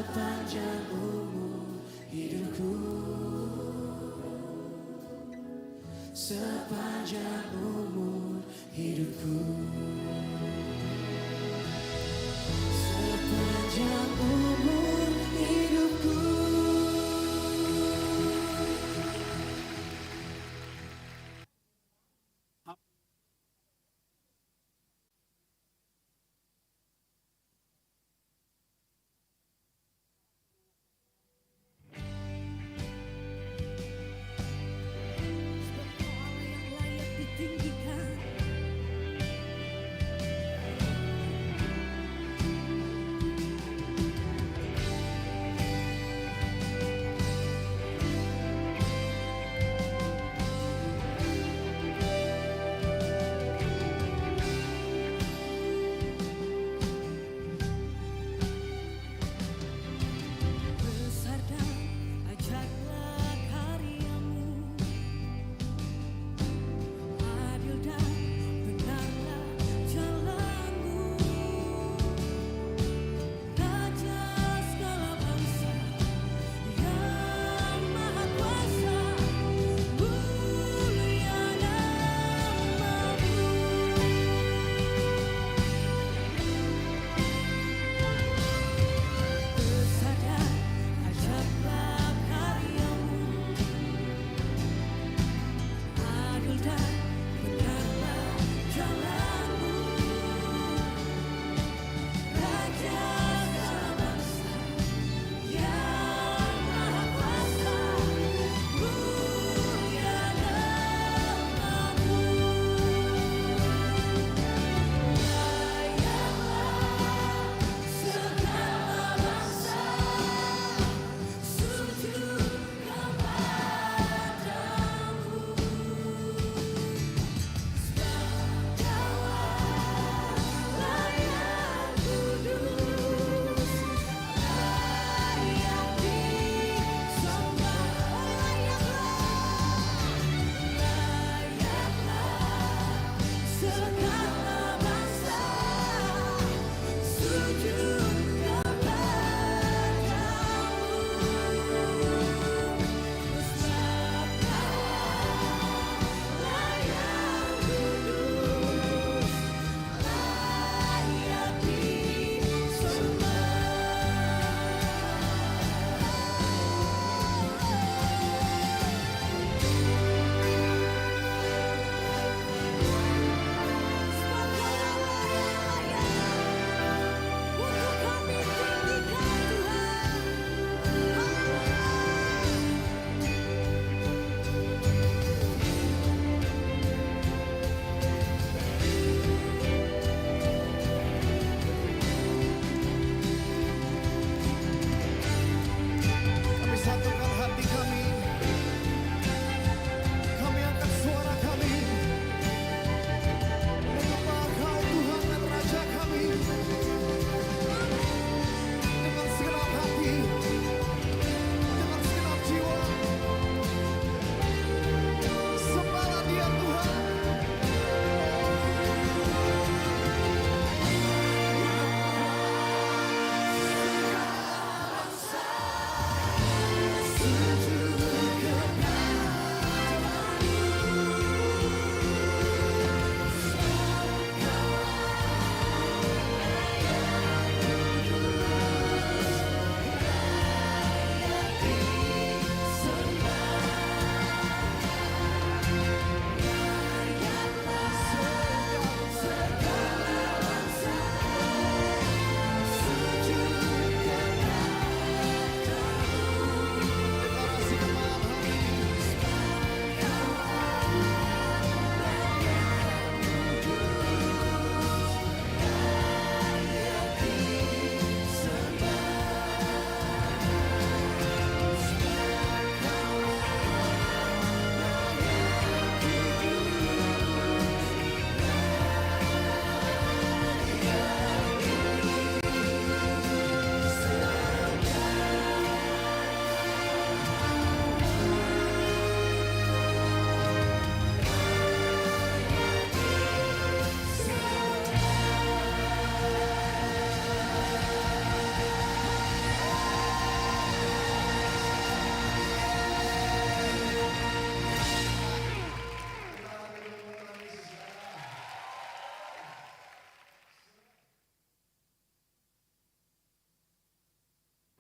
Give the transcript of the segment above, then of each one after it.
sepanjang umur hidupku, sepanjang umur hidupku, sepanjang umur hidupku.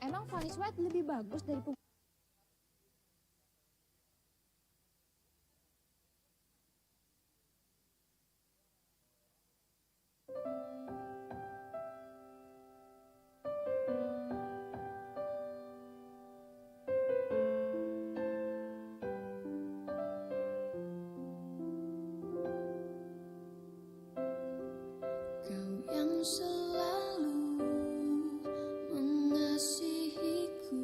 Emang Vanessa White lebih bagus dari Kau yang selalu mengasihiku.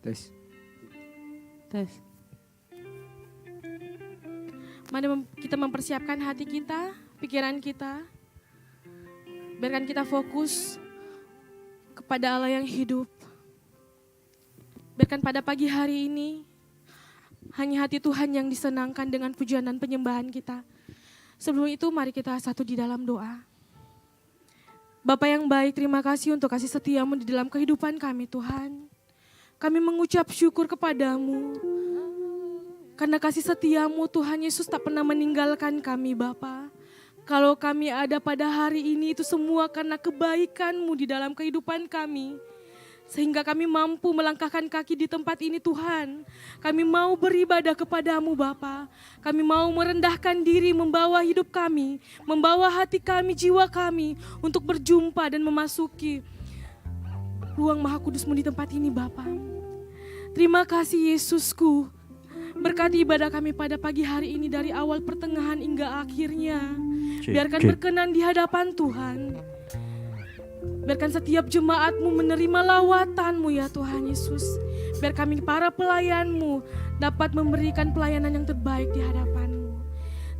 Tes. Tes. Mari kita mempersiapkan hati kita, pikiran kita. Biarkan kita fokus kepada Allah yang hidup. Biarkan pada pagi hari ini hanya hati Tuhan yang disenangkan dengan pujian dan penyembahan kita. Sebelum itu mari kita satu di dalam doa. Bapa yang baik, terima kasih untuk kasih setia-Mu di dalam kehidupan kami Tuhan. Kami mengucap syukur kepadamu. Karena kasih setia-Mu Tuhan Yesus tak pernah meninggalkan kami Bapa. Kalau kami ada pada hari ini itu semua karena kebaikan-Mu di dalam kehidupan kami. Sehingga kami mampu melangkahkan kaki di tempat ini Tuhan. Kami mau beribadah kepadamu Bapa. Kami mau merendahkan diri membawa hidup kami. Membawa hati kami, jiwa kami untuk berjumpa dan memasuki ruang Maha Kudus-Mu di tempat ini Bapa. Terima kasih Yesusku. Berkati ibadah kami pada pagi hari ini dari awal pertengahan hingga akhirnya. Biarkan berkenan di hadapan Tuhan. Biarkan setiap jemaat-Mu menerima lawatan-Mu ya Tuhan Yesus. Biar kami para pelayan-Mu dapat memberikan pelayanan yang terbaik di hadapan-Mu.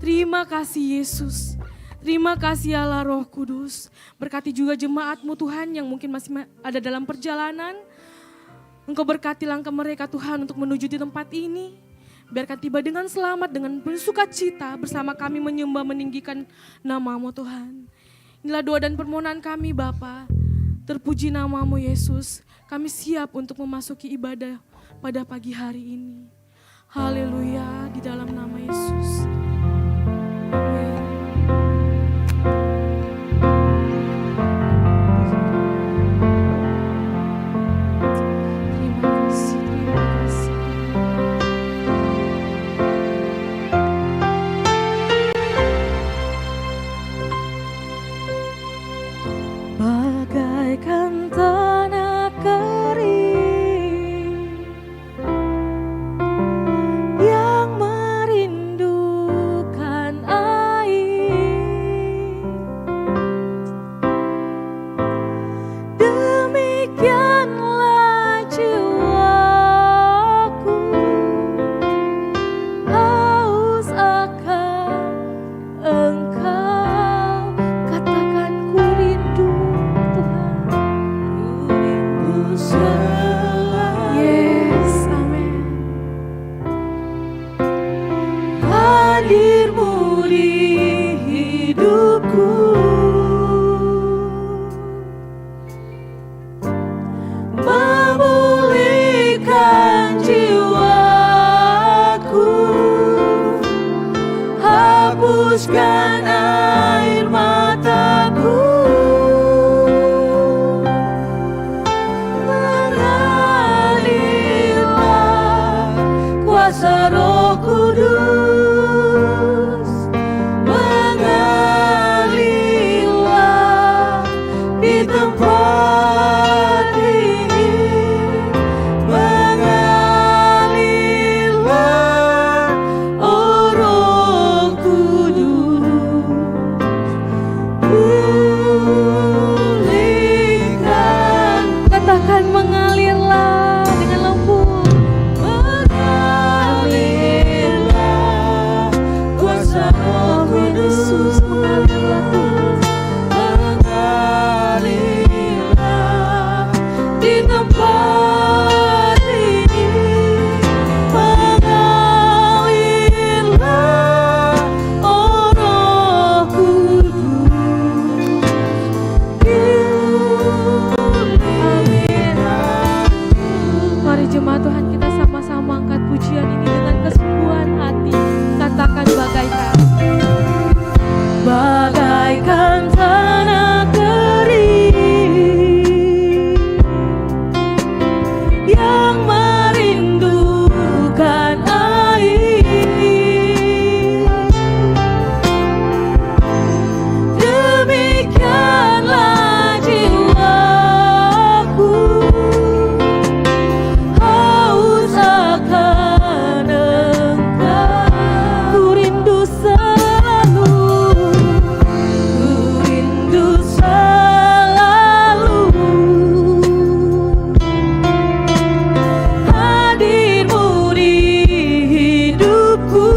Terima kasih Yesus. Terima kasih Allah Roh Kudus. Berkati juga jemaat-Mu Tuhan yang mungkin masih ada dalam perjalanan. Engkau berkati langkah mereka Tuhan untuk menuju di tempat ini. Biarkan tiba dengan selamat, dengan bersukacita bersama kami menyembah meninggikan nama-Mu Tuhan. Inilah doa dan permohonan kami Bapa. Terpuji nama-Mu Yesus. Kami siap untuk memasuki ibadah pada pagi hari ini. Haleluya di dalam nama Yesus. Amin. hadir-Mu di hidupku, memulihkan jiwaku, hapuskan air mataku, mengalirlah kuasa Roh Kudus, mengalirlah di tempat ini, mengalirlah oh Roh Kudus, pulihkan. Katakan mengalirlah dengan lembut, mengalirlah kuasa Roh Kudus, mengalirlah di tempat ini, mengalirlah oh Roh Kudus, mari jemaat Tuhan kita sama-sama angkat pujian ini dengan kesungguhan hati. Katakan bagaikan tanah kering yang merindukan air, demikianlah jiwaku haus akan Engkau. Ku rindu selalu hadir-Mu di hidupku,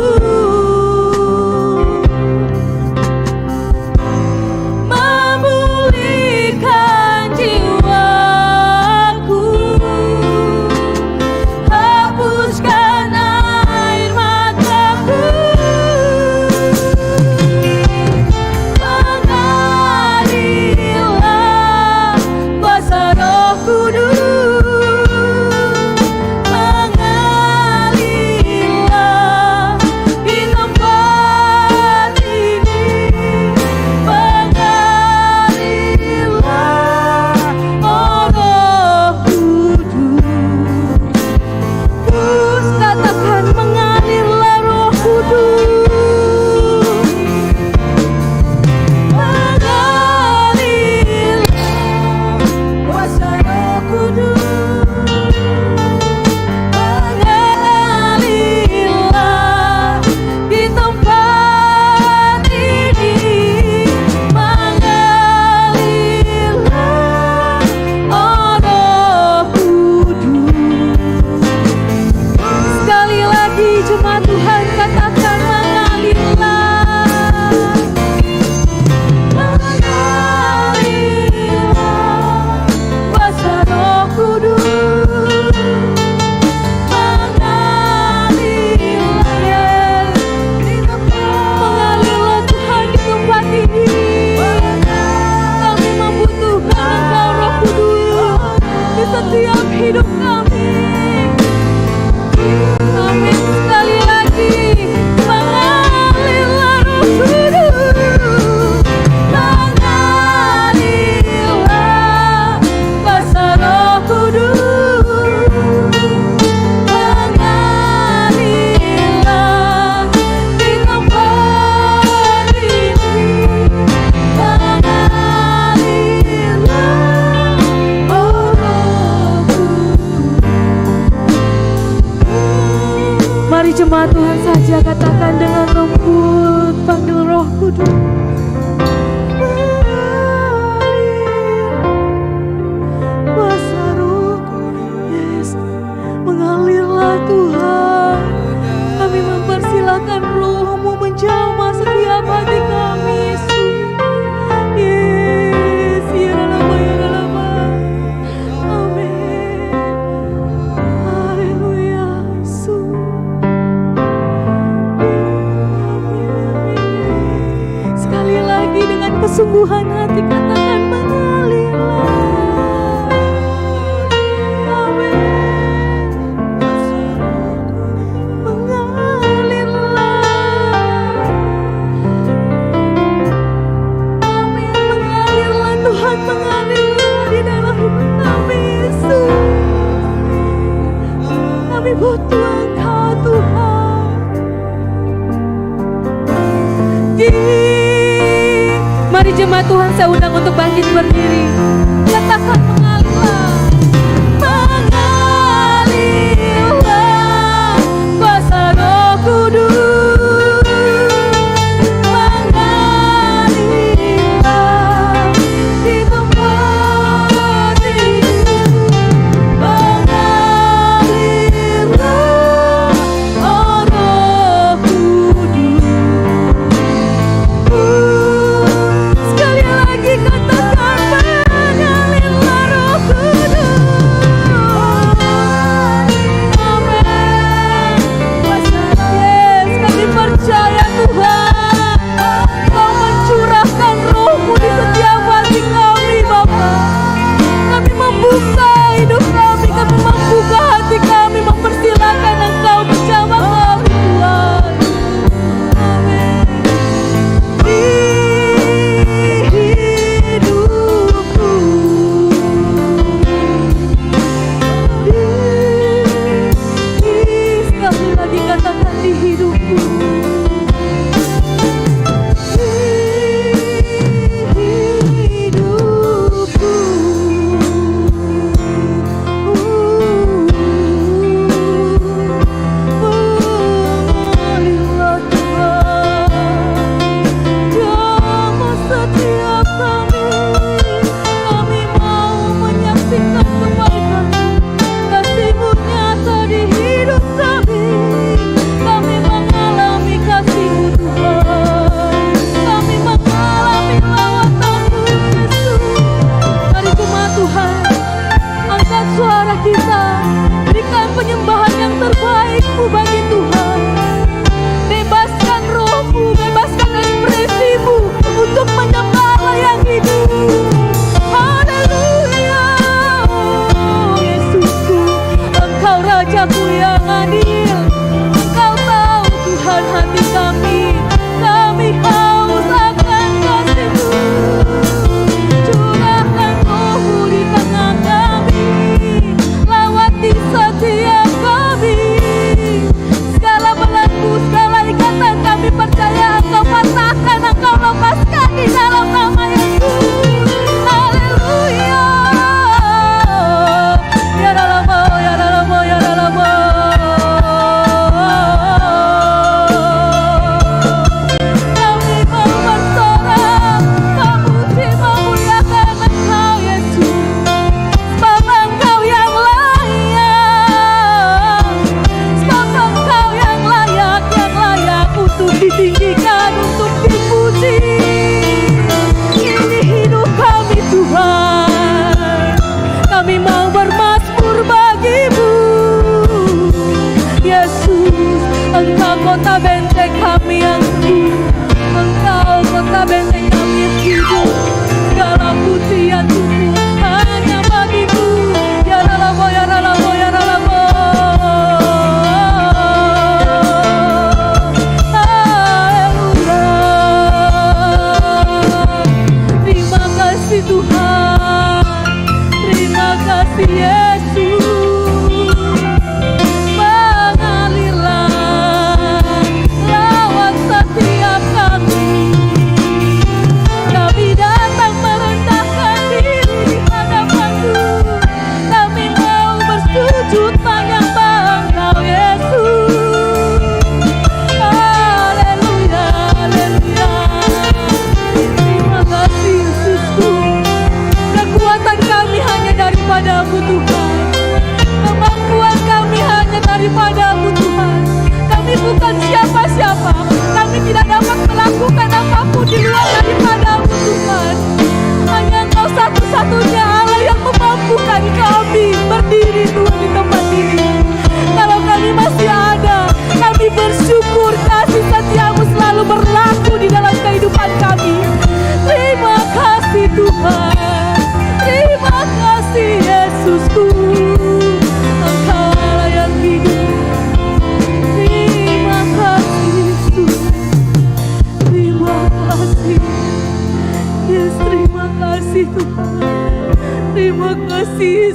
memulihkan jiwaku, hapuskan air mataku, mengalirlah kuasa Roh Kudus, mengalirlah di tempat ini, mengalirlah oh Roh Kudus. Katakan mengalirlah Roh Kudus, mengalirlah kuasa Roh Kudus, mengalirlah di tempat ini, mengalirlah oh Roh Kudus. Sekali lagi jemaat Tuhan katakan mengalirlah, mengalirlah kuasa Roh Kudus, mengalirlah Tuhan di tempat ini. Kami membutuhkan Engkau Roh Kudus di setiap hidup kami. Amin. Sekali lagi mengalirlah Roh Kudus, mengalirlah kuasa Roh Kudus, mengalirlah di tempat ini, mengalirlah oh Roh Kudus. Mari jemaat Tuhan saja katakan dengan lembut, panggil Roh Kudus. Kuasa Roh Kudus, mengalirlah Tuhan. Kami mempersilakan Roh-Mu menjamah setiap hati kami, Yesus. Yes, ya Rama, ya Rama. Amin. Haleluya, Yesus. kesungguhan hati katakan mengalirlah. Amin. Mengalirlah. Amin. Mengalirlah Tuhan, mengalirlah di dalam hidup kami Yesus. Kami butuh Engkau Tuhan. Mari jemaat Tuhan, saya undang untuk bangkit berdiri. Katakan mengalirlah. Mengalirlah kuasa Roh Kudus. Mengalirlah di tempat ini. Mengalirlah oh Roh Kudus. Sekali lagi katakan mengalirlah Roh Kudus. Amin. Yes, kami percaya Tuhan, Kau mencurahkan Roh-Mu di setiap hati kami Bapa. Kami membuka hidup kami membuka hati kami, mempersilakan Engkau menjamah kami Tuhan. Amin. Di hidupku, sekali lagi katakan di hidupku. Mengalirlah Tuhan, jamah setiap kami mau menyaksikan kebaikan kasih-Mu nyata di hidup kami. Kami mengalami kasih-Mu Tuhan, kami mengalami lawatan-Mu Yesus. Mari jemaat Tuhan, angkat suara kita, berikan penyembahan yang terbaik-Mu bagi Tuhan. Bebaskan Roh-Mu, bebaskan ekspresi-Mu untuk menyembah Allah yang hidup. Haleluya, oh Yesusku, Engkau Rajaku yang adil. Engkau tahu Tuhan hati kami haus akan kasih-Mu. Curahkan Roh-Mu di tengah kami, lawati setiap kami. Segala belenggu, segala ikatan kami percaya Engkau patahkan, Engkau lepaskan di dalam nama Yesus. Haleluya. Ya Ralamo, ya Ralamo, ya Ralamo. Kami mau bersorak, memuji, memuliakan Engkau Yesus. Sebab Engkau yang layak, sebab Engkau yang layak untuk ditinggikan, untuk dipuji. Ini hidup kami Tuhan, kami mau bermazmur bagi-Mu Yesus. Engkau kota benteng kami yang hidup, Engkau kota benteng kami yang hidup. Segala pujian Tuhan hanya bagi-Mu. Ya Ralamo, ya Ralamo, ya Ralamo. Haleluya. Terima kasih Tuhan, terima kasih Yesus. Mengalirlah lawat setiap kami.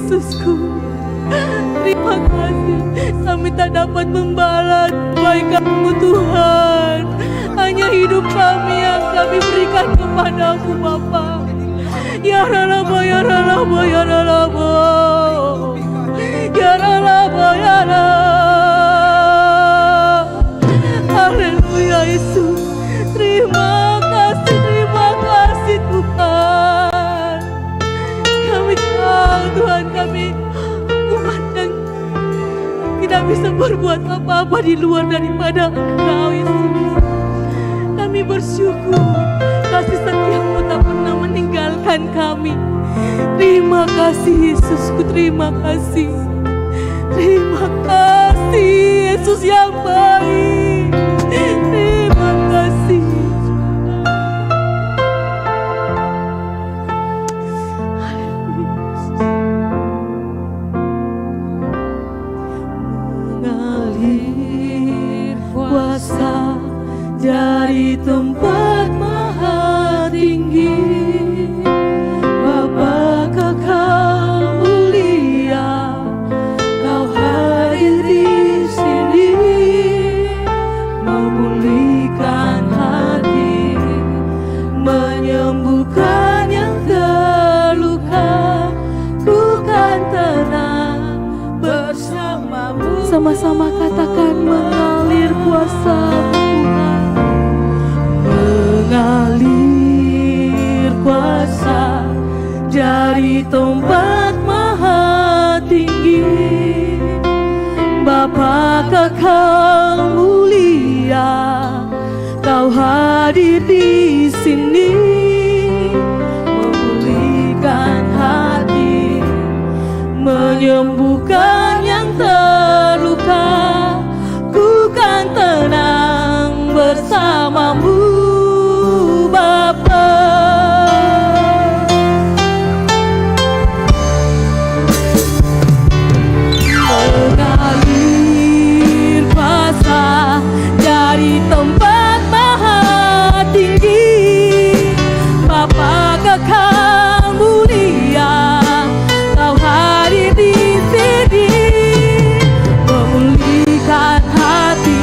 Yesusku. Terima kasih, kami tak dapat membalas kebaikan-Mu Tuhan. Hanya hidup kami yang kami berikan kepadamu Bapa. Ya Ralaba, ya Ralaba, ya Ralaba, ya Ralaba, ya Ralaba. Haleluya Yesus. Terima kasih Tuhan. Kami tahu Tuhan, kami umat yang tidak bisa berbuat apa-apa di luar daripada Engkau Yesus. Kami bersyukur kasih setia-Mu tak pernah meninggalkan kami. Terima kasih Yesusku, terima kasih. Terima kasih Yesus yang baik. Terima kasih. Mengalir kuasa dari tempat maha tinggi, Bapa kekal mulia, Kau hadir di sini, memulihkan hati, menyembuhkan yang terluka, ku kan tenang bersamamu. Sama-sama katakan, mengalir kuasa Tuhan. Mengalir kuasa dari tempat maha tinggi, Bapa kekal mulia, Kau hadir di sini, memulihkan hati, menyembuhkan yang terluka, ku kan tenang bersamamu Bapa. Mengalir kuasa dari tempat maha tinggi, Bapa kekal mulia, Kau hadir di sini, memulihkan hati,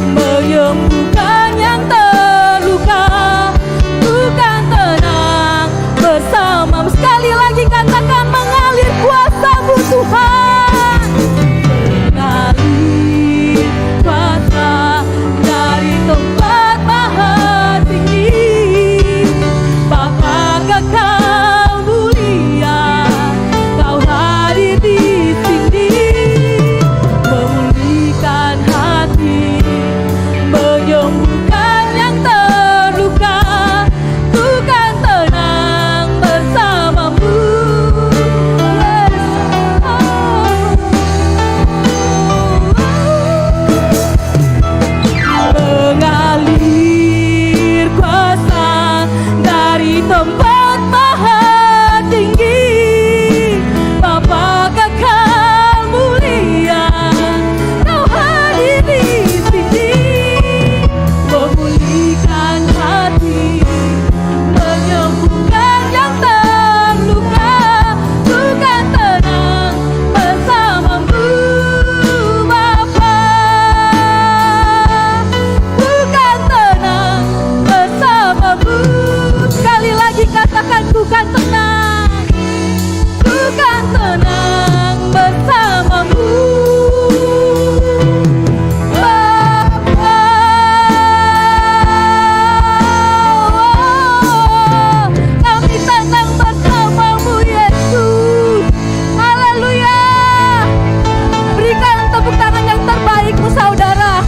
menyembuhkan yang terluka, ku kan tenang bersamamu. Sekali lagi katakan, mengalir kuasa-Mu Tuhan. Mengalir kuasa dari tempat maha tinggi, Bapa kekal mulia, Kau hadir di sini, memulihkan hati, menyembuhkan yang terluka, ku kan tenang bersamamu. Mengalir kuasa dari tempat maha tinggi, Bapa kekal mulia, Kau hadir di sini, memulihkan hati, menyembuhkan yang terluka, ku kan tenang bersamamu Bapa. Ku kan tenang bersamamu. Sekali lagi katakan, ku kan tenang, ku kan tenang bersamamu Bapa. Kami tenang bersamamu Yesus. Haleluya. Berikan tepuk tangan yang terbaikmu saudara.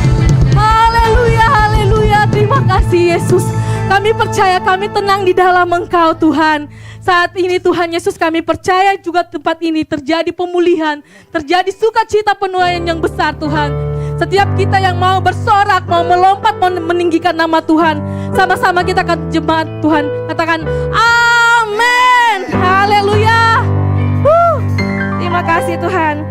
Haleluya, haleluya. Terima kasih Yesus. Kami percaya kami tenang di dalam Engkau Tuhan. Saat ini Tuhan Yesus, kami percaya juga tempat ini terjadi pemulihan, terjadi sukacita penuaian yang besar Tuhan. Setiap kita yang mau bersorak, mau melompat, mau meninggikan nama Tuhan, sama-sama kita akan jemaat Tuhan katakan amin. Haleluya. Terima kasih Tuhan.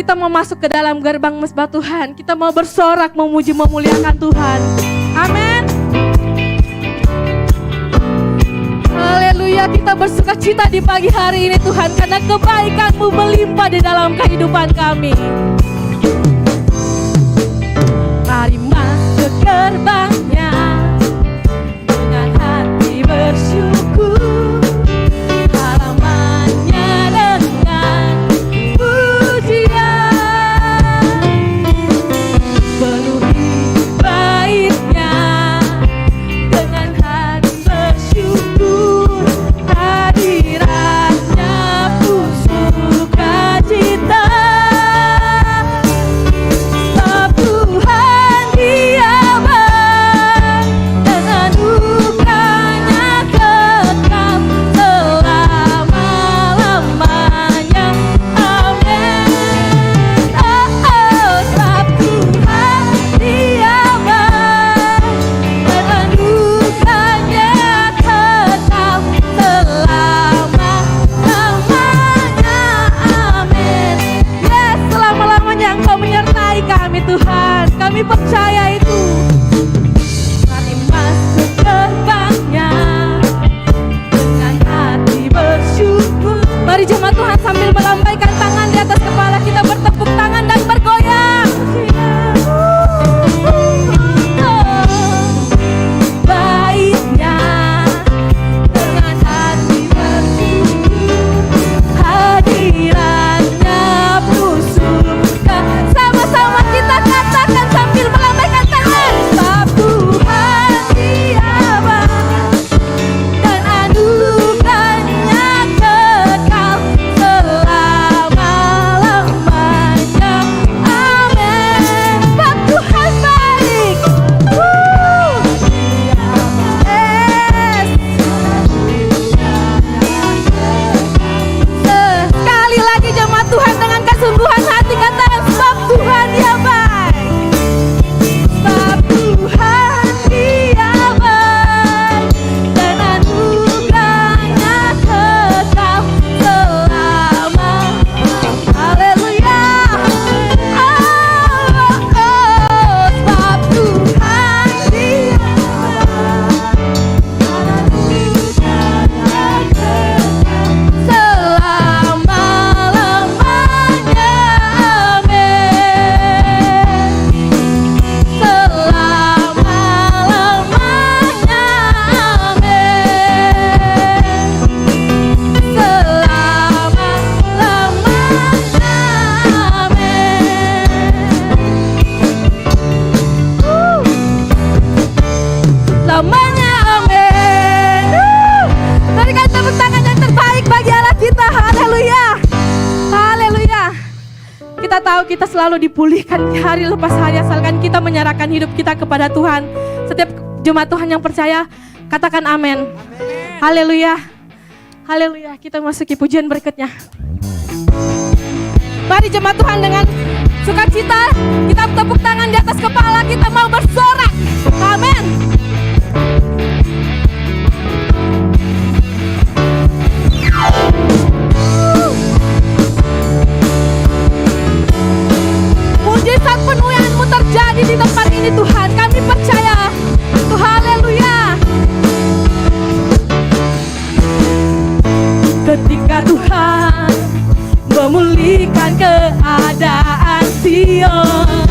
Kita mau masuk ke dalam gerbang mesbah Tuhan. Kita mau bersorak, memuji, memuliakan Tuhan. Amin. Haleluya. Haleluya, kita bersuka cita di pagi hari ini Tuhan, karena kebaikan-Mu melimpah di dalam kehidupan kami. Mari masuk gerbangnya dengan hati bersyukur, halamannya dengan pujian, penuhi baitnya dengan hati bersyukur, hadiratnya pun sukacita. Sebab Tuhan Dia baik dan anugerahnya kekal selama-lamanya. Amin. Sebab Tuhan Dia baik dan anugerahnya kekal selama-lamanya. Amin. Yes, selama-lamanya Engkau menyertai kami Tuhan, kami percaya itu. Mari masuk gerbangnya dengan hati bersyukur. Mari jemaat Tuhan sambil melambaikan tangan di atas kepala kita, bertepuk tangan dan bergoyang. Baiknya dengan hati bersyukur, hadiratnya pun suka. Sama-sama kita katakan sambil melambaikan tangan. Sebab Tuhan Dia baik dan anugerahnya kekal selama-lamanya. Amin. Sebab Tuhan baik. Yes. Sekali lagi jemaat Tuhan dengan kesungguhan hati katakan, sebab Tuhan Dia baik. Sebab Tuhan Dia baik dan anugerahnya kekal selama. Haleluya. Sebab Tuhan Dia selama-lamanya. Amin. Selama-lamanya. Amin. Selama-lamanya. Amin. Lamanya. Amin. Berikan tepuk tangan yang terbaik bagi Allah kita. Haleluya. Haleluya. Kita tahu kita selalu dipulihkan hari lepas hari asalkan kita menyerahkan hidup kita kepada Tuhan. Setiap jemaat Tuhan yang percaya katakan amin. Haleluya. Haleluya. Kita masuki pujian berikutnya. Mari jemaat Tuhan dengan sukacita kita tepuk tangan di atas kepala kita, mau bersorak. Amin. Mujizat penuaian-Mu terjadi di tempat ini Tuhan, kami percaya. Haleluya. Ketika Tuhan memulihkan keadaan Sion,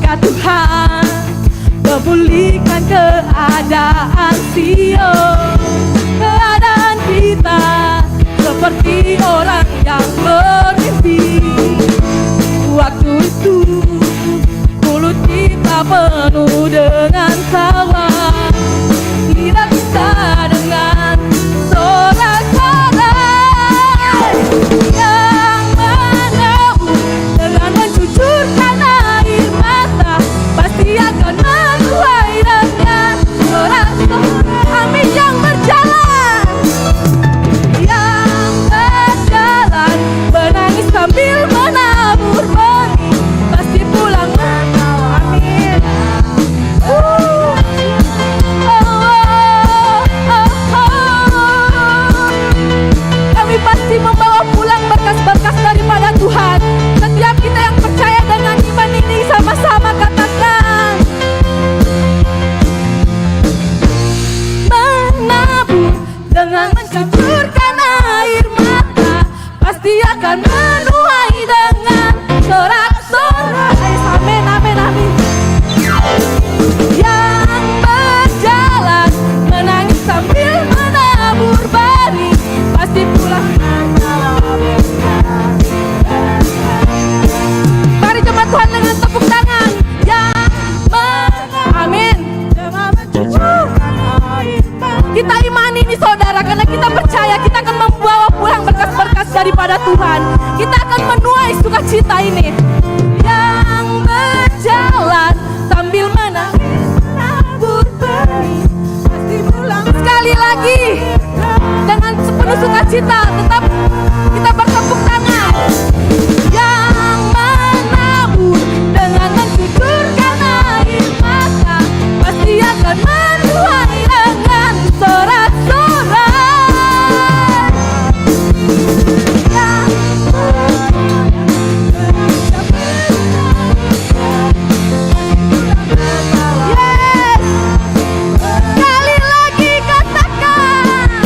berkat Tuhan memulihkan keadaan Sion. Keadaan kita seperti orang yang bermimpi. Waktu itu mulut kita penuh dengan tawa, tidak bisa dengan sorak-sorai yang menabur dengan mencucurkan air mata, pasti akan menuai dengan sorak-sorai. Amin. Yang berjalan menangis sambil menabur benih, pasti pulang menawa. Amin. Kami pasti membawa pulang berkas-berkas daripada Tuhan. Setiap kita yang percaya dengan iman ini sama-sama katakan, menabur dengan mencucurkan air mata, pasti akan menuai dengan sorak-sorai. Amin, amin, amin. Yang berjalan menangis sambil menabur benih, pasti pulang menawa berkat. Mari jemaat Tuhan dengan tepuk tangan. Amin. Kita imani ini saudara, karena kita percaya kita akan membawa pulang berkas-berkas daripada Tuhan. Kita akan menuai sukacita ini. Yang berjalan sambil menabur benih, pasti pulang. Sekali lagi dengan sepenuh sukacita, tetap kita bertepuk tangan. Yang menabur dengan mencucurkan air mata, pasti akan menuai dengan sorak-sorai. Yes. Sekali lagi katakan,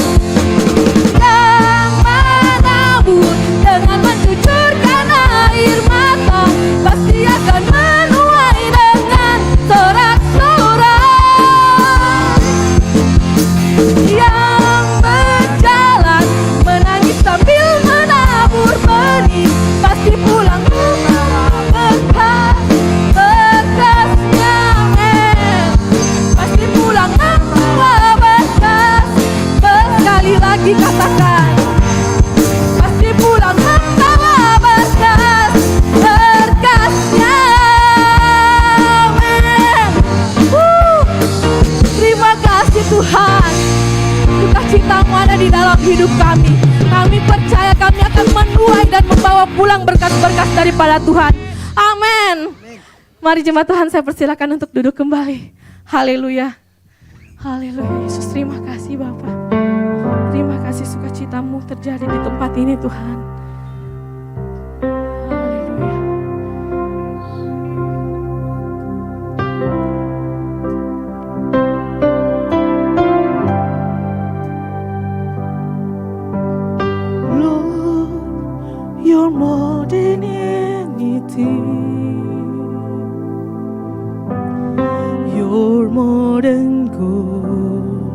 yang menabur dengan mencucurkan air mata, pasti akan menuai dengan sorak-sorai. Yang berjalan menangis sambil menabur benih, pasti pulang membawa berkas-berkasnya. Pasti pulang membawa berkas. Sekali lagi katakan, pasti pulang membawa berkas-berkasnya. Amin. Terima kasih Tuhan, sukacitamu ada di dalam hidup kami. Kami percaya kami akan menuai dan membawa pulang berkas-berkas daripada Tuhan. Amin. Mari jemaat Tuhan, saya persilakan untuk duduk kembali. Haleluya. Haleluya. Yesus, terima kasih Bapa. Terima kasih sukacitamu terjadi di tempat ini Tuhan. Haleluya. Lord, you're more than anything. You're more than gold,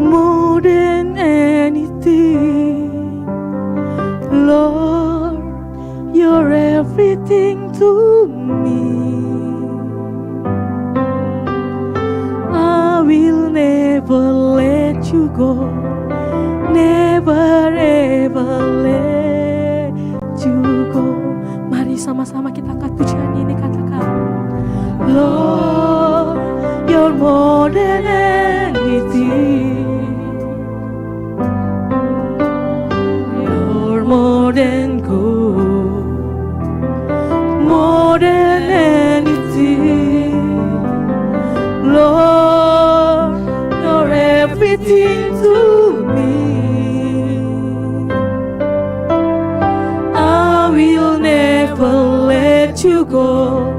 more than anything. Lord, you're everything to me. I will never let you go, never ever let you go. Mari sama-sama kita angkat pujian ini, katakan, Lord, you're more than anything. You're more than gold, more than anything. Lord, you're everything to me. I will never let you go,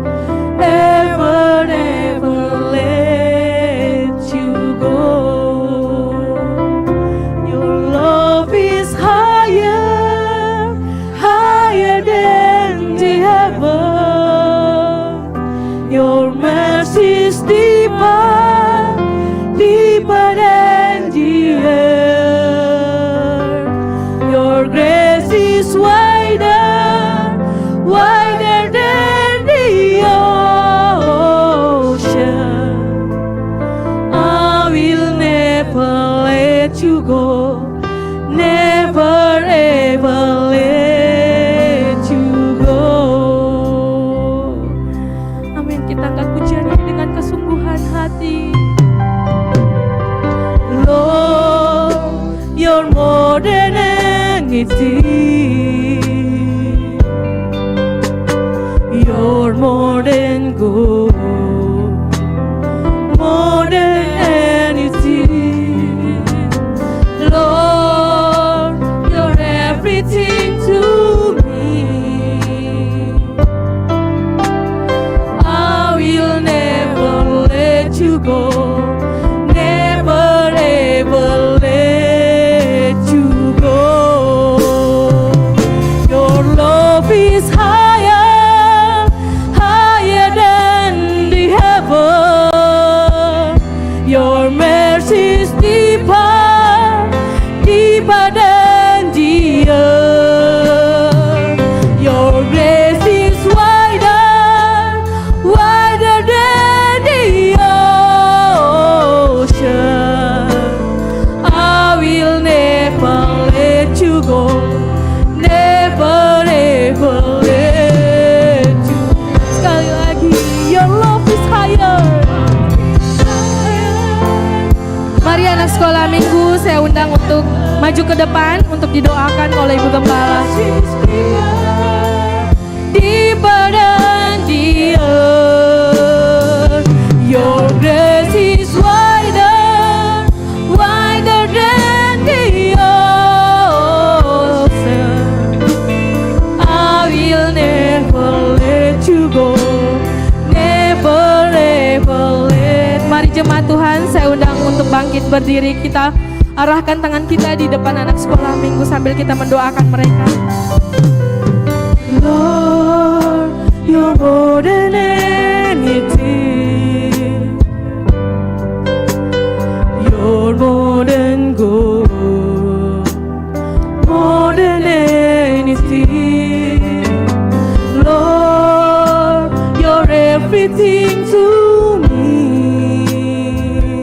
datangkan pujian ini dengan kesungguhan hati. Lord, you're more than anything. You're more than gold, more than anything. Lord, you're everything to me. I will never let you go, never ever let you go. Your love is higher, higher than the heaven. Your mercy is deeper, deeper than the earth. Your grace is wider, wider than the ocean. I will never let you go, never ever let you. Sekali lagi, your love is higher. Mari anak sekolah minggu, saya undang untuk maju ke depan untuk didoakan oleh Ibu Gembala. Deeper than the earth, your grace is wider, wider than the ocean. I will never let you go, never ever let. Mari jemaat Tuhan, saya undang untuk bangkit berdiri. Kita arahkan tangan kita di depan anak sekolah minggu sambil kita mendoakan mereka. Lord, you're more than anything. You're more than gold, more than anything. Lord, you're everything to me.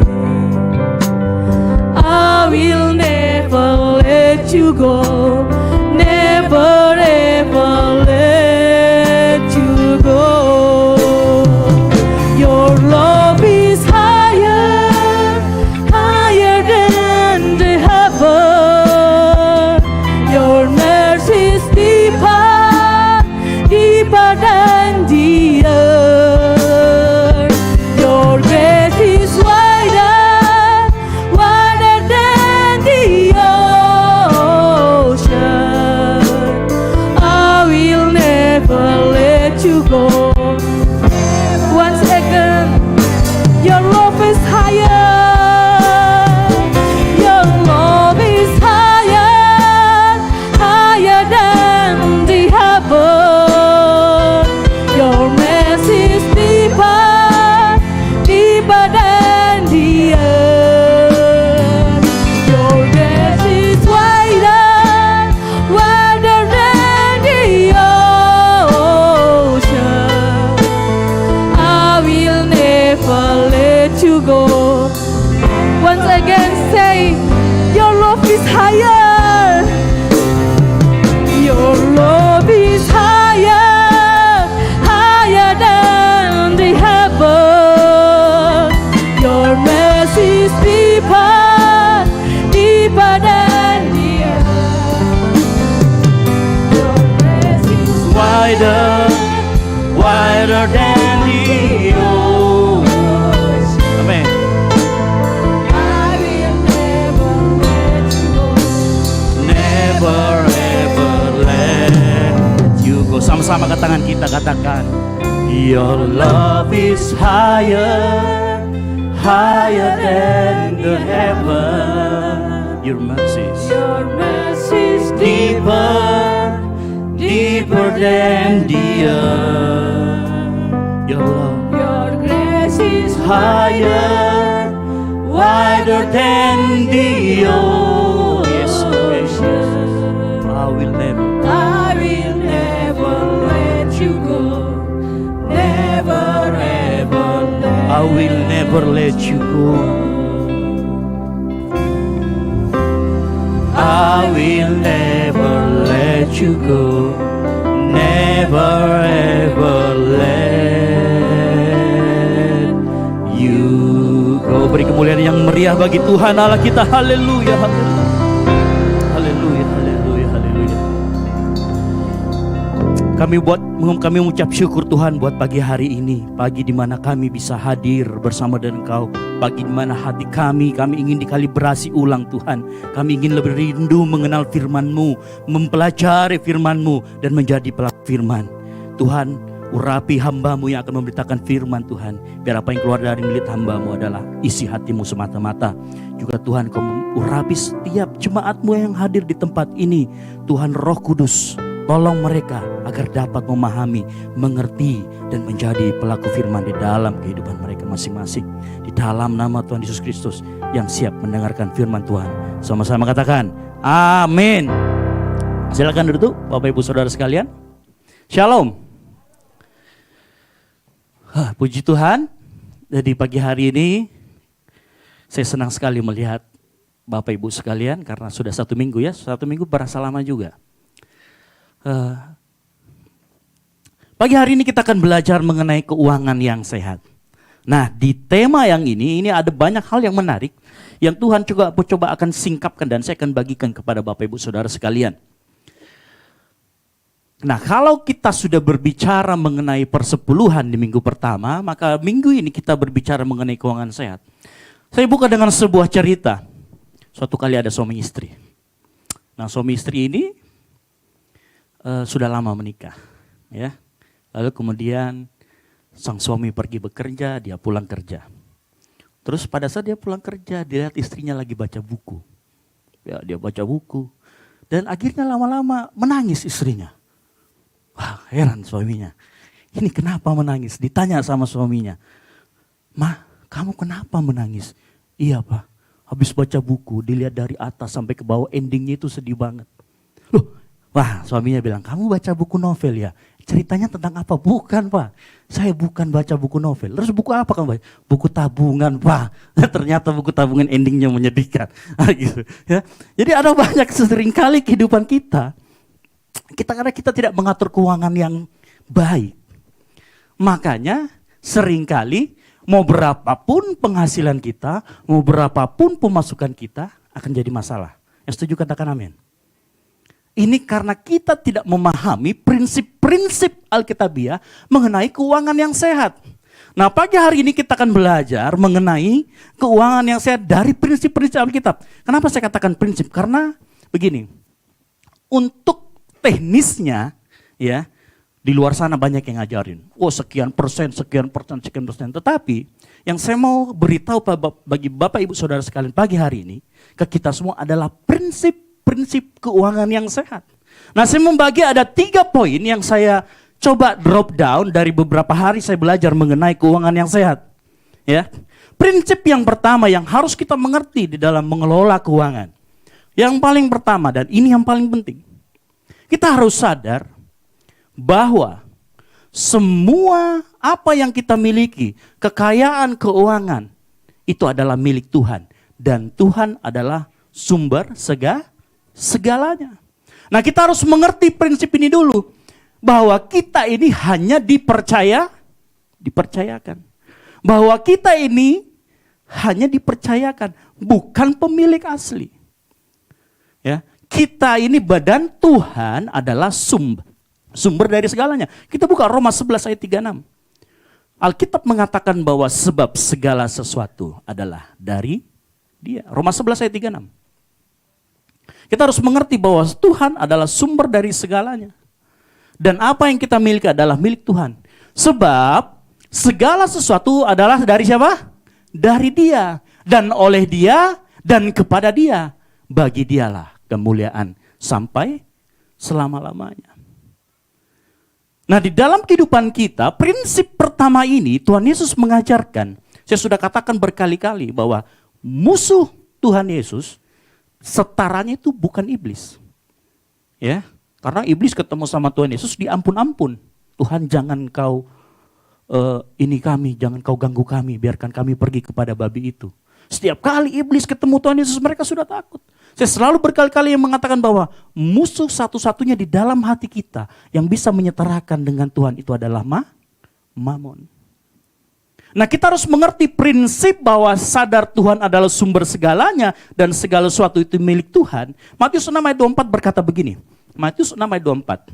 I will never let you go, never ever let you go. Your love is higher, higher than the heaven. Your mercy is deeper, deeper than the earth. Your grace is wider, wider than the ocean. I will never let you go. Once again, your love is higher. Your love is higher, higher than the heaven. Your mercy is deeper, deeper than the earth. Your grace is wider, wider than the ocean. I will never let you go. Once again, say, your love is higher. Your love is higher, higher than the heaven. Your mercy is deeper, deeper than the earth. Your mercy is Wider, wider than the ocean. Amen. I will never let you go. Never ever let you go. Sama-sama ke tangan kita katakan, your love is higher, higher than the heaven. Your mercies Your mercy is deeper, deeper than the earth. Your love your grace is higher, wider than the ocean. Yes, ocean. I will never. I will never let you go, never ever let. I will never let you go. I will never let you go, never ever let beri kemuliaan yang meriah bagi Tuhan Allah kita. Haleluya, haleluya. Haleluya, haleluya, haleluya. Kami mengucap syukur Tuhan buat pagi hari ini. Pagi di mana kami bisa hadir bersama dengan Engkau. Pagi di mana hati kami ingin dikalibrasi ulang Tuhan. Kami ingin lebih rindu mengenal firman-Mu, mempelajari firman-Mu dan menjadi pelaku firman. Tuhan, urapi hamba-Mu yang akan memberitakan firman Tuhan. Biar apa yang keluar dari mulut hamba-Mu adalah isi hati-Mu semata-mata. Juga Tuhan, Kau urapi setiap jemaat-Mu yang hadir di tempat ini. Tuhan Roh Kudus, tolong mereka agar dapat memahami, mengerti, dan menjadi pelaku firman di dalam kehidupan mereka masing-masing. Di dalam nama Tuhan Yesus Kristus yang siap mendengarkan firman Tuhan. Sama-sama katakan, amin. Silakan duduk Bapak Ibu Saudara sekalian. Shalom. Puji Tuhan, jadi pagi hari ini saya senang sekali melihat Bapak Ibu sekalian karena sudah 1 minggu ya. 1 minggu berasa lama juga. Pagi hari ini kita akan belajar mengenai keuangan yang sehat. Nah, di tema yang ini ada banyak hal yang menarik yang Tuhan coba akan singkapkan dan saya akan bagikan kepada Bapak Ibu Saudara sekalian. Nah, kalau kita sudah berbicara mengenai persepuluhan di minggu pertama, maka minggu ini kita berbicara mengenai keuangan sehat. Saya buka dengan sebuah cerita. Suatu kali ada suami istri. Nah, suami istri ini sudah lama menikah, ya. Lalu kemudian sang suami pergi bekerja, dia pulang kerja. Terus pada saat dia pulang kerja, dia lihat istrinya lagi baca buku. Ya, dia baca buku. Dan akhirnya lama-lama menangis istrinya. Wah, heran suaminya. Ini kenapa menangis? Ditanya sama suaminya. "Ma, kamu kenapa menangis?" "Iya, Pak. Habis baca buku, dilihat dari atas sampai ke bawah, endingnya itu sedih banget." "Loh, wah," suaminya bilang, "kamu baca buku novel ya? Ceritanya tentang apa?" "Bukan, Pak. Saya bukan baca buku novel." "Terus buku apa kamu baca?" "Buku tabungan, Pak." Ternyata buku tabungan endingnya menyedihkan. Gitu, ya. Jadi ada banyak seringkali kehidupan kita karena kita tidak mengatur keuangan yang baik. Makanya seringkali mau berapapun penghasilan kita, mau berapapun pemasukan kita akan jadi masalah. Yang setuju katakan amin. Ini karena kita tidak memahami prinsip-prinsip Alkitabiah mengenai keuangan yang sehat. Nah, pagi hari ini kita akan belajar mengenai keuangan yang sehat dari prinsip-prinsip Alkitab. Kenapa saya katakan prinsip? Karena begini, untuk teknisnya ya di luar sana banyak yang ngajarin. Oh, sekian persen. Tetapi yang saya mau beritahu bagi Bapak Ibu Saudara sekalian pagi hari ini ke kita semua adalah prinsip keuangan yang sehat. Nah, saya membagi ada 3 poin yang saya coba drop down dari beberapa hari saya belajar mengenai keuangan yang sehat. Ya, prinsip yang pertama yang harus kita mengerti di dalam mengelola keuangan. Yang paling pertama dan ini yang paling penting. Kita harus sadar bahwa semua apa yang kita miliki, kekayaan keuangan, itu adalah milik Tuhan. Dan Tuhan adalah sumber segalanya. Nah, kita harus mengerti prinsip ini dulu. Bahwa kita ini hanya dipercayakan. Bahwa kita ini hanya dipercayakan, bukan pemilik asli. Ya. Kita ini badan Tuhan adalah sumber dari segalanya. Kita buka Roma 11 ayat 36. Alkitab mengatakan bahwa sebab segala sesuatu adalah dari Dia. Roma 11 ayat 36. Kita harus mengerti bahwa Tuhan adalah sumber dari segalanya. Dan apa yang kita miliki adalah milik Tuhan. Sebab segala sesuatu adalah dari siapa? Dari Dia. Dan oleh Dia dan kepada Dia. Bagi Dialah kemuliaan sampai selama-lamanya. Nah, di dalam kehidupan kita, prinsip pertama ini Tuhan Yesus mengajarkan. Saya sudah katakan berkali-kali bahwa musuh Tuhan Yesus setaranya itu bukan iblis. Ya, karena iblis ketemu sama Tuhan Yesus diampun-ampun. Tuhan, jangan kau jangan kau ganggu kami, biarkan kami pergi kepada babi itu. Setiap kali iblis ketemu Tuhan Yesus, mereka sudah takut. Saya selalu berkali-kali yang mengatakan bahwa musuh satu-satunya di dalam hati kita yang bisa menyetarakan dengan Tuhan itu adalah mamon. Nah, kita harus mengerti prinsip bahwa sadar Tuhan adalah sumber segalanya dan segala sesuatu itu milik Tuhan. Matius 6 ayat 24 berkata begini. Matius 6 ayat 24.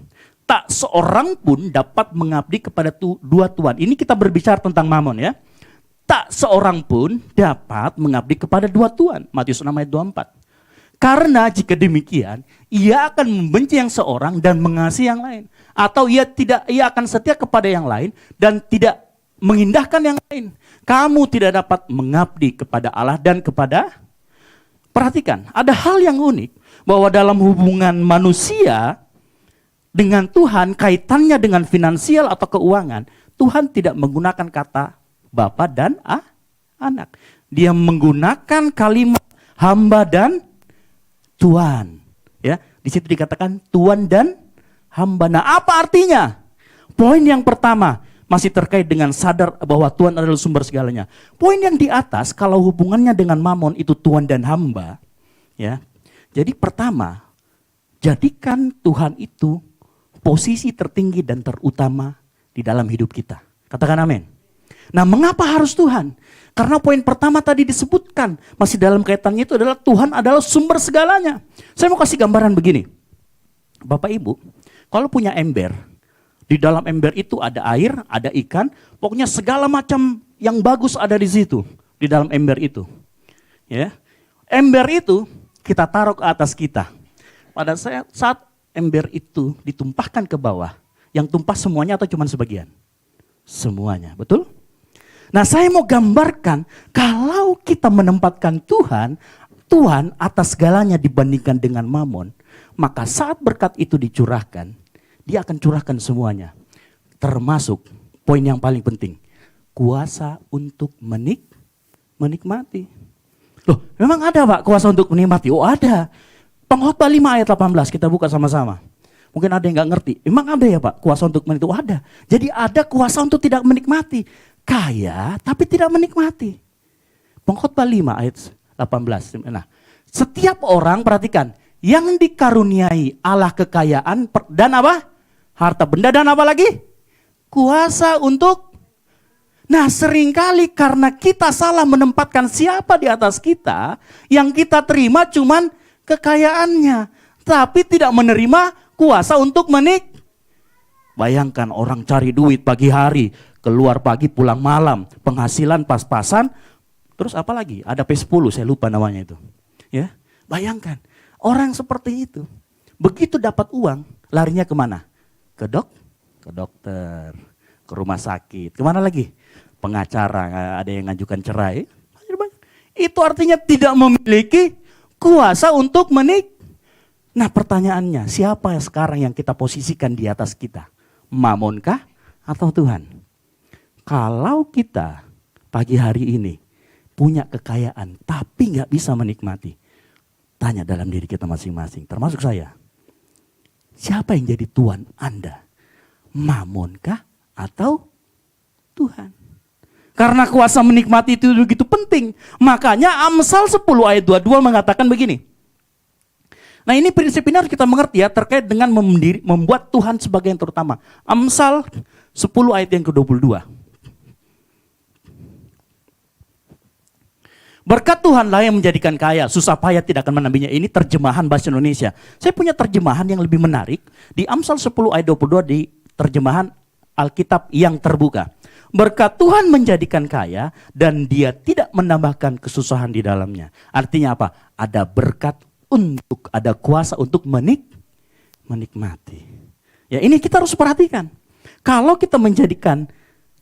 Tak seorang pun dapat mengabdi kepada dua tuan. Ini kita berbicara tentang mamon ya. Tak seorang pun dapat mengabdi kepada dua tuan. Matius 6 ayat 24. Karena jika demikian, ia akan membenci yang seorang dan mengasihi yang lain. Atau ia akan setia kepada yang lain dan tidak mengindahkan yang lain. Kamu tidak dapat mengabdi kepada Allah dan kepada... Perhatikan, ada hal yang unik bahwa dalam hubungan manusia dengan Tuhan, kaitannya dengan finansial atau keuangan, Tuhan tidak menggunakan kata Bapa dan anak. Dia menggunakan kalimat hamba dan Tuan. Ya, di situ dikatakan Tuan dan hamba. Nah, apa artinya? Poin yang pertama masih terkait dengan sadar bahwa Tuhan adalah sumber segalanya. Poin yang di atas, kalau hubungannya dengan mamon itu Tuan dan hamba, ya. Jadi pertama, jadikan Tuhan itu posisi tertinggi dan terutama di dalam hidup kita. Katakan amin. Nah, mengapa harus Tuhan? Karena poin pertama tadi disebutkan, masih dalam kaitannya itu adalah Tuhan adalah sumber segalanya. Saya mau kasih gambaran begini. Bapak Ibu, kalau punya ember, di dalam ember itu ada air, ada ikan, pokoknya segala macam yang bagus ada di situ, di dalam ember itu. Ya, ember itu kita taruh ke atas kita. Pada saat ember itu ditumpahkan ke bawah, yang tumpah semuanya atau cuma sebagian? Semuanya, betul? Nah, saya mau gambarkan kalau kita menempatkan Tuhan atas segalanya dibandingkan dengan mamon, maka saat berkat itu dicurahkan, dia akan curahkan semuanya. Termasuk poin yang paling penting, kuasa untuk menikmati. Loh, memang ada Pak kuasa untuk menikmati? Oh ada. Pengkhotbah 5 ayat 18 kita buka sama-sama. Mungkin ada yang nggak ngerti. Memang ada ya Pak kuasa untuk menikmati? Oh ada. Jadi ada kuasa untuk tidak menikmati. Kaya tapi tidak menikmati. Pengkhotbah 5 ayat 18. Nah, setiap orang perhatikan yang dikaruniai Allah kekayaan dan apa? Harta benda dan apa lagi? Kuasa untuk. Nah, seringkali karena kita salah menempatkan siapa di atas kita, yang kita terima cuman kekayaannya, tapi tidak menerima kuasa untuk Bayangkan orang cari duit pagi hari, keluar pagi pulang malam, penghasilan pas-pasan, terus apa lagi? Ada P10, saya lupa namanya itu. Ya, bayangkan orang seperti itu, begitu dapat uang, larinya kemana? Ke dokter, ke rumah sakit, kemana lagi? Pengacara, ada yang ngajukan cerai. Itu artinya tidak memiliki kuasa untuk Nah, pertanyaannya, siapa sekarang yang kita posisikan di atas kita? Mamonkah atau Tuhan? Kalau kita pagi hari ini punya kekayaan tapi nggak bisa menikmati, tanya dalam diri kita masing-masing, termasuk saya. Siapa yang jadi Tuhan Anda? Mamonkah atau Tuhan? Karena kuasa menikmati itu begitu penting. Makanya Amsal 10 ayat 22 mengatakan begini. Nah, ini prinsip ini harus kita mengerti ya, terkait dengan membuat Tuhan sebagai yang terutama. Amsal 10 ayat yang ke-22. Berkat Tuhanlah yang menjadikan kaya, susah payah tidak akan menambinya. Ini terjemahan bahasa Indonesia. Saya punya terjemahan yang lebih menarik. Di Amsal 10 ayat 22 di terjemahan Alkitab yang terbuka. Berkat Tuhan menjadikan kaya dan dia tidak menambahkan kesusahan di dalamnya. Artinya apa? Ada berkat ada kuasa untuk menikmati. Ya, ini kita harus perhatikan. Kalau kita menjadikan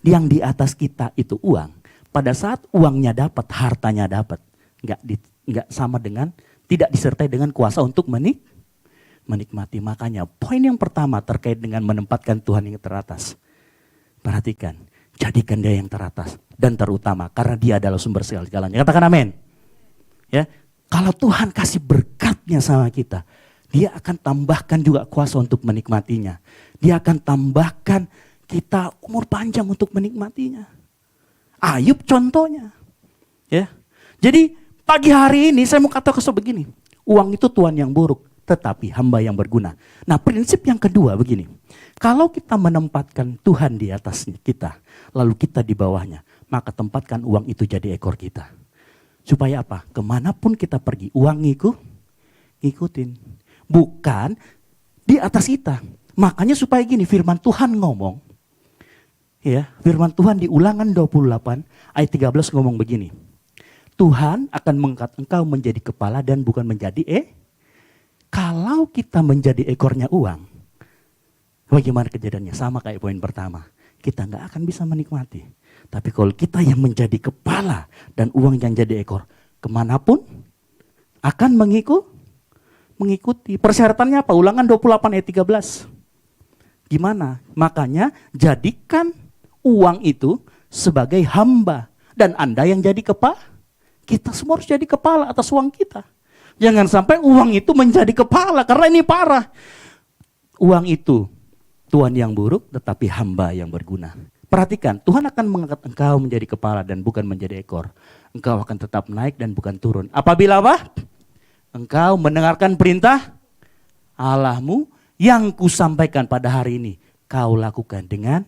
yang di atas kita itu uang, pada saat uangnya dapat, hartanya dapat, nggak sama dengan, tidak disertai dengan kuasa untuk menikmati. Makanya poin yang pertama terkait dengan menempatkan Tuhan yang teratas. Perhatikan, jadikan dia yang teratas dan terutama karena dia adalah sumber segala-galanya. Katakan amin. Ya. Kalau Tuhan kasih berkatnya sama kita, dia akan tambahkan juga kuasa untuk menikmatinya. Dia akan tambahkan kita umur panjang untuk menikmatinya. Ayub contohnya. Ya. Jadi pagi hari ini saya mau katakan begini. Uang itu tuan yang buruk, tetapi hamba yang berguna. Nah, prinsip yang kedua begini. Kalau kita menempatkan Tuhan di atas kita, lalu kita di bawahnya, maka tempatkan uang itu jadi ekor kita. Supaya apa? Kemanapun kita pergi, uang ngikutin. Bukan di atas kita. Makanya supaya gini, firman Tuhan ngomong. Ya, firman Tuhan di Ulangan 28 ayat 13 ngomong begini. Tuhan akan mengangkat engkau menjadi kepala dan bukan menjadi Kalau kita menjadi ekornya uang, bagaimana kejadiannya? Sama kayak poin pertama. Kita nggak akan bisa menikmati. Tapi kalau kita yang menjadi kepala dan uang yang jadi ekor, kemanapun akan mengikuti. Persyaratannya apa? Ulangan 28 ayat 13. Gimana? Makanya jadikan uang itu sebagai hamba. Dan Anda yang jadi kepala. Kita semua harus jadi kepala atas uang kita. Jangan sampai uang itu menjadi kepala, karena ini parah. Uang itu tuan yang buruk tetapi hamba yang berguna. Perhatikan, Tuhan akan mengangkat engkau menjadi kepala dan bukan menjadi ekor. Engkau akan tetap naik dan bukan turun. Apabila apa? Engkau mendengarkan perintah Allahmu yang kusampaikan pada hari ini. Kau lakukan dengan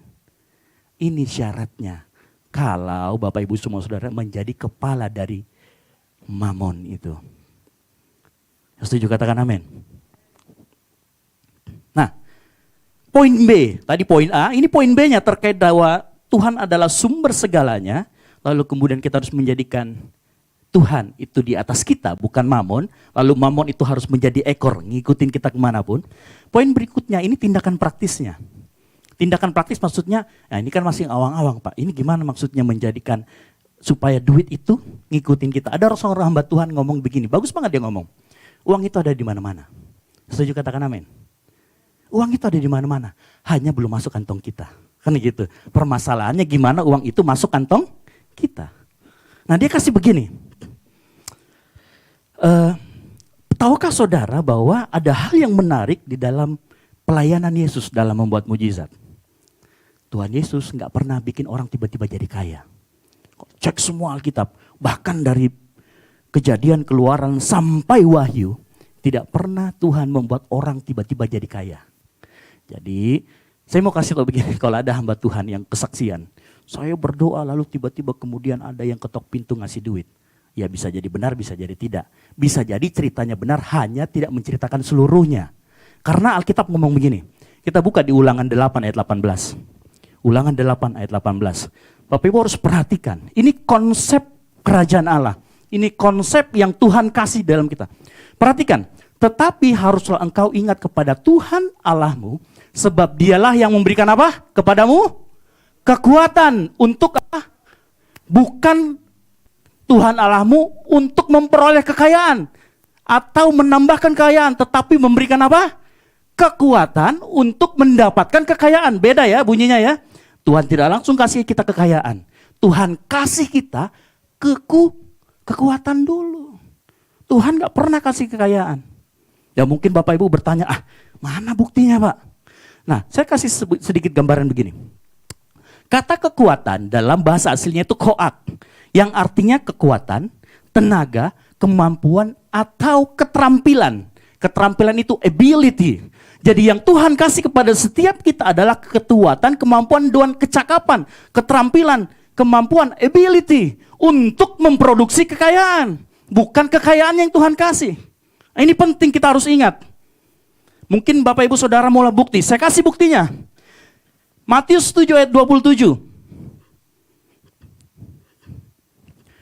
ini syaratnya. Kalau Bapak Ibu semua saudara menjadi kepala dari mamon itu. Setuju, katakan amin. Nah, poin B, tadi poin A, ini poin B-nya terkait bahwa Tuhan adalah sumber segalanya. Lalu kemudian kita harus menjadikan Tuhan itu di atas kita, bukan mamon. Lalu mamon itu harus menjadi ekor, ngikutin kita kemanapun. Poin berikutnya, ini tindakan praktisnya. Tindakan praktis maksudnya, nah ini kan masih awang-awang Pak. Ini gimana maksudnya menjadikan supaya duit itu ngikutin kita. Ada seorang hamba Tuhan ngomong begini, bagus banget dia ngomong. Uang itu ada di mana-mana. Setuju, katakan amin. Uang itu ada di mana-mana, hanya belum masuk kantong kita. Kan gitu. Permasalahannya gimana uang itu masuk kantong kita. Nah dia kasih begini. Tahukah saudara bahwa ada hal yang menarik di dalam pelayanan Yesus dalam membuat mujizat? Tuhan Yesus nggak pernah bikin orang tiba-tiba jadi kaya. Cek semua Alkitab, bahkan dari Kejadian, Keluaran sampai Wahyu, tidak pernah Tuhan membuat orang tiba-tiba jadi kaya. Jadi saya mau kasih tahu begini, kalau ada hamba Tuhan yang kesaksian, saya berdoa lalu tiba-tiba kemudian ada yang ketok pintu ngasih duit. Ya bisa jadi benar, bisa jadi tidak. Bisa jadi ceritanya benar, hanya tidak menceritakan seluruhnya. Karena Alkitab ngomong begini, kita buka di Ulangan 8 ayat 18. Ulangan 8 ayat 18. Bapak Ibu harus perhatikan, ini konsep kerajaan Allah. Ini konsep yang Tuhan kasih dalam kita. Perhatikan, tetapi haruslah engkau ingat kepada Tuhan Allahmu, sebab dialah yang memberikan apa? Kepadamu kekuatan untuk apa? Bukan Tuhan Allahmu untuk memperoleh kekayaan atau menambahkan kekayaan, tetapi memberikan apa? Kekuatan untuk mendapatkan kekayaan. Beda ya bunyinya ya. Tuhan tidak langsung kasih kita kekayaan. Tuhan kasih kita kekuatan dulu. Tuhan gak pernah kasih kekayaan. Ya mungkin Bapak Ibu bertanya, mana buktinya Pak? Nah saya kasih sedikit gambaran begini. Kata kekuatan dalam bahasa aslinya itu koak. Yang artinya kekuatan, tenaga, kemampuan atau keterampilan. Keterampilan itu ability. Jadi yang Tuhan kasih kepada setiap kita adalah kekuatan, kemampuan, dan kecakapan, keterampilan, kemampuan, ability untuk memproduksi kekayaan. Bukan kekayaan yang Tuhan kasih. Nah, ini penting kita harus ingat. Mungkin Bapak Ibu Saudara mau bukti, saya kasih buktinya. Matius 7 ayat 27.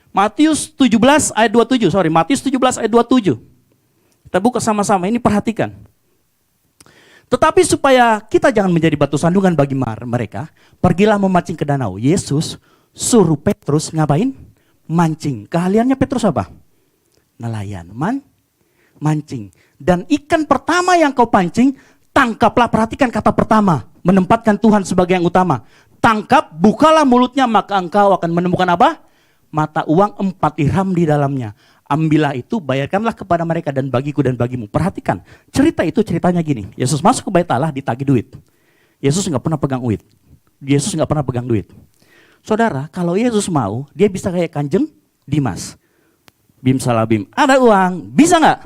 Matius 17 ayat 27, Matius 17 ayat 27. Kita buka sama-sama, ini perhatikan. Tetapi supaya kita jangan menjadi batu sandungan bagi mereka, pergilah memancing ke danau. Yesus suruh Petrus ngapain? Mancing. Keahliannya Petrus apa? Nelayan, mancing. Dan ikan pertama yang kau pancing, tangkaplah. Perhatikan kata pertama, menempatkan Tuhan sebagai yang utama. Tangkap, bukalah mulutnya, maka engkau akan menemukan apa? Mata uang 4 dirham di dalamnya. Ambillah itu, bayarkanlah kepada mereka dan bagiku dan bagimu. Perhatikan, cerita itu ceritanya gini. Yesus masuk ke bait Allah, ditagih duit. Yesus nggak pernah pegang duit. Yesus nggak pernah pegang duit. Saudara, kalau Yesus mau, dia bisa kayak Kanjeng Dimas. Bim salabim, ada uang, bisa nggak?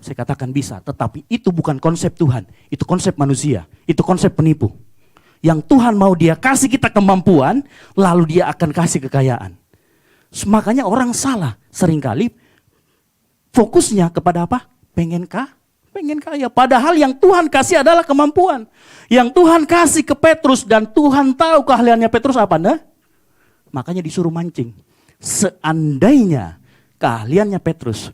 Saya katakan bisa, tetapi itu bukan konsep Tuhan. Itu konsep manusia, itu konsep penipu. Yang Tuhan mau dia kasih kita kemampuan, lalu dia akan kasih kekayaan. Makanya orang salah seringkali fokusnya kepada apa? Pengen kaya. Padahal yang Tuhan kasih adalah kemampuan. Yang Tuhan kasih ke Petrus dan Tuhan tahu keahliannya Petrus apa? Nah? Makanya disuruh mancing. Seandainya keahliannya Petrus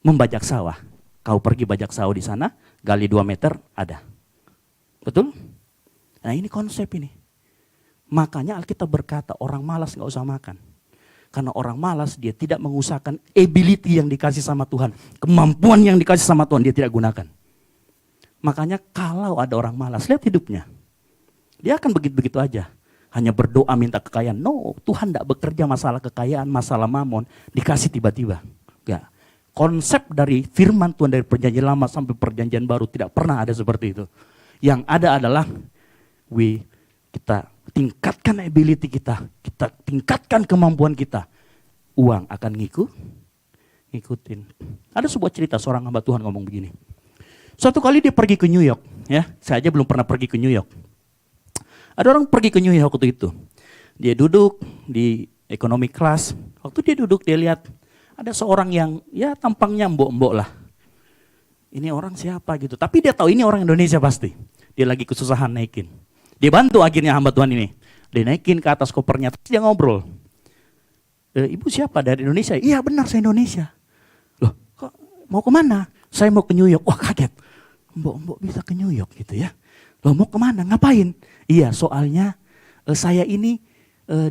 membajak sawah. Kau pergi bajak sawah di sana, gali 2 meter, ada. Betul? Nah ini konsep ini. Makanya Alkitab berkata orang malas gak usah makan. Karena orang malas dia tidak mengusahakan ability yang dikasih sama Tuhan. Kemampuan yang dikasih sama Tuhan dia tidak gunakan. Makanya kalau ada orang malas, lihat hidupnya. Dia akan begitu-begitu aja. Hanya berdoa minta kekayaan. No, Tuhan tidak bekerja masalah kekayaan, masalah mamon. Dikasih tiba-tiba. Enggak. Konsep dari firman Tuhan dari perjanjian lama sampai perjanjian baru tidak pernah ada seperti itu. Yang ada adalah kita tingkatkan ability kita tingkatkan kemampuan kita. Uang akan ngikutin. Ada sebuah cerita seorang hamba Tuhan ngomong begini. Suatu kali dia pergi ke New York, ya. Saya aja belum pernah pergi ke New York. Ada orang pergi ke New York waktu itu. Dia duduk di economy class. Waktu dia duduk dia lihat ada seorang yang ya tampangnya mbok-mbok lah. Ini orang siapa gitu. Tapi dia tahu ini orang Indonesia pasti. Dia lagi kesusahan naikin. Dia bantu akhirnya hamba Tuhan ini. Dia naikin ke atas kopernya, terus dia ngobrol. Ibu siapa dari Indonesia? Iya benar saya Indonesia. Loh kok mau kemana? Saya mau ke New York. Wah kaget. Mbok bisa ke New York gitu ya. Loh mau kemana? Ngapain? Iya soalnya saya ini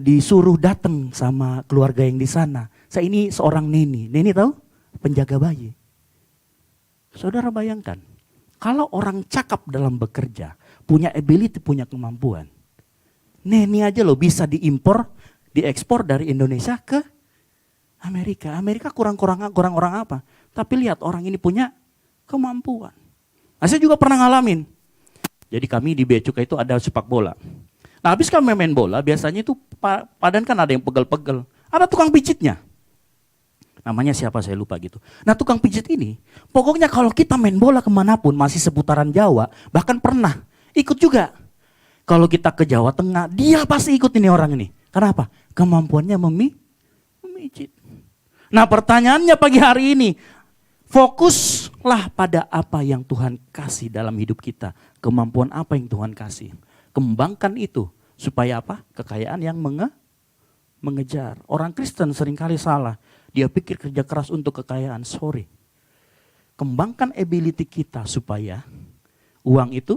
disuruh datang sama keluarga yang di sana. Saya ini seorang neni. Neni tahu? Penjaga bayi. Saudara bayangkan. Kalau orang cakap dalam bekerja, punya ability, punya kemampuan. Neni aja loh bisa diimpor, diekspor dari Indonesia ke Amerika. Amerika kurang orang apa? Tapi lihat orang ini punya kemampuan. Nah, saya juga pernah ngalamin. Jadi kami di Bea Cukai itu ada sepak bola. Nah habis kami main bola, biasanya itu padan kan ada yang pegel-pegel. Ada tukang pijitnya. Namanya siapa saya lupa gitu. Nah tukang pijit ini, pokoknya kalau kita main bola kemanapun, masih seputaran Jawa, bahkan pernah ikut juga. Kalau kita ke Jawa Tengah, dia pasti ikut ini orang ini. Kenapa? Kemampuannya memijit. Nah pertanyaannya pagi hari ini, fokuslah pada apa yang Tuhan kasih dalam hidup kita. Kemampuan apa yang Tuhan kasih. Kembangkan itu, supaya apa? Kekayaan yang mengejar. Orang Kristen seringkali salah. Dia pikir kerja keras untuk kekayaan, sorry. Kembangkan ability kita supaya uang itu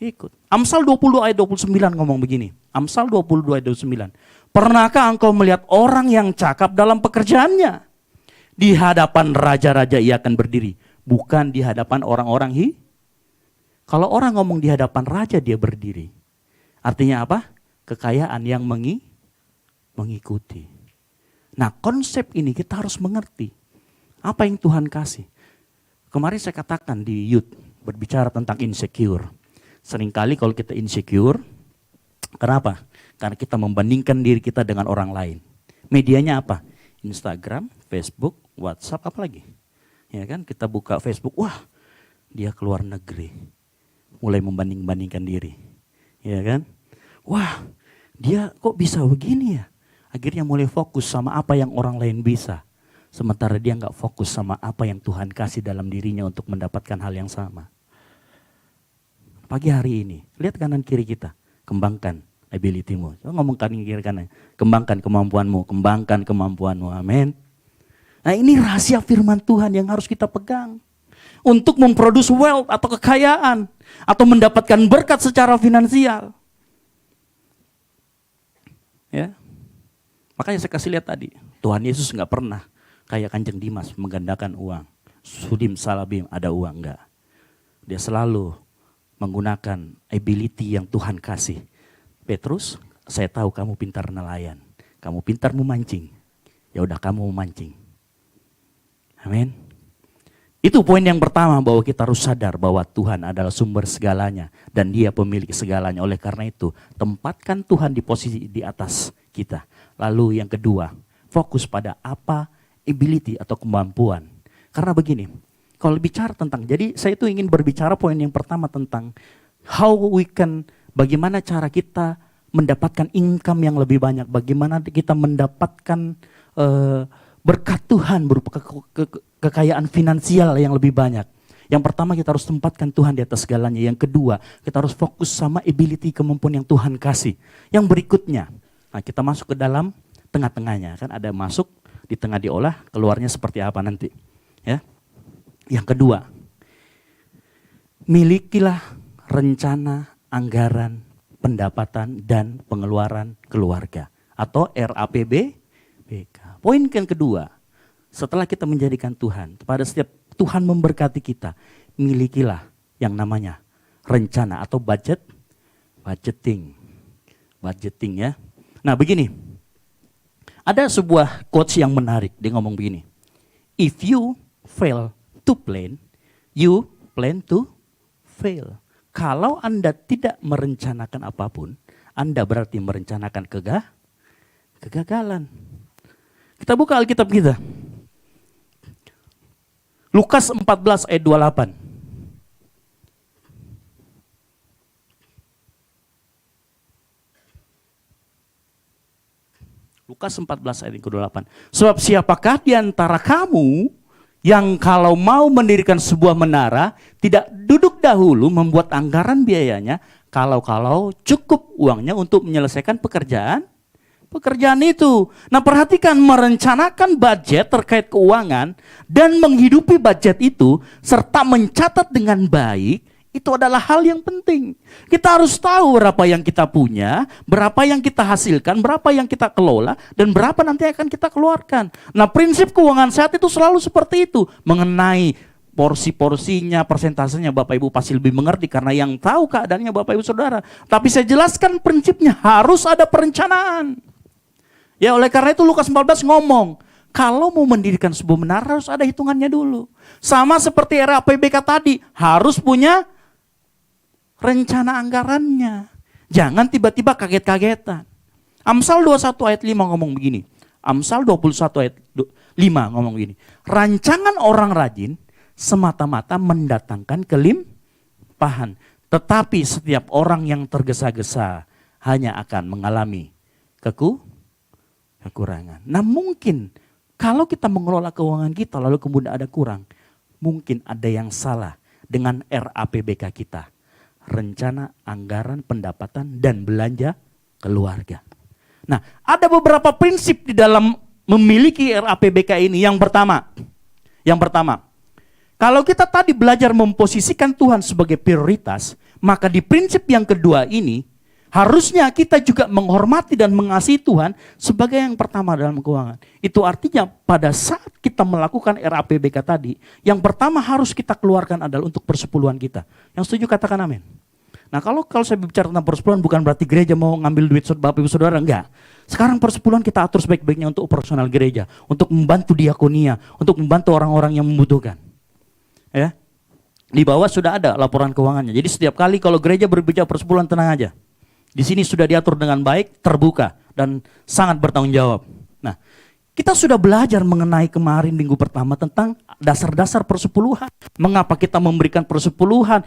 ikut. Amsal 20 ayat 29 ngomong begini. Amsal 22 ayat 29. Pernahkah engkau melihat orang yang cakap dalam pekerjaannya? Di hadapan raja-raja ia akan berdiri. Bukan di hadapan orang-orang Kalau orang ngomong di hadapan raja dia berdiri. Artinya apa? Kekayaan yang mengikuti. Nah konsep ini kita harus mengerti. Apa yang Tuhan kasih. Kemarin saya katakan di youth, berbicara tentang insecure. Seringkali kalau kita insecure, kenapa? Karena kita membandingkan diri kita dengan orang lain. Medianya apa? Instagram, Facebook, WhatsApp, apalagi? Ya kan, kita buka Facebook, wah dia keluar negeri. Mulai membanding-bandingkan diri. Ya kan? Wah dia kok bisa begini ya? Akhirnya mulai fokus sama apa yang orang lain bisa. Sementara dia nggak fokus sama apa yang Tuhan kasih dalam dirinya untuk mendapatkan hal yang sama. Pagi hari ini, lihat kanan kiri kita. Kembangkan ability-mu. So, ngomong kanan kiri kanan. Kembangkan kemampuanmu. Amin. Nah ini rahasia firman Tuhan yang harus kita pegang. Untuk memproduce wealth atau kekayaan. Atau mendapatkan berkat secara finansial. Ya. Makanya saya kasih lihat tadi, Tuhan Yesus nggak pernah kayak Kanjeng Dimas menggandakan uang. Sudim salabim ada uang enggak. Dia selalu menggunakan ability yang Tuhan kasih. Petrus, saya tahu kamu pintar nelayan, kamu pintar memancing. Ya udah kamu memancing. Amin. Itu poin yang pertama bahwa kita harus sadar bahwa Tuhan adalah sumber segalanya dan Dia pemilik segalanya. Oleh karena itu, tempatkan Tuhan di posisi di atas kita. Lalu yang kedua, fokus pada apa ability atau kemampuan. Karena begini, kalau bicara tentang, jadi saya itu ingin berbicara poin yang pertama tentang how we can Bagaimana cara kita mendapatkan income yang lebih banyak, bagaimana kita mendapatkan berkat Tuhan berupa kekayaan finansial yang lebih banyak. Yang pertama, kita harus tempatkan Tuhan di atas segalanya. Yang kedua, kita harus fokus sama ability, kemampuan yang Tuhan kasih. Yang berikutnya, nah kita masuk ke dalam tengah-tengahnya. Kan ada masuk, di tengah diolah, keluarnya seperti apa nanti. Ya. Yang kedua, milikilah rencana, anggaran, pendapatan, dan pengeluaran keluarga. Atau RAPBK. Poin yang kedua, setelah kita menjadikan Tuhan, pada setiap Tuhan memberkati kita, milikilah yang namanya rencana atau budgeting ya. Nah begini, ada sebuah quotes yang menarik, dia ngomong begini, if you fail to plan, you plan to fail. Kalau Anda tidak merencanakan apapun, Anda berarti merencanakan kegagalan. Kita buka Alkitab kita. Lukas 14 ayat 28. Lukas 14 ayat ke-28. Sebab siapakah di antara kamu yang kalau mau mendirikan sebuah menara tidak duduk dahulu membuat anggaran biayanya, kalau cukup uangnya untuk menyelesaikan pekerjaan itu. Nah perhatikan, merencanakan budget terkait keuangan dan menghidupi budget itu serta mencatat dengan baik, itu adalah hal yang penting. Kita harus tahu berapa yang kita punya, berapa yang kita hasilkan, berapa yang kita kelola, dan berapa nanti akan kita keluarkan. Nah prinsip keuangan sehat itu selalu seperti itu. Mengenai porsi-porsinya, persentasenya Bapak Ibu pasti lebih mengerti karena yang tahu keadaannya Bapak Ibu Saudara. Tapi saya jelaskan prinsipnya, harus ada perencanaan. Ya oleh karena itu Lukas 14 ngomong, kalau mau mendirikan sebuah menara harus ada hitungannya dulu. Sama seperti RAPBK tadi, harus punya rencana anggarannya. Jangan tiba-tiba kaget-kagetan. Amsal 21 ayat 5 ngomong begini. Amsal 21 ayat 5 ngomong begini. Rancangan orang rajin semata-mata mendatangkan kelimpahan. Tetapi setiap orang yang tergesa-gesa hanya akan mengalami kekurangan. Nah mungkin kalau kita mengelola keuangan kita lalu kemudian ada kurang, mungkin ada yang salah dengan RAPBK kita. Rencana, anggaran, pendapatan, dan belanja keluarga. Nah ada beberapa prinsip di dalam memiliki RAPBK ini. Yang pertama, kalau kita tadi belajar memposisikan Tuhan sebagai prioritas, maka di prinsip yang kedua ini, harusnya kita juga menghormati dan mengasihi Tuhan sebagai yang pertama dalam keuangan. Itu artinya pada saat kita melakukan RAPBK tadi, yang pertama harus kita keluarkan adalah untuk persepuluhan kita. Yang setuju katakan amin. Nah kalau saya bicara tentang persepuluhan bukan berarti gereja mau ngambil duit Bapak Ibu Saudara, enggak. Sekarang persepuluhan kita atur sebaik-baiknya untuk operasional gereja, untuk membantu diakonia, untuk membantu orang-orang yang membutuhkan. Ya. Di bawah sudah ada laporan keuangannya. Jadi setiap kali kalau gereja berbicara persepuluhan, tenang aja. Di sini sudah diatur dengan baik, terbuka, dan sangat bertanggung jawab. Nah, kita sudah belajar mengenai kemarin minggu pertama tentang dasar-dasar persepuluhan. Mengapa kita memberikan persepuluhan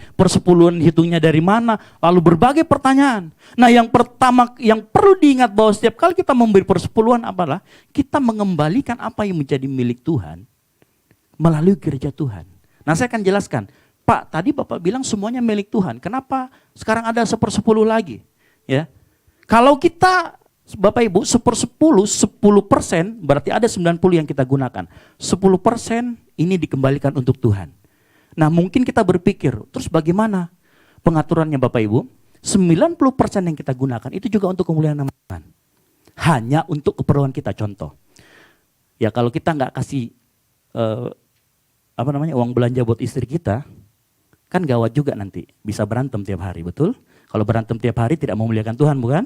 hitungnya dari mana, lalu berbagai pertanyaan. Nah, yang pertama yang perlu diingat bahwa setiap kali kita memberi persepuluhan adalah kita mengembalikan apa yang menjadi milik Tuhan melalui gereja Tuhan. Nah, saya akan jelaskan. Pak, tadi Bapak bilang semuanya milik Tuhan. Kenapa sekarang ada 1/10 lagi? Ya, kalau kita Bapak Ibu 10% berarti ada 90 yang kita gunakan. 10% ini dikembalikan untuk Tuhan. Nah mungkin kita berpikir, terus bagaimana pengaturannya Bapak Ibu? 90% yang kita gunakan itu juga untuk kemuliaan nama Tuhan. Hanya untuk keperluan kita, contoh. Ya kalau kita nggak kasih uang belanja buat istri kita, kan gawat juga nanti, bisa berantem tiap hari, betul? Kalau berantem tiap hari tidak memuliakan Tuhan, bukan?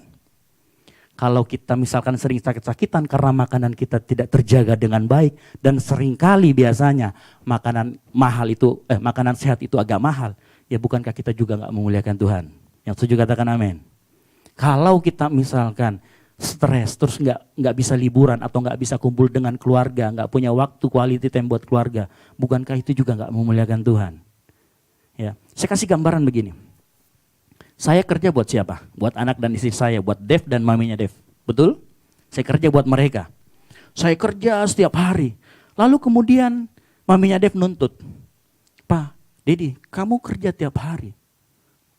Kalau kita misalkan sering sakit-sakitan karena makanan kita tidak terjaga dengan baik, dan seringkali biasanya makanan sehat itu agak mahal, ya bukankah kita juga nggak memuliakan Tuhan? Yang setuju katakan amin. Kalau kita misalkan stres terus nggak bisa liburan atau nggak bisa kumpul dengan keluarga, nggak punya waktu quality time buat keluarga, bukankah itu juga nggak memuliakan Tuhan? Ya, saya kasih gambaran begini. Saya kerja buat siapa? Buat anak dan istri saya, buat Dev dan maminya Dev. Betul? Saya kerja buat mereka. Saya kerja setiap hari. Lalu kemudian maminya Dev nuntut. Pak, Dedi, kamu kerja tiap hari.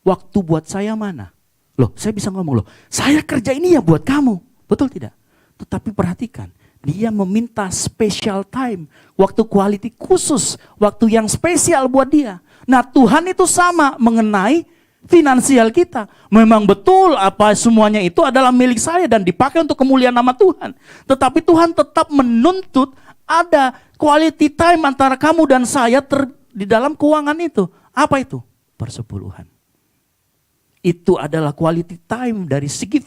Waktu buat saya mana? Loh, saya bisa ngomong loh, saya kerja ini ya buat kamu. Betul tidak? Tetapi perhatikan, dia meminta special time, waktu quality khusus, waktu yang spesial buat dia. Nah, Tuhan itu sama mengenai finansial kita. Memang betul apa semuanya itu adalah milik saya dan dipakai untuk kemuliaan nama Tuhan. Tetapi Tuhan tetap menuntut ada quality time antara kamu dan saya di dalam keuangan itu. Apa itu? Persepuluhan. Itu adalah quality time dari segi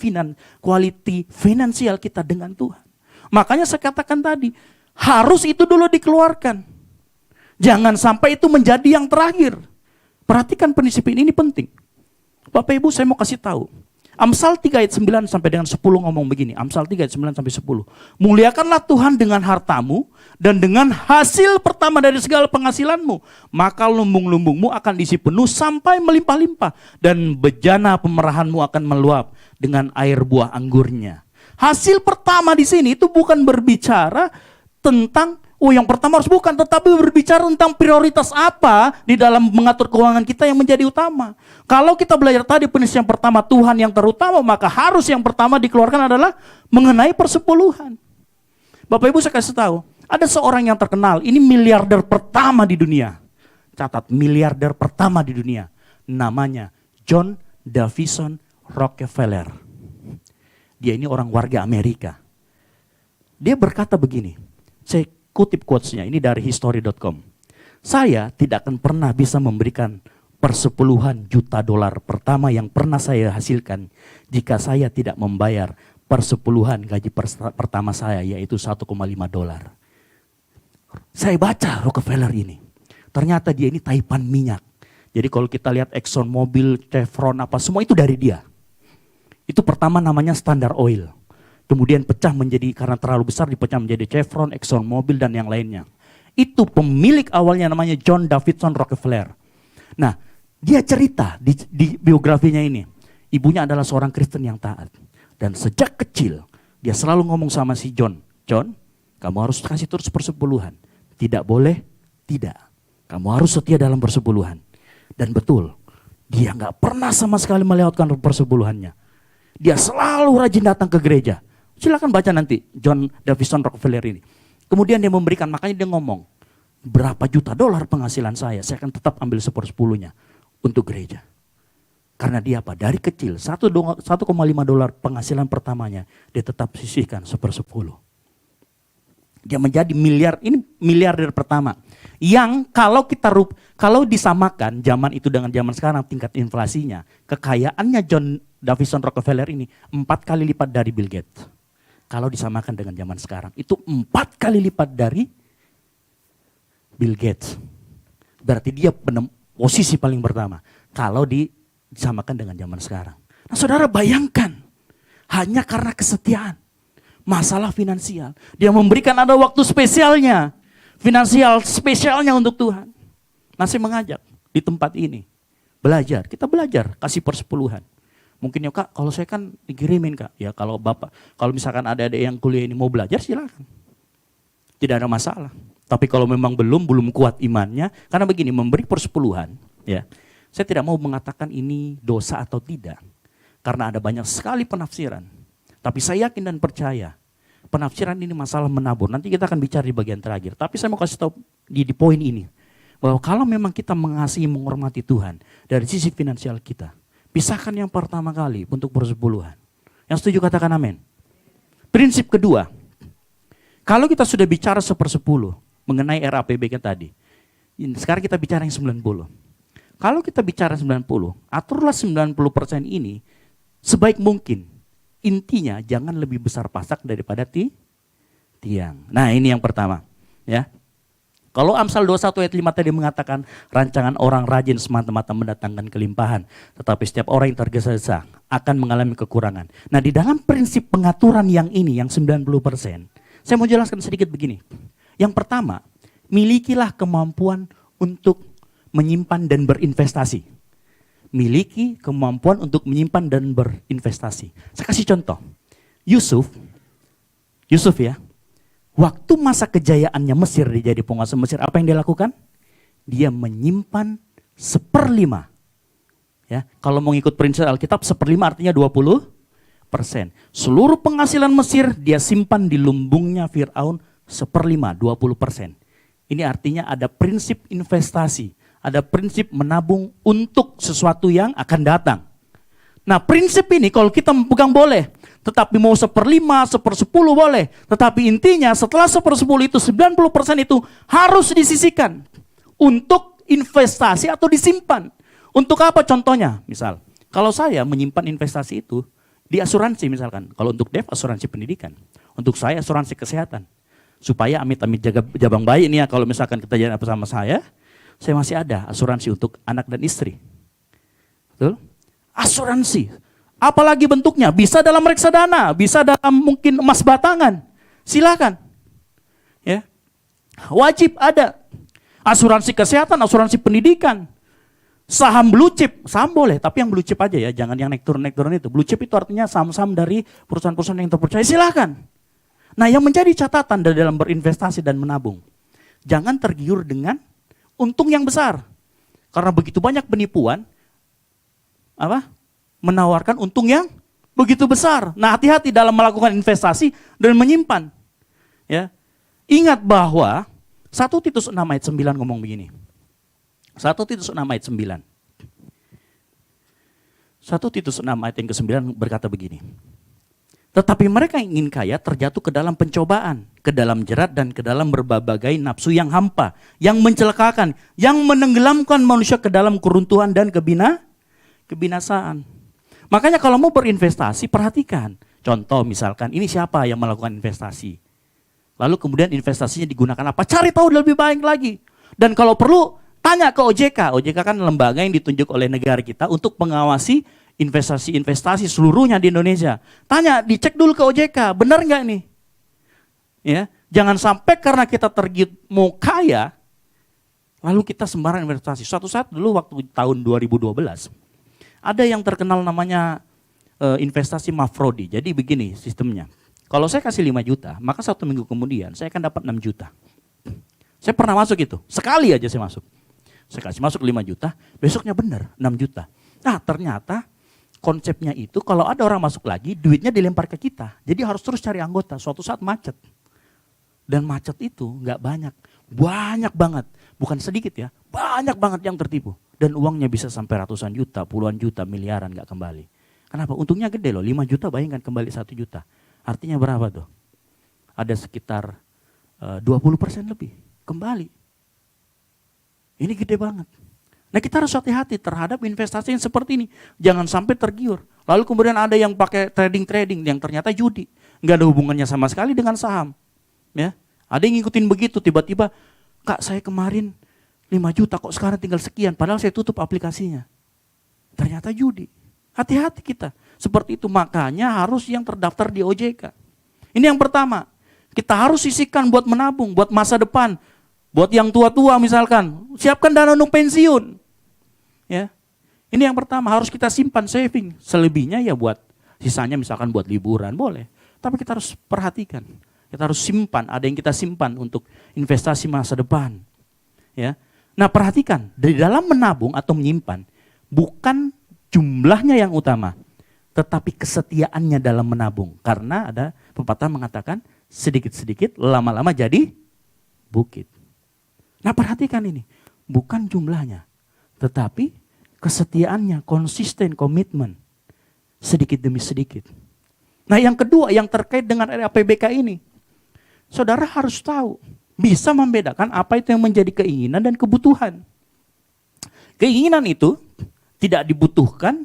quality finansial kita dengan Tuhan. Makanya saya katakan tadi, harus itu dulu dikeluarkan. Jangan sampai itu menjadi yang terakhir. Perhatikan prinsip ini penting. Bapak Ibu, saya mau kasih tahu. Amsal 3 ayat 9 sampai dengan 10 ngomong begini. Amsal 3 ayat 9 sampai 10. Muliakanlah Tuhan dengan hartamu dan dengan hasil pertama dari segala penghasilanmu. Maka lumbung-lumbungmu akan diisi penuh sampai melimpah-limpah. Dan bejana pemerahanmu akan meluap dengan air buah anggurnya. Hasil pertama di sini itu bukan berbicara tentang yang pertama harus bukan, tetapi berbicara tentang prioritas apa di dalam mengatur keuangan kita yang menjadi utama. Kalau kita belajar tadi prinsip yang pertama Tuhan yang terutama, maka harus yang pertama dikeluarkan adalah mengenai persepuluhan. Bapak Ibu saya kasih tahu, ada seorang yang terkenal, ini miliarder pertama di dunia. Catat, miliarder pertama di dunia. Namanya John Davison Rockefeller. Dia ini orang warga Amerika. Dia berkata begini, saya kutip quotes-nya, ini dari history.com. Saya tidak akan pernah bisa memberikan persepuluhan juta dolar pertama yang pernah saya hasilkan jika saya tidak membayar persepuluhan gaji pertama saya, yaitu 1,5 dolar. Saya baca Rockefeller ini. Ternyata dia ini taipan minyak. Jadi kalau kita lihat Exxon Mobil, Chevron, apa semua itu dari dia. Itu pertama namanya Standard Oil. Kemudian pecah menjadi, karena terlalu besar dipecah menjadi Chevron, Exxon Mobil dan yang lainnya. Itu pemilik awalnya namanya John Davison Rockefeller. Nah, dia cerita di biografinya ini. Ibunya adalah seorang Kristen yang taat. Dan sejak kecil dia selalu ngomong sama si John, John, kamu harus kasih terus persepuluhan. Tidak boleh, tidak. Kamu harus setia dalam persepuluhan. Dan betul, dia gak pernah sama sekali melewatkan persepuluhannya. Dia selalu rajin datang ke gereja. Silakan baca nanti John Davison Rockefeller ini. Kemudian dia memberikan, makanya dia ngomong, berapa juta dolar penghasilan saya akan tetap ambil 1/10-nya untuk gereja. Karena dia apa? Dari kecil 1,5 dolar penghasilan pertamanya dia tetap sisihkan 1/10. Dia menjadi miliarder pertama. Yang kalau disamakan zaman itu dengan zaman sekarang tingkat inflasinya, kekayaannya John Davison Rockefeller ini 4 kali lipat dari Bill Gates. Kalau disamakan dengan zaman sekarang, itu 4 kali lipat dari Bill Gates. Berarti dia posisi paling pertama. Kalau disamakan dengan zaman sekarang. Nah saudara bayangkan, hanya karena kesetiaan. Masalah finansial. Dia memberikan ada waktu spesialnya. Finansial spesialnya untuk Tuhan. Nah saya mengajak di tempat ini. Belajar, kita belajar, kasih persepuluhan. Mungkin ya kak, kalau saya kan dikirimin kak. Ya kalau bapak, kalau misalkan ada yang kuliah ini mau belajar silakan. Tidak ada masalah. Tapi kalau memang belum kuat imannya, karena begini memberi persepuluhan, ya. Saya tidak mau mengatakan ini dosa atau tidak. Karena ada banyak sekali penafsiran. Tapi saya yakin dan percaya, penafsiran ini masalah menabur. Nanti kita akan bicara di bagian terakhir. Tapi saya mau kasih tahu di poin ini. Bahwa kalau memang kita mengasihi, menghormati Tuhan dari sisi finansial kita, pisahkan yang pertama kali untuk persepuluhan. Yang setuju katakan amin. Prinsip kedua, kalau kita sudah bicara 1/10 mengenai RAPBK tadi, sekarang kita bicara yang 90. Kalau kita bicara 90, aturlah 90% ini sebaik mungkin. Intinya jangan lebih besar pasak daripada tiang. Nah ini yang pertama. Ya. Kalau Amsal 21 ayat 5 tadi mengatakan rancangan orang rajin semata-mata mendatangkan kelimpahan. Tetapi setiap orang yang tergesa-gesa akan mengalami kekurangan. Nah di dalam prinsip pengaturan yang ini, yang 90%. Saya mau jelaskan sedikit begini. Yang pertama, milikilah kemampuan untuk menyimpan dan berinvestasi. miliki kemampuan untuk menyimpan dan berinvestasi. Saya kasih contoh. Yusuf ya, waktu masa kejayaannya Mesir, dia jadi penguasa Mesir, apa yang dia lakukan? Dia menyimpan 1/5. Ya, kalau mau ikut prinsip Alkitab, 1/5 artinya 20%. Seluruh penghasilan Mesir dia simpan di lumbungnya Fir'aun 1/5, 20%. Ini artinya ada prinsip investasi, ada prinsip menabung untuk sesuatu yang akan datang. Nah, prinsip ini kalau kita pegang boleh, tetapi mau 1/5, 1/10 boleh. Tetapi intinya setelah 1/10 itu 90% itu harus disisihkan untuk investasi atau disimpan. Untuk apa contohnya? Misal, kalau saya menyimpan investasi itu di asuransi misalkan. Kalau untuk Dev asuransi pendidikan, untuk saya asuransi kesehatan. Supaya amit-amit jaga jabang bayi ini ya, kalau misalkan kejadian apa sama saya masih ada asuransi untuk anak dan istri. Betul? Asuransi. Apalagi bentuknya, bisa dalam reksadana, bisa dalam mungkin emas batangan. Silakan. Ya. Wajib ada. Asuransi kesehatan, asuransi pendidikan. Saham blue chip, saham boleh, tapi yang blue chip aja ya, jangan yang naik turun itu. Blue chip itu artinya saham-saham dari perusahaan-perusahaan yang terpercaya, silakan. Nah, yang menjadi catatan dalam berinvestasi dan menabung, jangan tergiur dengan untung yang besar. Karena begitu banyak penipuan, menawarkan untung yang begitu besar. Nah, hati-hati dalam melakukan investasi dan menyimpan. Ya. Ingat bahwa 1 Titus 6 ayat 9 ngomong begini. 1 Titus 6 ayat 9. 1 Titus 6 ayat yang ke-9 berkata begini. Tetapi mereka yang ingin kaya terjatuh ke dalam pencobaan, ke dalam jerat dan ke dalam berbagai nafsu yang hampa, yang mencelakakan, yang menenggelamkan manusia ke dalam keruntuhan dan kebinasaan. Makanya kalau mau berinvestasi, perhatikan. Contoh misalkan, ini siapa yang melakukan investasi? Lalu kemudian investasinya digunakan apa? Cari tahu lebih baik lagi. Dan kalau perlu, tanya ke OJK. OJK kan lembaga yang ditunjuk oleh negara kita untuk mengawasi investasi seluruhnya di Indonesia. Tanya, dicek dulu ke OJK, benar nggak nih? Ya, jangan sampai karena kita tergiur mau kaya, lalu kita sembarang investasi. Suatu saat dulu waktu tahun 2012, ada yang terkenal namanya investasi Mafrodi. Jadi begini sistemnya. Kalau saya kasih 5 juta, maka 1 minggu kemudian saya akan dapat 6 juta. Saya pernah masuk itu, sekali aja saya masuk. Saya kasih masuk 5 juta, besoknya benar 6 juta. Nah, ternyata konsepnya itu kalau ada orang masuk lagi, duitnya dilempar ke kita. Jadi harus terus cari anggota, suatu saat macet. Dan macet itu nggak banyak, banyak banget. Bukan sedikit ya, banyak banget yang tertipu. Dan uangnya bisa sampai ratusan juta, puluhan juta, miliaran nggak kembali. Kenapa? Untungnya gede loh, 5 juta bayangkan kembali 1 juta. Artinya berapa tuh? Ada sekitar 20% lebih kembali. Ini gede banget. Nah, kita harus hati-hati terhadap investasi yang seperti ini. Jangan sampai tergiur. Lalu kemudian ada yang pakai trading yang ternyata judi. Nggak ada hubungannya sama sekali dengan saham. Ya, ada yang ngikutin begitu, tiba-tiba, Kak saya kemarin 5 juta kok sekarang tinggal sekian. Padahal saya tutup aplikasinya. Ternyata judi. Hati-hati kita. Seperti itu, makanya harus yang terdaftar di OJK. Ini yang pertama. Kita harus sisihkan buat menabung, buat masa depan. Buat yang tua-tua misalkan, siapkan dana untuk pensiun. Ya. Ini yang pertama, harus kita simpan saving. Selebihnya ya buat sisanya misalkan buat liburan boleh. Tapi kita harus perhatikan. Kita harus simpan, ada yang kita simpan untuk investasi masa depan. Ya. Nah, perhatikan, dari dalam menabung atau menyimpan bukan jumlahnya yang utama, tetapi kesetiaannya dalam menabung. Karena ada pepatah mengatakan sedikit-sedikit lama-lama jadi bukit. Nah, perhatikan ini, bukan jumlahnya, tetapi kesetiaannya, konsisten, komitmen, sedikit demi sedikit. Nah, yang kedua yang terkait dengan RAPBK ini, saudara harus tahu, bisa membedakan apa itu yang menjadi keinginan dan kebutuhan. Keinginan itu tidak dibutuhkan,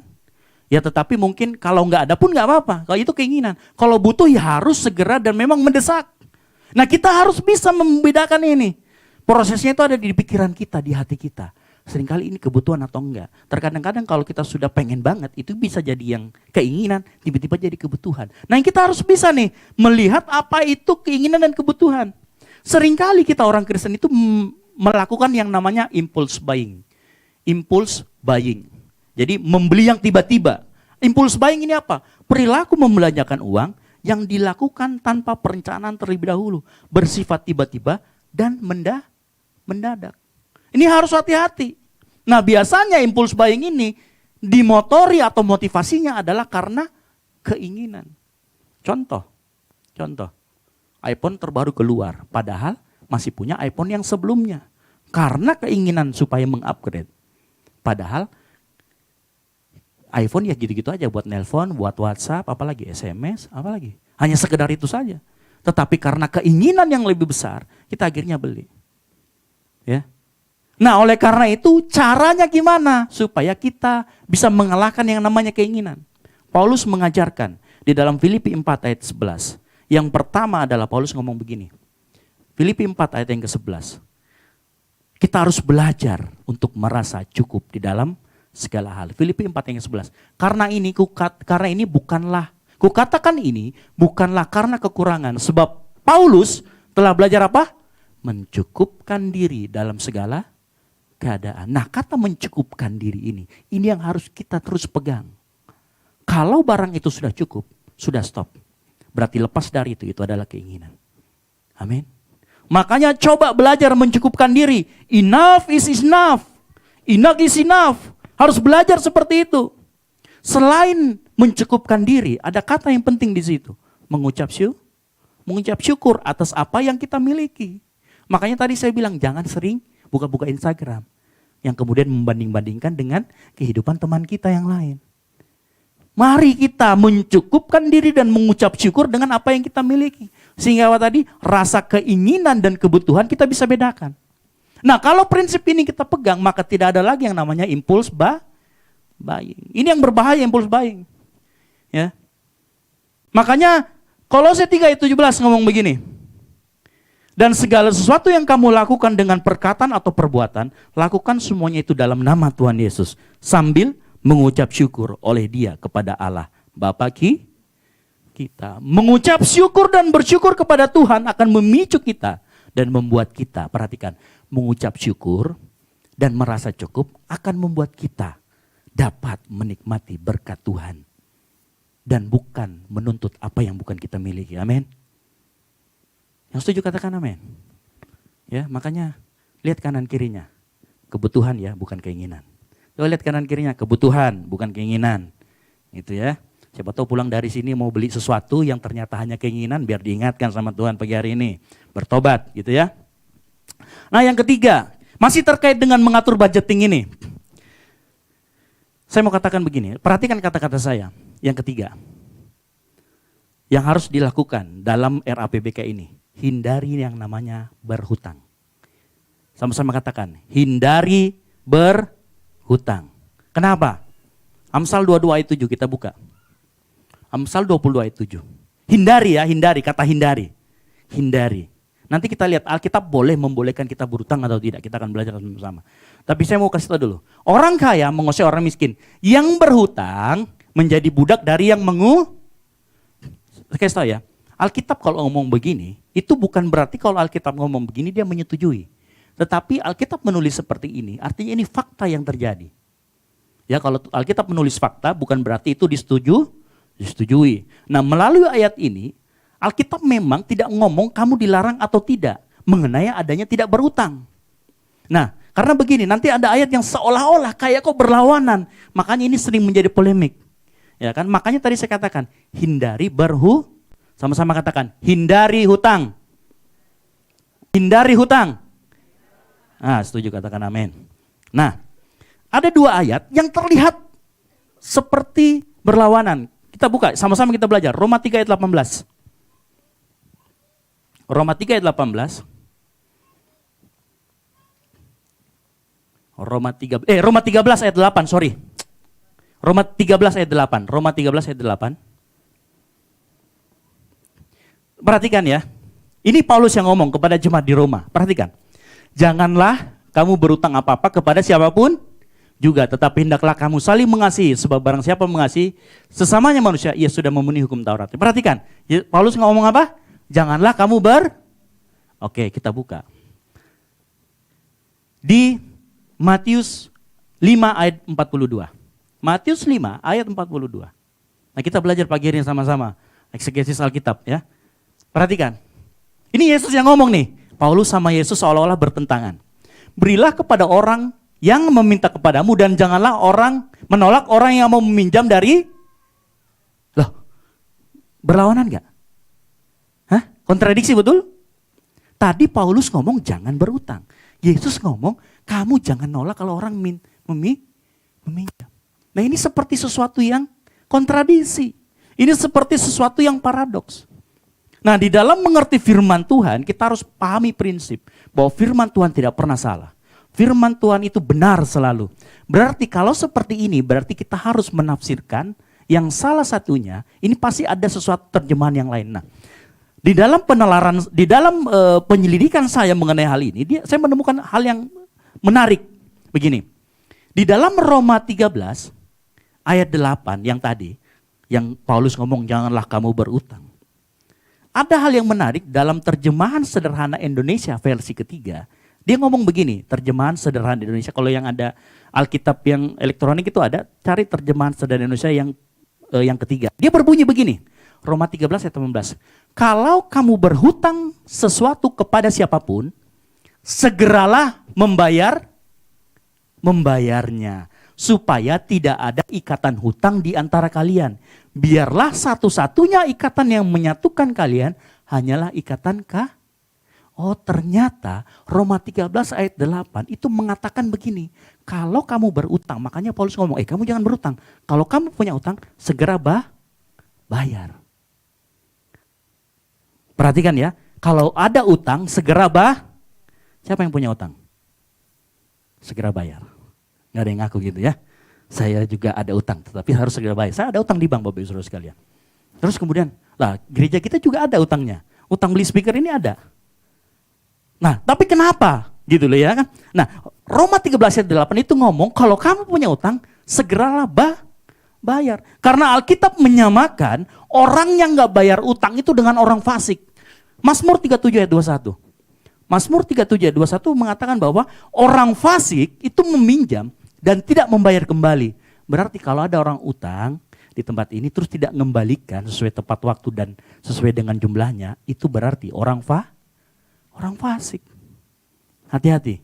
ya tetapi mungkin kalau nggak ada pun nggak apa-apa, kalau itu keinginan. Kalau butuh ya harus segera dan memang mendesak. Nah, kita harus bisa membedakan ini. Prosesnya itu ada di pikiran kita, di hati kita. Seringkali ini kebutuhan atau enggak. Terkadang-kadang kalau kita sudah pengen banget, itu bisa jadi yang keinginan, tiba-tiba jadi kebutuhan. Nah, yang kita harus bisa nih, melihat apa itu keinginan dan kebutuhan. Seringkali kita orang Kristen itu melakukan yang namanya impulse buying. Impulse buying. Jadi membeli yang tiba-tiba. Impuls buying ini apa? Perilaku membelanjakan uang yang dilakukan tanpa perencanaan terlebih dahulu. Bersifat tiba-tiba dan mendadak. Ini harus hati-hati. Nah biasanya impuls buying ini dimotori atau motivasinya adalah karena keinginan. Contoh. iPhone terbaru keluar, padahal masih punya iPhone yang sebelumnya. Karena keinginan supaya mengupgrade. Padahal iPhone ya gitu-gitu aja buat nelpon, buat WhatsApp, apalagi SMS, apalagi. Hanya sekedar itu saja. Tetapi karena keinginan yang lebih besar, kita akhirnya beli. Ya. Nah oleh karena itu caranya gimana? Supaya kita bisa mengalahkan yang namanya keinginan. Paulus mengajarkan di dalam Filipi 4 ayat 11. Yang pertama adalah Paulus ngomong begini. Filipi 4 ayat yang ke-11. Kita harus belajar untuk merasa cukup di dalam segala hal. Filipi 4 ayat yang ke-11. Karena ini bukanlah, kukatakan ini bukanlah karena kekurangan. Sebab Paulus telah belajar apa? Mencukupkan diri dalam segala keadaan. Nah kata mencukupkan diri ini yang harus kita terus pegang. Kalau barang itu sudah cukup, sudah stop. Berarti lepas dari itu adalah keinginan. Amin. Makanya coba belajar mencukupkan diri. Enough is enough. Enough is enough. Harus belajar seperti itu. Selain mencukupkan diri, ada kata yang penting di situ. Mengucap syukur atas apa yang kita miliki. Makanya tadi saya bilang jangan sering buka-buka Instagram. Yang kemudian membanding-bandingkan dengan kehidupan teman kita yang lain. Mari kita mencukupkan diri dan mengucap syukur dengan apa yang kita miliki. Sehingga tadi rasa keinginan dan kebutuhan kita bisa bedakan. Nah kalau prinsip ini kita pegang maka tidak ada lagi yang namanya impuls buying. Ini yang berbahaya impuls buying. Ya. Makanya Kolose 3 ayat 17 ngomong begini. Dan segala sesuatu yang kamu lakukan dengan perkataan atau perbuatan, lakukan semuanya itu dalam nama Tuhan Yesus. Sambil mengucap syukur oleh Dia kepada Allah Bapa kita. Mengucap syukur dan bersyukur kepada Tuhan akan memicu kita dan membuat kita, perhatikan, mengucap syukur dan merasa cukup akan membuat kita dapat menikmati berkat Tuhan dan bukan menuntut apa yang bukan kita miliki. Amin. Yang setuju katakan amin. Ya, makanya lihat kanan kirinya. Kebutuhan ya, bukan keinginan. Coba lihat kanan kirinya, kebutuhan bukan keinginan. Itu ya. Siapa tahu pulang dari sini mau beli sesuatu yang ternyata hanya keinginan, biar diingatkan sama Tuhan pagi hari ini. Bertobat gitu ya. Nah yang ketiga, masih terkait dengan mengatur budgeting ini. Saya mau katakan begini, perhatikan kata-kata saya. Yang ketiga, yang harus dilakukan dalam RAPBK ini, hindari yang namanya berhutang. Sama-sama katakan, hindari berhutang. Kenapa? Amsal 22 ayat 7 kita buka. Amsal 22 ayat 7. Hindari ya, hindari, kata hindari. Hindari. Nanti kita lihat Alkitab boleh membolehkan kita berhutang atau tidak. Kita akan belajar sama-sama. Tapi saya mau kasih tahu dulu. Orang kaya menguasai orang miskin. Yang berhutang menjadi budak dari yang kasih tahu ya. Alkitab kalau ngomong begini, itu bukan berarti kalau Alkitab ngomong begini dia menyetujui. Tetapi Alkitab menulis seperti ini, artinya ini fakta yang terjadi. Ya, kalau Alkitab menulis fakta bukan berarti itu disetujui. Nah, melalui ayat ini, Alkitab memang tidak ngomong kamu dilarang atau tidak mengenai adanya tidak berhutang. Nah, karena begini, nanti ada ayat yang seolah-olah kayak kok berlawanan. Makanya ini sering menjadi polemik. Ya kan? Makanya tadi saya katakan, hindari sama-sama katakan, hindari hutang. Hindari hutang. Nah, setuju katakan amin. Nah, ada dua ayat yang terlihat seperti berlawanan. Kita buka, sama-sama kita belajar. Roma 3 ayat 18. Roma 3 ayat 18. Roma 13 ayat 8, sorry. Roma 13 ayat 8. Roma 13 ayat 8. Perhatikan ya. Ini Paulus yang ngomong kepada jemaat di Roma. Perhatikan. Janganlah kamu berutang apa-apa kepada siapapun juga, tetapi hendaklah kamu saling mengasihi, sebab barang siapa mengasihi sesamanya manusia, ia sudah memenuhi hukum Taurat. Perhatikan, Paulus ngomong apa? Janganlah kamu Oke, kita buka. Di Matius 5 ayat 42. Matius 5 ayat 42. Nah, kita belajar pagi ini sama-sama eksegesis Alkitab ya. Perhatikan. Ini Yesus yang ngomong nih. Paulus sama Yesus seolah-olah bertentangan. Berilah kepada orang yang meminta kepadamu dan janganlah menolak orang yang mau meminjam dari. Loh, berlawanan gak? Hah? Kontradiksi betul? Tadi Paulus ngomong jangan berutang. Yesus ngomong kamu jangan nolak kalau orang meminjam. Nah, ini seperti sesuatu yang kontradiksi. Ini seperti sesuatu yang paradoks. Nah, di dalam mengerti firman Tuhan, kita harus pahami prinsip bahwa firman Tuhan tidak pernah salah. Firman Tuhan itu benar selalu. Berarti kalau seperti ini, berarti kita harus menafsirkan yang salah satunya, ini pasti ada sesuatu terjemahan yang lain. Nah, di dalam penyelidikan saya mengenai hal ini, saya menemukan hal yang menarik. Begini, di dalam Roma 13 ayat 8 yang tadi, yang Paulus ngomong janganlah kamu berutang. Ada hal yang menarik dalam terjemahan sederhana Indonesia versi ketiga. Dia ngomong begini, terjemahan sederhana Indonesia. Kalau yang ada Alkitab yang elektronik itu ada, cari terjemahan sederhana Indonesia yang ketiga. Dia berbunyi begini, Roma 13 ayat 18. Kalau kamu berhutang sesuatu kepada siapapun, segeralah membayarnya. Supaya tidak ada ikatan hutang di antara kalian. Biarlah satu-satunya ikatan yang menyatukan kalian hanyalah ikatan Oh, ternyata Roma 13 ayat 8 itu mengatakan begini. Kalau kamu berutang, makanya Paulus ngomong, kamu jangan berutang. Kalau kamu punya utang, segera bayar. Perhatikan ya, kalau ada utang, segera siapa yang punya utang? Segera bayar. Gak ada yang ngaku gitu ya. Saya juga ada utang, tetapi harus segera bayar. Saya ada utang di bank, Bapak Ibu Saudara sekalian. Terus kemudian, gereja kita juga ada utangnya. Utang beli speaker ini ada. Nah, tapi kenapa? Gitu loh ya kan. Nah, Roma 13 ayat 8 itu ngomong, kalau kamu punya utang, segeralah bayar. Karena Alkitab menyamakan orang yang gak bayar utang itu dengan orang fasik. Mazmur 37 ayat 21. Mazmur 37 ayat 21 mengatakan bahwa orang fasik itu meminjam dan tidak membayar kembali. Berarti kalau ada orang utang di tempat ini terus tidak mengembalikan sesuai tepat waktu dan sesuai dengan jumlahnya, itu berarti orang fasik. Hati-hati.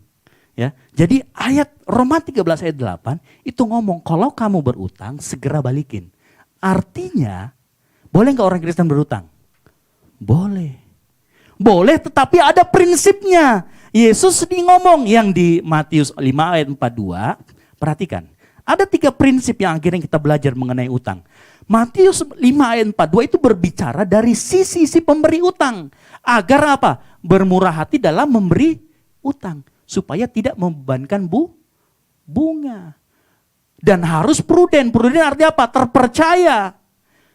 Ya. Jadi ayat Roma 13 ayat 8 itu ngomong kalau kamu berutang segera balikin. Artinya boleh nggak orang Kristen berutang? Boleh. Boleh, tetapi ada prinsipnya. Yesus ngomong yang di Matius 5 ayat 42. Perhatikan, ada 3 prinsip yang akhirnya kita belajar mengenai utang. Matius 5 ayat 42 itu berbicara dari sisi pemberi utang. Agar apa? Bermurah hati dalam memberi utang. Supaya tidak membebankan bunga. Dan harus pruden. Pruden artinya apa? Terpercaya.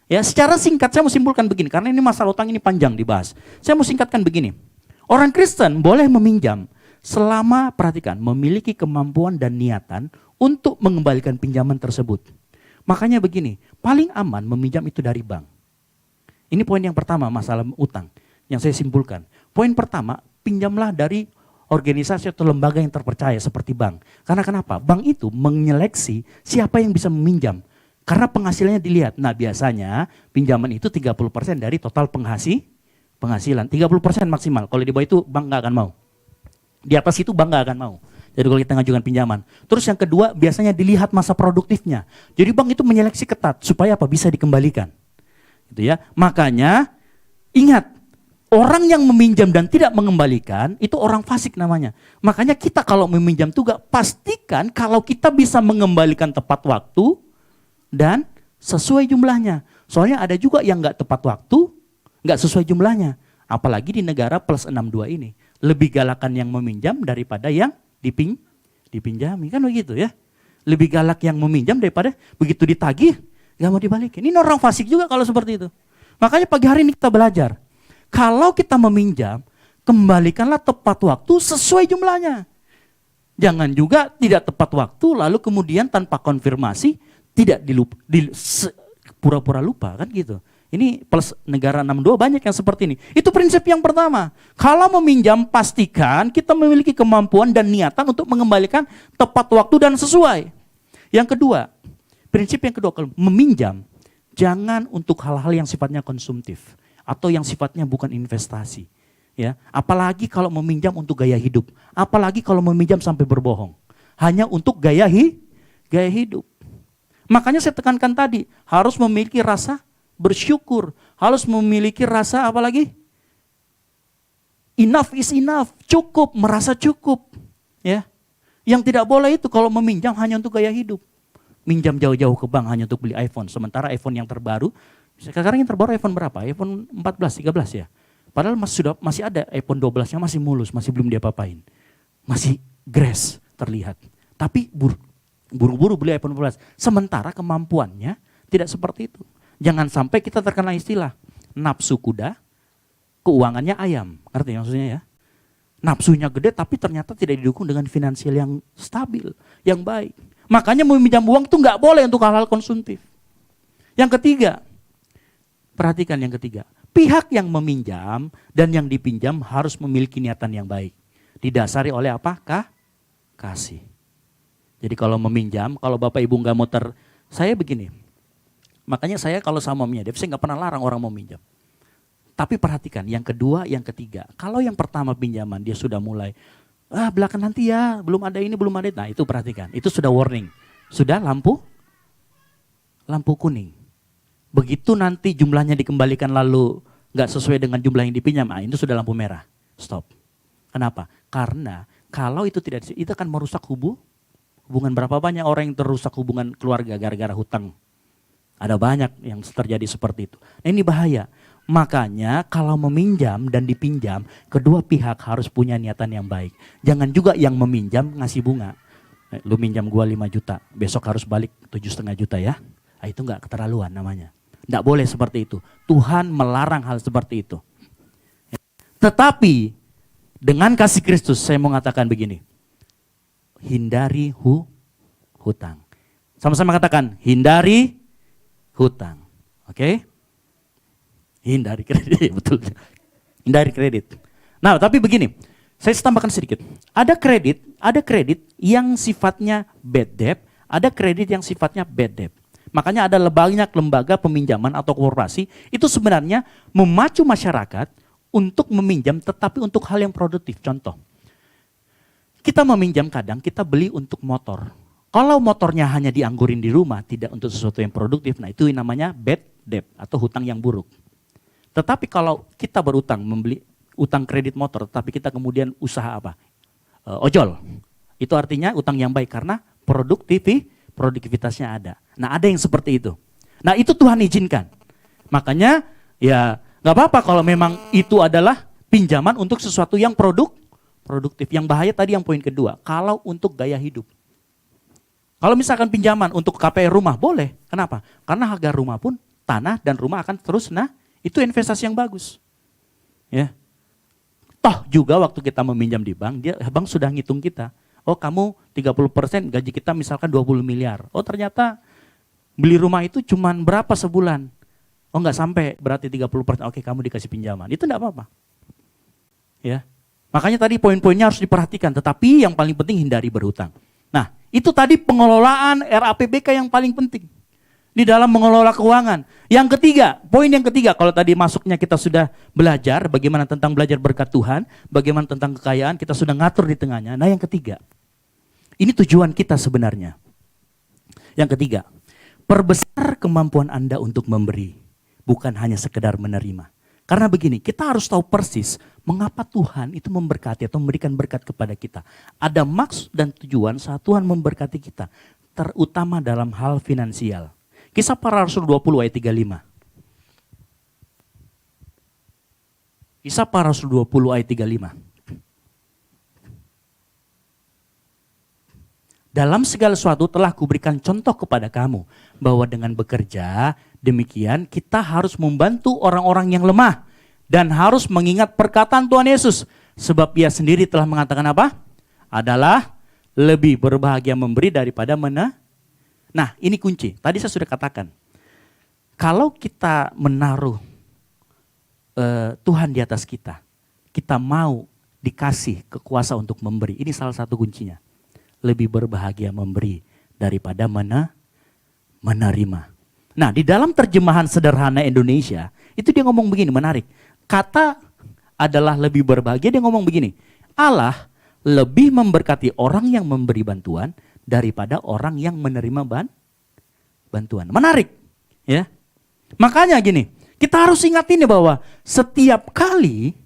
Ya, secara singkat saya mau simpulkan begini. Karena ini masalah utang ini panjang dibahas. Saya mau singkatkan begini. Orang Kristen boleh meminjam selama, perhatikan, memiliki kemampuan dan niatan untuk mengembalikan pinjaman tersebut. Makanya begini, paling aman meminjam itu dari bank. Ini poin yang pertama masalah utang yang saya simpulkan. Poin pertama, pinjamlah dari organisasi atau lembaga yang terpercaya seperti bank. Karena kenapa? Bank itu menyeleksi siapa yang bisa meminjam. Karena penghasilannya dilihat. Nah, biasanya pinjaman itu 30% dari total penghasilan. 30% maksimal. Kalau di bawah itu bank nggak akan mau. Di atas itu bank nggak akan mau. Jadi kalau kita ngajukan pinjaman. Terus yang kedua biasanya dilihat masa produktifnya. Jadi bank itu menyeleksi ketat supaya apa? Bisa dikembalikan. Gitu ya. Makanya ingat, orang yang meminjam dan tidak mengembalikan itu orang fasik namanya. Makanya kita kalau meminjam juga pastikan kalau kita bisa mengembalikan tepat waktu dan sesuai jumlahnya. Soalnya ada juga yang nggak tepat waktu, nggak sesuai jumlahnya. Apalagi di negara plus 62 ini. Lebih galakan yang meminjam daripada yang dipinjami. Kan begitu ya. Lebih galak yang meminjam daripada begitu ditagih, nggak mau dibalikin. Ini orang fasik juga kalau seperti itu. Makanya pagi hari ini kita belajar. Kalau kita meminjam, kembalikanlah tepat waktu sesuai jumlahnya. Jangan juga tidak tepat waktu lalu kemudian tanpa konfirmasi tidak pura-pura lupa kan gitu. Ini plus negara 62 banyak yang seperti ini. Itu prinsip yang pertama. Kalau meminjam pastikan kita memiliki kemampuan dan niatan untuk mengembalikan tepat waktu dan sesuai. Yang kedua, Prinsip yang kedua, kalau meminjam, jangan untuk hal-hal yang sifatnya konsumtif atau yang sifatnya bukan investasi. Ya, apalagi kalau meminjam untuk gaya hidup, apalagi kalau meminjam sampai berbohong, hanya untuk gaya hidup. Makanya saya tekankan tadi, harus memiliki rasa bersyukur, harus memiliki rasa apa lagi? Enough is enough, cukup, merasa cukup. Ya, yang tidak boleh itu kalau meminjam hanya untuk gaya hidup. Minjam jauh-jauh ke bank hanya untuk beli iPhone, sementara iPhone yang terbaru, sekarang yang terbaru iPhone berapa? iPhone 14, 13 ya. Padahal masih ada iPhone 12-nya masih mulus, masih belum diapa-apain. Masih grace terlihat. Tapi buru-buru beli iPhone 12. Sementara kemampuannya tidak seperti itu. Jangan sampai kita terkena istilah nafsu kuda, keuangannya ayam. Ngerti maksudnya ya? Nafsunya gede tapi ternyata tidak didukung dengan finansial yang stabil, yang baik. Makanya meminjam uang itu nggak boleh untuk hal-hal konsumtif. Yang ketiga, perhatikan yang ketiga. Pihak yang meminjam dan yang dipinjam harus memiliki niatan yang baik. Didasari oleh apa? Kasih. Jadi kalau meminjam, kalau Bapak Ibu nggak mau saya begini. Makanya saya kalau sama Mia Dev, saya nggak pernah larang orang mau minjam. Tapi perhatikan, yang kedua, yang ketiga. Kalau yang pertama pinjaman dia sudah mulai, belakang nanti ya, belum ada ini, belum ada itu. Nah itu perhatikan, itu sudah warning. Sudah lampu kuning. Begitu nanti jumlahnya dikembalikan lalu nggak sesuai dengan jumlah yang dipinjam, itu sudah lampu merah. Stop. Kenapa? Karena kalau itu tidak, itu akan merusak hubungan. Berapa banyak orang yang terusak hubungan keluarga gara-gara hutang. Ada banyak yang terjadi seperti itu. Nah ini bahaya. Makanya kalau meminjam dan dipinjam, kedua pihak harus punya niatan yang baik. Jangan juga yang meminjam ngasih bunga. Lu minjam gua 5 juta, besok harus balik 7,5 juta ya. Nah, itu enggak keterlaluan namanya. Enggak boleh seperti itu. Tuhan melarang hal seperti itu. Tetapi dengan kasih Kristus saya mau mengatakan begini. Hindari hutang. Sama-sama katakan, hindari hutang. Oke? Hindari kredit, betul. Hindari kredit. Nah, tapi begini, saya tambahkan sedikit. Ada kredit yang sifatnya bad debt, ada kredit yang sifatnya bad debt. Makanya ada banyak lembaga peminjaman atau korporasi itu sebenarnya memacu masyarakat untuk meminjam tetapi untuk hal yang produktif. Contoh, kita meminjam kadang kita beli untuk motor. Kalau motornya hanya dianggurin di rumah, tidak untuk sesuatu yang produktif, nah itu namanya bad debt atau hutang yang buruk. Tetapi kalau kita berutang, membeli utang kredit motor, tetapi kita kemudian usaha apa? Ojol. Itu artinya utang yang baik karena produktivitasnya ada. Nah ada yang seperti itu. Nah itu Tuhan izinkan. Makanya ya gak apa-apa kalau memang itu adalah pinjaman untuk sesuatu yang produktif. Yang bahaya tadi yang poin kedua, kalau untuk gaya hidup. Kalau misalkan pinjaman untuk KPR rumah boleh. Kenapa? Karena harga rumah pun, tanah dan rumah akan terus itu investasi yang bagus. Ya. Toh juga waktu kita meminjam di bank, bank sudah ngitung kita. Oh kamu 30% gaji kita misalkan 20 miliar. Oh ternyata beli rumah itu cuman berapa sebulan? Oh nggak sampai berarti 30%. Oke kamu dikasih pinjaman. Itu enggak apa-apa. Ya. Makanya tadi poin-poinnya harus diperhatikan. Tetapi yang paling penting hindari berhutang. Nah itu tadi pengelolaan RAPBK yang paling penting. Di dalam mengelola keuangan. Yang ketiga, poin yang ketiga, kalau tadi masuknya kita sudah belajar bagaimana tentang belajar berkat Tuhan, bagaimana tentang kekayaan, kita sudah ngatur di tengahnya. Nah yang ketiga, ini tujuan kita sebenarnya. Yang ketiga, perbesar kemampuan Anda untuk memberi, bukan hanya sekedar menerima. Karena begini, kita harus tahu persis mengapa Tuhan itu memberkati atau memberikan berkat kepada kita. Ada maksud dan tujuan saat Tuhan memberkati kita, terutama dalam hal finansial. Kisah Para Rasul 20 ayat 35. Kisah Para Rasul 20 ayat 35. Dalam segala sesuatu telah kuberikan contoh kepada kamu, bahwa dengan bekerja demikian kita harus membantu orang-orang yang lemah dan harus mengingat perkataan Tuhan Yesus, sebab Ia sendiri telah mengatakan apa? Adalah lebih berbahagia memberi daripada Nah ini kunci, tadi saya sudah katakan. Kalau kita menaruh Tuhan di atas kita, kita mau dikasih kekuasa untuk memberi. Ini salah satu kuncinya. Lebih berbahagia memberi daripada menerima. Nah, di dalam terjemahan sederhana Indonesia, itu dia ngomong begini, menarik. Kata adalah lebih berbahagia, dia ngomong begini. Allah lebih memberkati orang yang memberi bantuan daripada orang yang menerima bantuan. Menarik, ya. Makanya gini, kita harus ingat ini bahwa setiap kali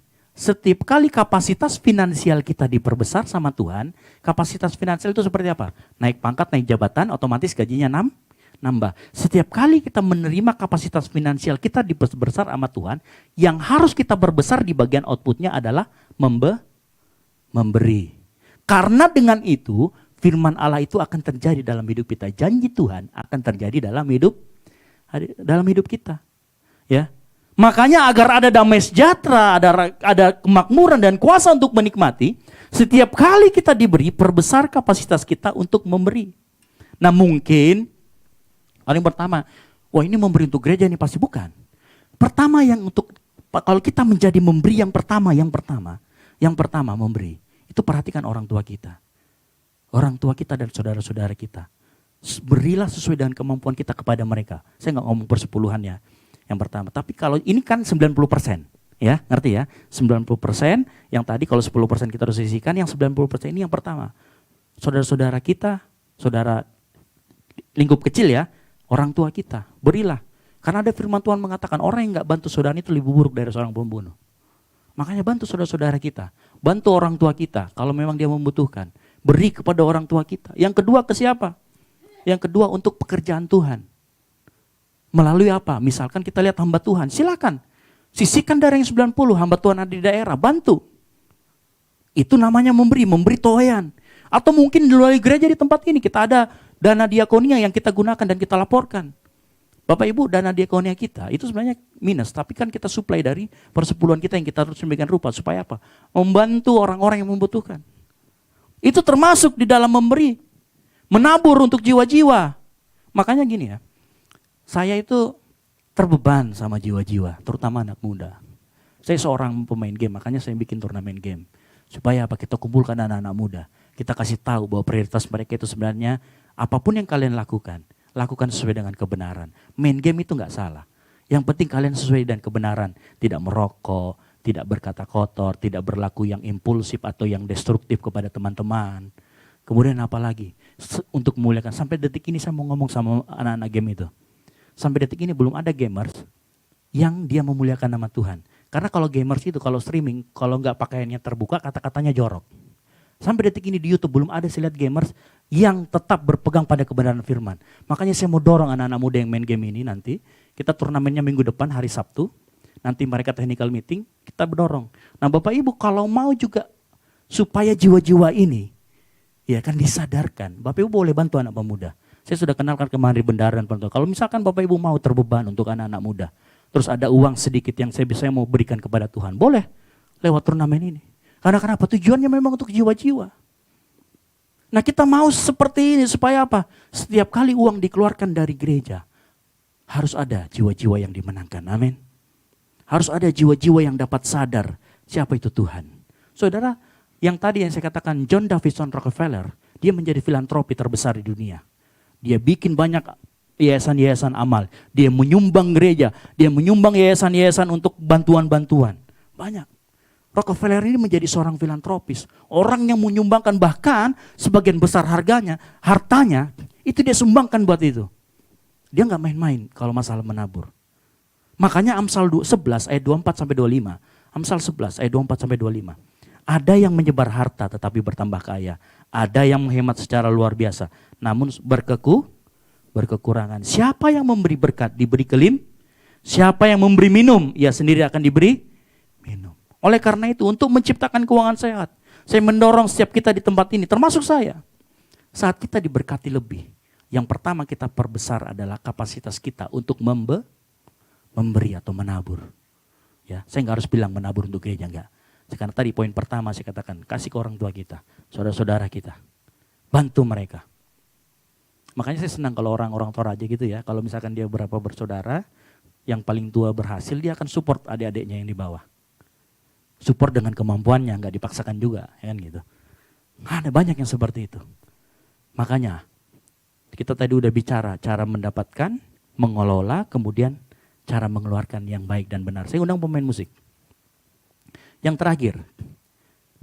kapasitas finansial kita diperbesar sama Tuhan, kapasitas finansial itu seperti apa? Naik pangkat, naik jabatan, otomatis gajinya nambah. Setiap kali kita menerima kapasitas finansial kita diperbesar sama Tuhan, yang harus kita berbesar di bagian outputnya adalah memberi. Karena dengan itu, firman Allah itu akan terjadi dalam hidup kita. Janji Tuhan akan terjadi dalam hidup kita. Ya. Makanya agar ada damai sejahtera, ada kemakmuran dan kuasa untuk menikmati, setiap kali kita diberi, perbesar kapasitas kita untuk memberi. Nah mungkin, yang pertama, wah ini memberi untuk gereja ini pasti bukan. Pertama kalau kita menjadi memberi yang pertama memberi, itu perhatikan orang tua kita. Orang tua kita dan saudara-saudara kita. Berilah sesuai dengan kemampuan kita kepada mereka. Saya nggak ngomong persepuluhannya. Yang pertama, tapi kalau ini kan 90%, ya, ngerti ya? 90% yang tadi kalau 10% kita harus sisihkan, yang 90% ini yang pertama. Saudara-saudara kita, saudara lingkup kecil ya, orang tua kita, berilah. Karena ada firman Tuhan mengatakan orang yang nggak bantu saudara itu lebih buruk dari seorang pembunuh. Makanya bantu saudara-saudara kita, bantu orang tua kita kalau memang dia membutuhkan. Beri kepada orang tua kita. Yang kedua ke siapa? Yang kedua untuk pekerjaan Tuhan. Melalui apa? Misalkan kita lihat hamba Tuhan, silakan. Sisihkan dari yang 90, hamba Tuhan ada di daerah, bantu. Itu namanya memberi toyan. Atau mungkin di luar gereja di tempat ini kita ada dana diakonia yang kita gunakan dan kita laporkan. Bapak Ibu, dana diakonia kita itu sebenarnya minus, tapi kan kita supply dari persepuluhan kita yang kita harus memberikan rupa. Supaya apa? Membantu orang-orang yang membutuhkan. Itu termasuk di dalam memberi. Menabur untuk jiwa-jiwa. Makanya gini ya, saya itu terbeban sama jiwa-jiwa, terutama anak muda. Saya seorang pemain game, makanya saya bikin turnamen game. Supaya apa? Kita kumpulkan anak-anak muda. Kita kasih tahu bahwa prioritas mereka itu sebenarnya apapun yang kalian lakukan sesuai dengan kebenaran. Main game itu nggak salah. Yang penting kalian sesuai dengan kebenaran. Tidak merokok, tidak berkata kotor, tidak berlaku yang impulsif atau yang destruktif kepada teman-teman. Kemudian apa lagi? Untuk memuliakan. Sampai detik ini saya mau ngomong sama anak-anak game itu. Sampai detik ini belum ada gamers yang dia memuliakan nama Tuhan. Karena kalau gamers itu, kalau streaming, kalau nggak pakaiannya terbuka, kata-katanya jorok. Sampai detik ini di YouTube belum ada saya lihat gamers yang tetap berpegang pada kebenaran firman. Makanya saya mau dorong anak-anak muda yang main game ini nanti. Kita turnamennya minggu depan hari Sabtu. Nanti mereka technical meeting, kita berdorong. Nah Bapak Ibu kalau mau juga supaya jiwa-jiwa ini ya kan disadarkan. Bapak Ibu boleh bantu anak pemuda. Saya sudah kenalkan kemarin di bendara dan penonton. Kalau misalkan Bapak Ibu mau terbeban untuk anak-anak muda. Terus ada uang sedikit yang saya mau berikan kepada Tuhan. Boleh lewat turnamen ini. Karena kenapa? Tujuannya memang untuk jiwa-jiwa. Nah kita mau seperti ini supaya apa? Setiap kali uang dikeluarkan dari gereja. Harus ada jiwa-jiwa yang dimenangkan. Amin. Harus ada jiwa-jiwa yang dapat sadar siapa itu Tuhan. Saudara, yang tadi yang saya katakan John Davison Rockefeller. Dia menjadi filantropi terbesar di dunia. Dia bikin banyak yayasan-yayasan amal. Dia menyumbang gereja. Dia menyumbang yayasan-yayasan untuk bantuan-bantuan. Banyak. Rockefeller ini menjadi seorang filantropis. Orang yang menyumbangkan bahkan sebagian besar hartanya, itu dia sumbangkan buat itu. Dia nggak main-main kalau masalah menabur. Makanya Amsal 11 ayat 24-25. Amsal 11 ayat 24-25. Ada yang menyebar harta tetapi bertambah kaya. Ada yang menghemat secara luar biasa. Namun berkekurangan. Siapa yang memberi berkat diberi kelim. Siapa yang memberi minum ia sendiri akan diberi minum. Oleh karena itu untuk menciptakan keuangan sehat. Saya mendorong setiap kita di tempat ini termasuk saya. Saat kita diberkati lebih. Yang pertama kita perbesar adalah kapasitas kita untuk memberi atau menabur. Ya, saya nggak harus bilang menabur untuk gereja, enggak. Karena tadi poin pertama saya katakan, kasih ke orang tua kita, saudara-saudara kita. Bantu mereka. Makanya saya senang kalau orang-orang Toraja gitu ya, kalau misalkan dia berapa bersaudara, yang paling tua berhasil, dia akan support adik-adiknya yang di bawah. Support dengan kemampuannya, nggak dipaksakan juga, ya kan gitu. Ada banyak yang seperti itu. Makanya, Kita tadi udah bicara cara mendapatkan, mengelola, kemudian cara mengeluarkan yang baik dan benar. Saya undang pemain musik. Yang terakhir,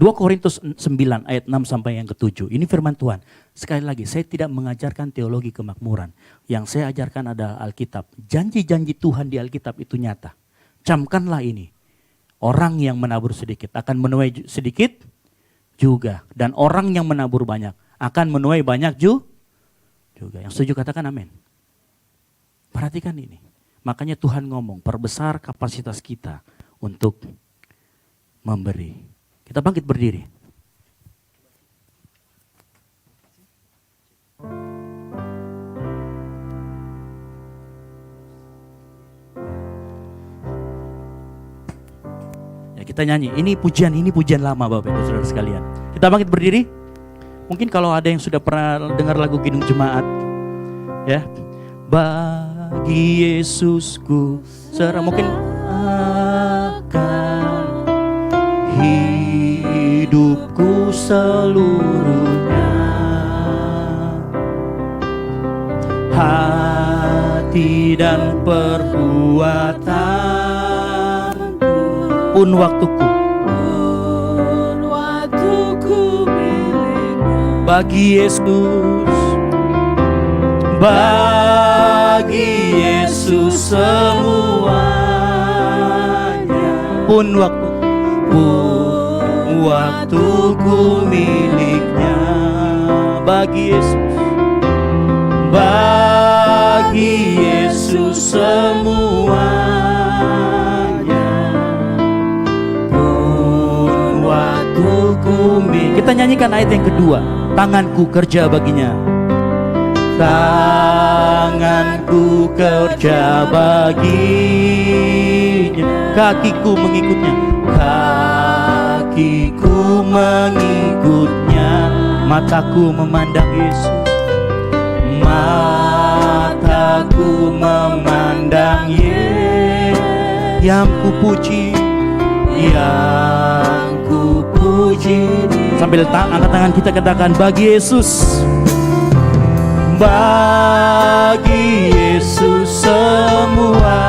2 Korintus 9 ayat 6 sampai yang ke-7. Ini firman Tuhan. Sekali lagi, saya tidak mengajarkan teologi kemakmuran. Yang saya ajarkan adalah Alkitab. Janji-janji Tuhan di Alkitab itu nyata. Camkanlah ini. Orang yang menabur sedikit akan menuai sedikit juga. Dan orang yang menabur banyak akan menuai banyak juga. Yang setuju katakan amin. Perhatikan ini. Makanya Tuhan ngomong, perbesar kapasitas kita untuk memberi. Kita bangkit berdiri. Ya, kita nyanyi. Ini pujian lama Bapak Ibu Saudara sekalian. Kita bangkit berdiri. Mungkin kalau ada yang sudah pernah dengar lagu Kidung Jemaat, ya. Bagi Yesusku mungkin akan hidupku seluruhnya, hati dan perbuatan pun waktuku milikmu. Bagi Yesus, bagi Yesus semuanya, pun waktuku miliknya. Bagi Yesus, bagi Yesus semuanya, pun waktuku miliknya. Kita nyanyikan ayat yang kedua. Tanganku kerja baginya. Tanganku kerja baginya, kakiku mengikutnya, kakiku mengikutnya, mataku memandang Yesus, mataku memandang Yesus, yang ku puji, yang ku puji. Sambil angkat tangan kita katakan, bagi Yesus, bagi Yesus semuanya,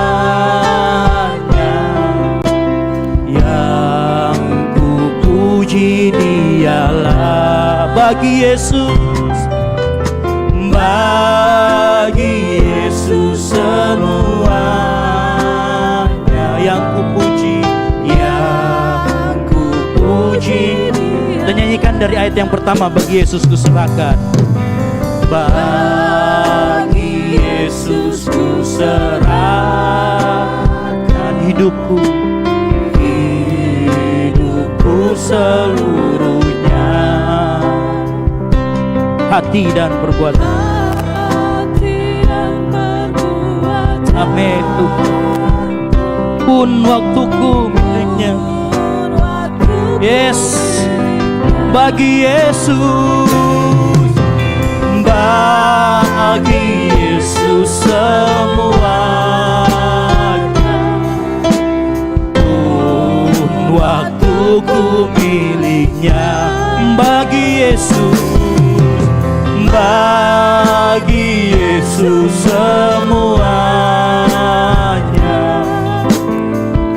yang ku puji dialah. Bagi Yesus, bagi Yesus semuanya, yang ku puji, yang ku puji. Kita nyanyikan dari ayat yang pertama, bagi Yesus ku serahkan. Bagi Yesus ku serahkan hidupku seluruhnya, hati dan perbuatan. Amin. Pun waktuku miliknya. Yes, bagi Yesus, bagi Yesus semuanya, pun waktuku miliknya. Bagi Yesus, bagi Yesus semuanya,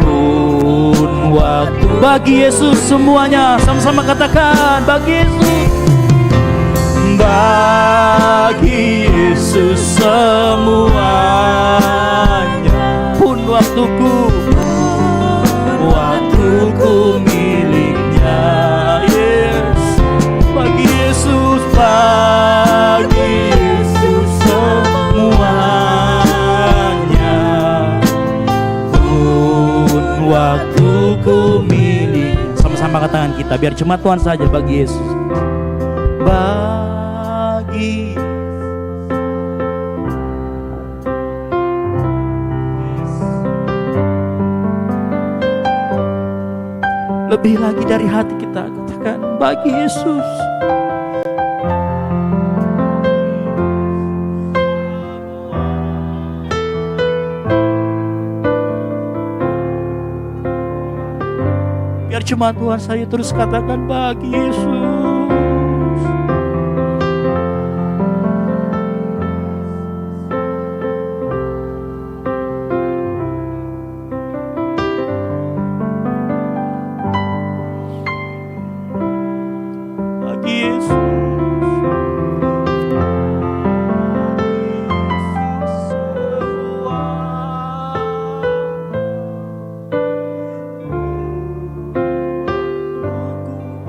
pun waktu. Bagi Yesus semuanya, sama-sama katakan, bagi Yesus, bagi Yesus semuanya, pun waktuku miliknya. Yes, bagi Yesus, bagi Yesus semuanya, pun waktuku miliknya. Sama-sama katakan kita, biar cuma Tuhan saja, bagi Yesus, bagi. Lebih lagi dari hati kita katakan, bagi Yesus. Biar cuma Tuhan saja terus katakan, bagi Yesus.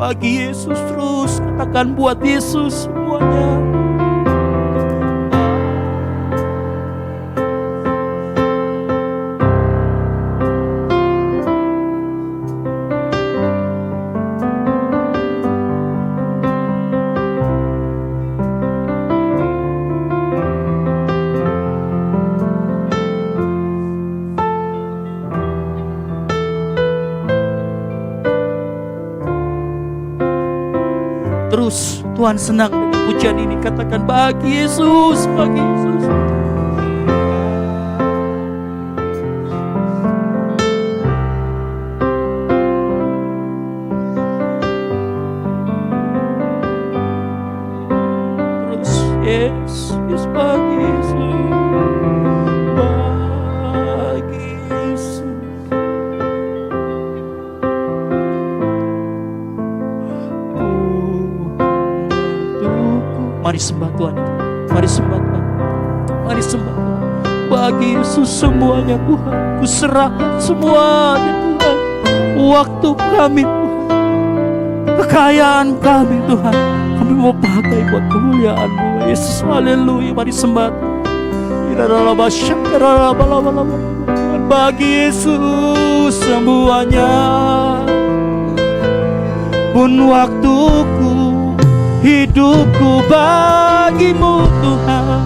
Bagi Yesus terus katakan buat Yesus semuanya. Terus Tuhan senang dengan pujian ini. Katakan bagi Yesus, bagi Yesus. Terus Yesus, bagi Yesus, bagi Yesus. Mari sembah Tuhan. Mari sembah Tuhan. Mari sembah Tuhan. Bagi Yesus semuanya Tuhan. Ku serahkan semuanya Tuhan. Waktu kami Tuhan. Kekayaan kami Tuhan. Kami mau pakai buat kemuliaan-Mu Yesus. Haleluya. Mari sembah Tuhan. Bagi Yesus semuanya. Pun waktuku, hidupku bagimu Tuhan,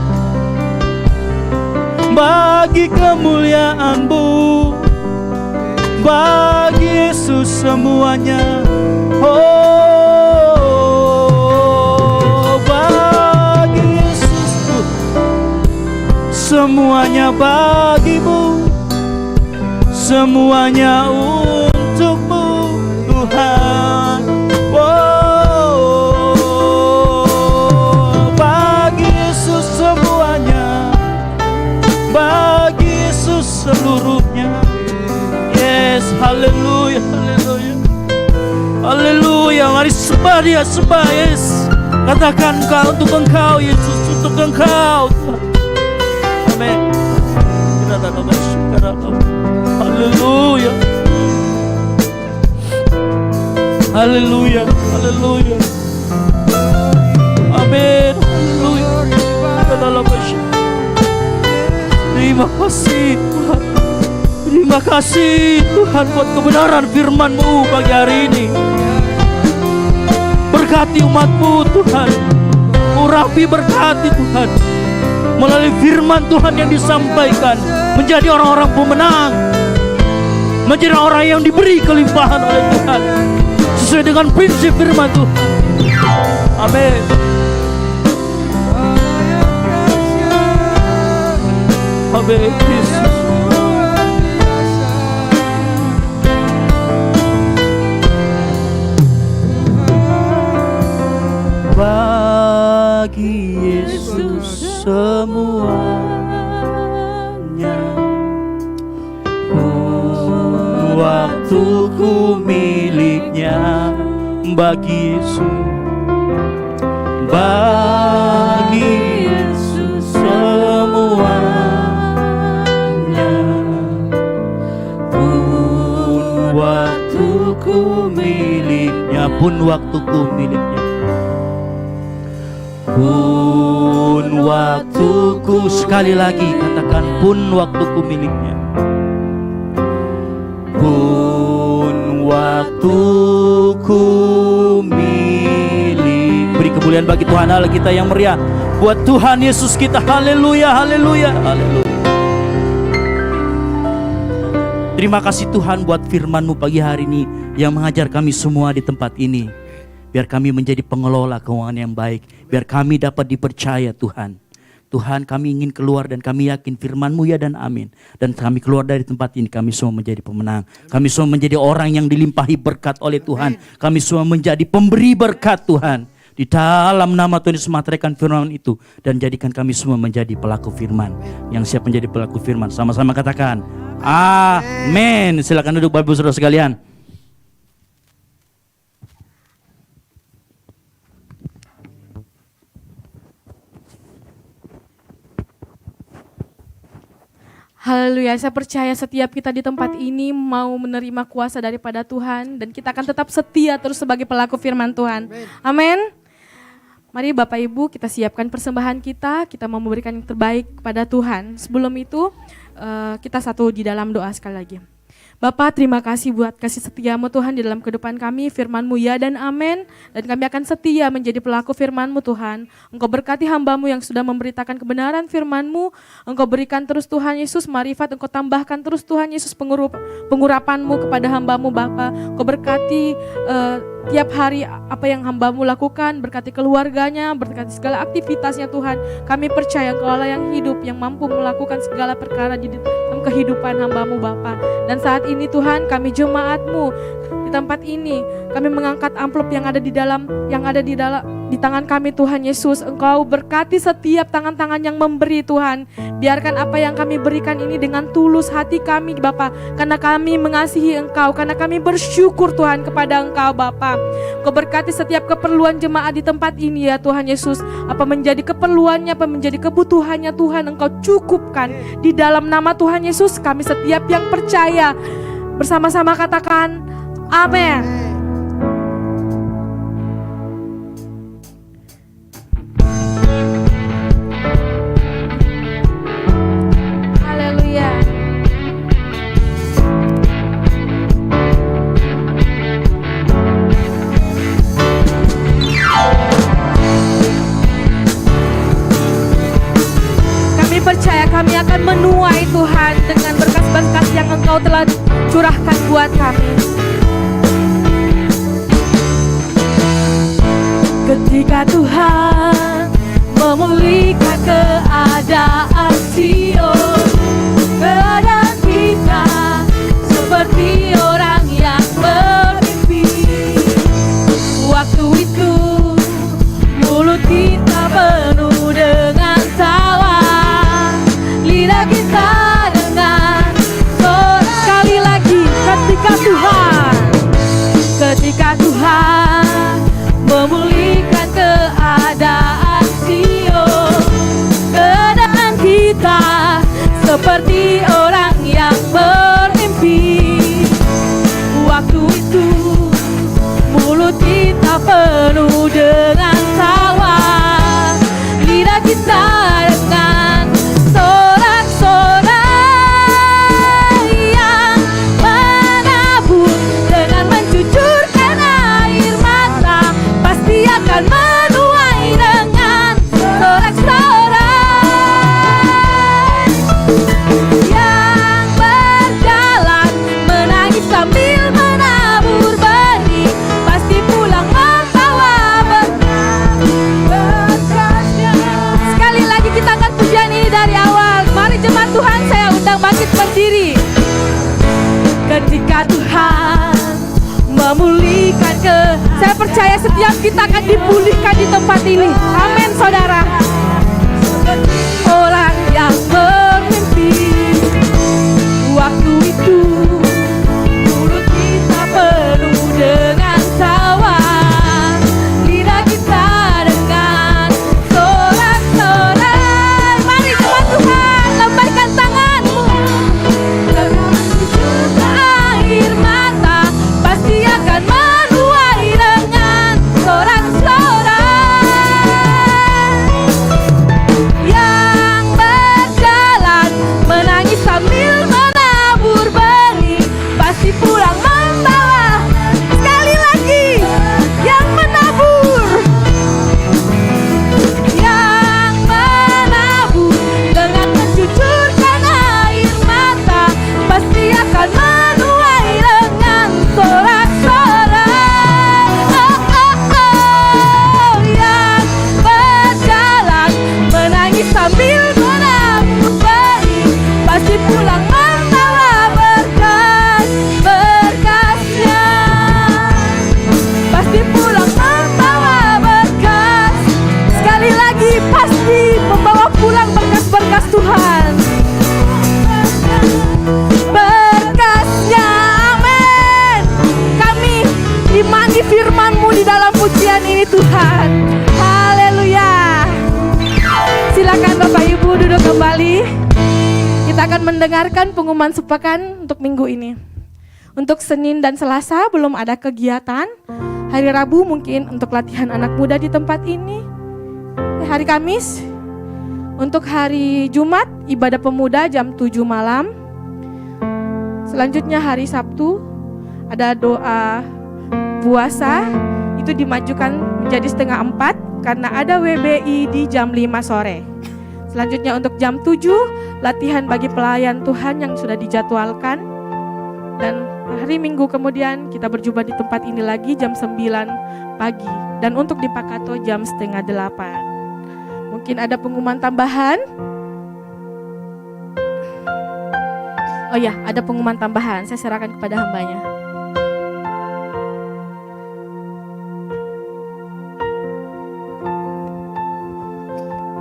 bagi kemuliaan-Mu, bagi Yesus semuanya. Oh, bagi Yesus semuanya bagimu, semuanya untuk-Mu Tuhan. Seluruhnya. Yes, haleluya, haleluya, haleluya. Mari sembah Dia, sembah Yes. Katakan Engkau untuk Engkau Yesus, untuk Engkau Tuhan. Amin. Haleluya, haleluya, haleluya. Amin, haleluya. Terima kasih Tuhan. Terima kasih Tuhan buat kebenaran firman-Mu pagi hari ini. Berkati umat-Mu Tuhan. Urapi, berkati Tuhan. Melalui firman Tuhan yang disampaikan, menjadi orang-orang pemenang, menjadi orang yang diberi kelimpahan oleh Tuhan sesuai dengan prinsip firman Tuhan. Amin. Amin Yesus. Bagi Yesus semuanya, waktuku miliknya. Bagi Yesus, bagi Yesus semuanya, pun waktuku miliknya, pun waktuku miliknya, pun waktuku. Sekali lagi katakan, pun waktuku miliknya, pun waktuku milik. Beri kemuliaan bagi Tuhan Allah kita yang meriah. Buat Tuhan Yesus kita. Haleluya, haleluya, haleluya. Terima kasih Tuhan buat firman-Mu pagi hari ini yang mengajar kami semua di tempat ini. Biar kami menjadi pengelola keuangan yang baik. Biar kami dapat dipercaya Tuhan. Tuhan, kami ingin keluar dan kami yakin firman-Mu ya dan amin. Dan kami keluar dari tempat ini, kami semua menjadi pemenang. Kami semua menjadi orang yang dilimpahi berkat oleh Tuhan. Kami semua menjadi pemberi berkat Tuhan. Di dalam nama Tuhan Yesus, materai firman itu. Dan jadikan kami semua menjadi pelaku firman. Yang siap menjadi pelaku firman. Sama-sama katakan, amin. Silakan duduk Bapak Ibu Saudara sekalian. Haleluya, saya percaya setiap kita di tempat ini mau menerima kuasa daripada Tuhan dan kita akan tetap setia terus sebagai pelaku firman Tuhan. Amin. Mari Bapak Ibu kita siapkan persembahan kita mau memberikan yang terbaik kepada Tuhan. Sebelum itu kita satu di dalam doa sekali lagi. Bapa, terima kasih buat kasih setiamu Tuhan di dalam kehidupan kami, firman-Mu ya dan amin. Dan kami akan setia menjadi pelaku firman-Mu Tuhan. Engkau berkati hamba-Mu yang sudah memberitakan kebenaran firman-Mu. Engkau berikan terus Tuhan Yesus marifat, Engkau tambahkan terus Tuhan Yesus pengurapan-Mu kepada hamba-Mu Bapa. Engkau berkati tiap hari apa yang hamba-Mu lakukan, berkati keluarganya, berkati segala aktivitasnya Tuhan. Kami percaya Engkau Allah yang hidup, yang mampu melakukan segala perkara di dalam kehidupan hamba-Mu Bapa. Dan saat ini Tuhan, kami jemaat-Mu di tempat ini, kami mengangkat amplop yang ada di tangan kami Tuhan Yesus. Engkau berkati setiap tangan-tangan yang memberi Tuhan. Biarkan apa yang kami berikan ini dengan tulus hati kami Bapa, karena kami mengasihi Engkau, karena kami bersyukur Tuhan kepada Engkau Bapa. Engkau berkati setiap keperluan jemaat di tempat ini ya Tuhan Yesus. Apa menjadi keperluannya, apa menjadi kebutuhannya Tuhan, Engkau cukupkan. Di dalam nama Tuhan Yesus kami setiap yang percaya bersama-sama katakan amin. Haleluya. Kami percaya kami akan menuai Tuhan dengan berkas-berkas yang Engkau telah curahkan buat kami. Ketika Tuhan memulihkan keadaan Sion, keadaan kita seperti orang yang bermimpi. Waktu itu mulut kita penuh dengan tawa, lidah kita dengan sorak. Sekali lagi, ketika Tuhan memulihkan keadaan Sion, keadaan kita seperti orang yang bermimpi. Waktu itu mulut kita penuh dengan tawa, lidah kita dengan sorak-sorai yang menabur dengan mencucurkan air mata, pasti akan menuai dengan sorak-sorai yang berjalan menangis sambil menabur benih, pasti pulang membawa berkatnya. Sekali lagi kita akan pujian ini dari awal. Mari jemaat Tuhan, saya undang bangkit berdiri. Ketika Tuhan memulihkan saya percaya setiap kita akan dipulihkan di tempat ini. Amin saudara. Orang yang bermimpi, waktu itu mulut kita penuh dengan tawa, lidah kita dengan sorak-sorai. Mari jemaat Tuhan, lambaikan tanganmu. Air mata pasti akan menuai dengan sorak-sorai yang berjalan menangis sambil menabur benih, pasti pulang membawa. Sekali lagi, yang menabur dengan mencucurkan air mata, pasti akan menuai dengan sorak-sorai. Yang berjalan menangis sambil menabur benih, pasti pulang membawa berkas-berkasnya. Pasti pulang membawa berkas. Sekali lagi, pasti membawa pulang berkas-berkas Tuhan. Berkasnya, amin. Kami imani firman-Mu di dalam pujian ini Tuhan. Haleluya. Silakan Bapak Ibu duduk kembali. Kita Kita akan mendengarkan pengumuman sepekan untuk minggu ini. Untuk Senin dan Selasa belum ada kegiatan. Hari Rabu mungkin untuk latihan anak muda di tempat ini. Hari Kamis, untuk hari Jumat ibadah pemuda jam 7 malam. Selanjutnya hari Sabtu ada doa puasa, itu dimajukan menjadi setengah 4 karena ada WBI di jam 5 sore. Selanjutnya untuk jam 7 latihan bagi pelayan Tuhan yang sudah dijadwalkan. Dan hari Minggu kemudian kita berjumpa di tempat ini lagi jam 9 pagi. Dan untuk di Pakato jam setengah 8. Mungkin ada pengumuman tambahan. Oh ya, ada pengumuman tambahan. Saya serahkan kepada hambanya.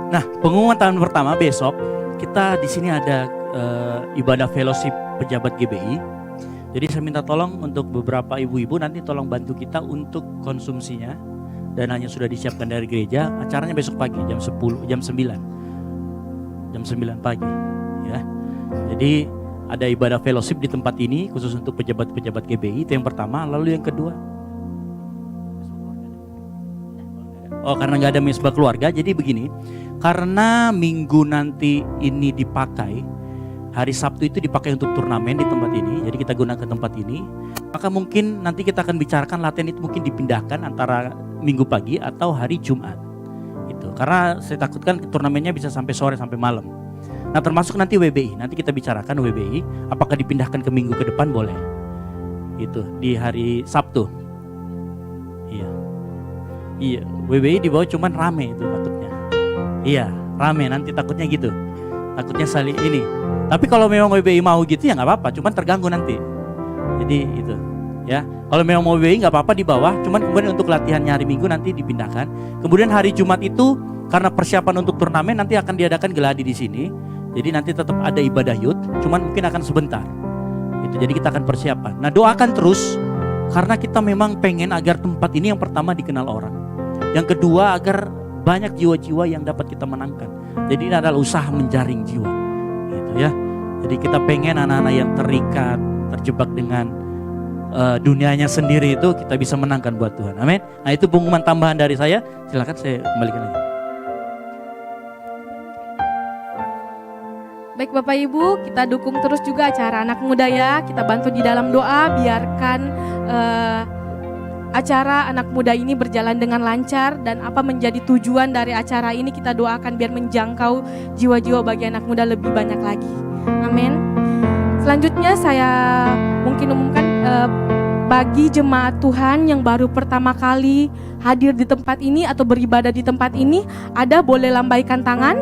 Nah, pengumuman tahun pertama besok kita di sini ada ibadah fellowship pejabat GBI. Jadi saya minta tolong untuk beberapa ibu-ibu nanti tolong bantu kita untuk konsumsinya. Dananya sudah disiapkan dari gereja. Acaranya besok pagi jam 9 pagi ya. Jadi ada ibadah fellowship di tempat ini khusus untuk pejabat-pejabat GBI. Itu yang pertama. Lalu yang kedua, karena nggak ada mesbah keluarga. Jadi begini, karena minggu nanti ini dipakai, hari Sabtu itu dipakai untuk turnamen di tempat ini. Jadi kita gunakan tempat ini. Maka mungkin nanti kita akan bicarakan latihan itu mungkin dipindahkan antara minggu pagi atau hari Jumat. Itu karena saya takutkan turnamennya bisa sampai sore sampai malam. Nah, termasuk nanti WBI. Nanti kita bicarakan WBI apakah dipindahkan ke minggu ke depan boleh. Itu di hari Sabtu. Iya, WBI di bawah cuman rame itu takutnya. Iya, rame nanti takutnya gitu. Takutnya saling ini. Tapi kalau memang WBI mau gitu ya nggak apa-apa, cuman terganggu nanti. Jadi itu, ya. Kalau memang mau WBI nggak apa-apa di bawah, cuman kemudian untuk latihannya hari Minggu nanti dipindahkan. Kemudian hari Jumat itu karena persiapan untuk turnamen nanti akan diadakan geladi di sini. Jadi nanti tetap ada ibadah youth, cuman mungkin akan sebentar. Itu jadi kita akan persiapan. Nah, doakan terus karena kita memang pengen agar tempat ini yang pertama dikenal orang. Yang kedua agar banyak jiwa-jiwa yang dapat kita menangkan. Jadi ini adalah usaha menjaring jiwa. Gitu ya. Jadi kita pengen anak-anak yang terikat, terjebak dengan dunianya sendiri itu kita bisa menangkan buat Tuhan. Amin. Nah, itu pengumuman tambahan dari saya. Silakan saya kembalikan lagi. Baik Bapak Ibu, kita dukung terus juga acara anak muda ya. Kita bantu di dalam doa, biarkan acara anak muda ini berjalan dengan lancar. Dan apa menjadi tujuan dari acara ini kita doakan biar menjangkau jiwa-jiwa bagi anak muda lebih banyak lagi. Amin. Selanjutnya saya mungkin umumkan bagi jemaat Tuhan yang baru pertama kali hadir di tempat ini atau beribadah di tempat ini, ada boleh lambaikan tangan.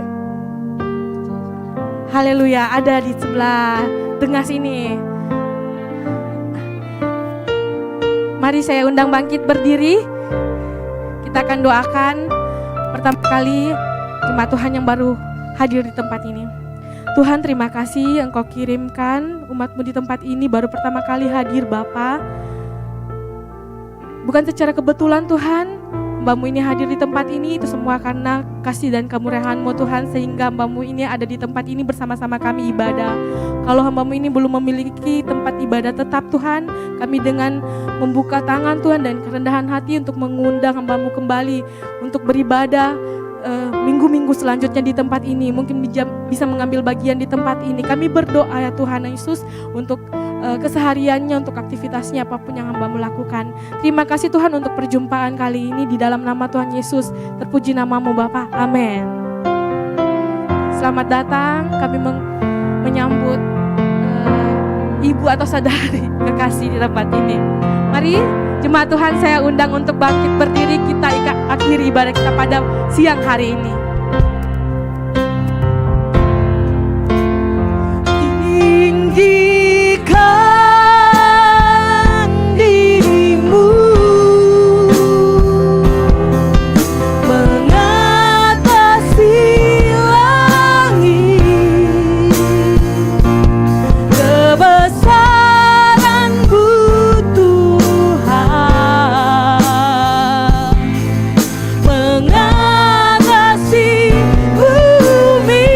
Haleluya, ada di sebelah tengah sini. Mari saya undang bangkit berdiri. Kita akan doakan pertama kali jemaat Tuhan yang baru hadir di tempat ini. Tuhan, terima kasih Engkau kirimkan umat-Mu di tempat ini baru pertama kali hadir Bapa. Bukan secara kebetulan Tuhan, hamba-Mu ini hadir di tempat ini, itu semua karena kasih dan kemurahan-Mu Tuhan, sehingga hamba-Mu ini ada di tempat ini bersama-sama kami ibadah. Kalau hamba-Mu ini belum memiliki tempat ibadah tetap Tuhan, kami dengan membuka tangan Tuhan dan kerendahan hati untuk mengundang hamba-Mu kembali untuk beribadah minggu-minggu selanjutnya di tempat ini, mungkin bisa mengambil bagian di tempat ini. Kami berdoa ya Tuhan Yesus untuk kesehariannya, untuk aktivitasnya apapun yang hamba-Mu lakukan. Terima kasih Tuhan untuk perjumpaan kali ini di dalam nama Tuhan Yesus. Terpuji nama-Mu Bapa. Amin. Selamat datang, kami menyambut ibu atau saudari kekasih di tempat ini. Mari jemaat Tuhan saya undang untuk bangkit berdiri, kita akhiri ibadah kita pada siang hari ini. Tinggikan dirimu mengatasi langit, kebesaran-Mu Tuhan mengatasi bumi.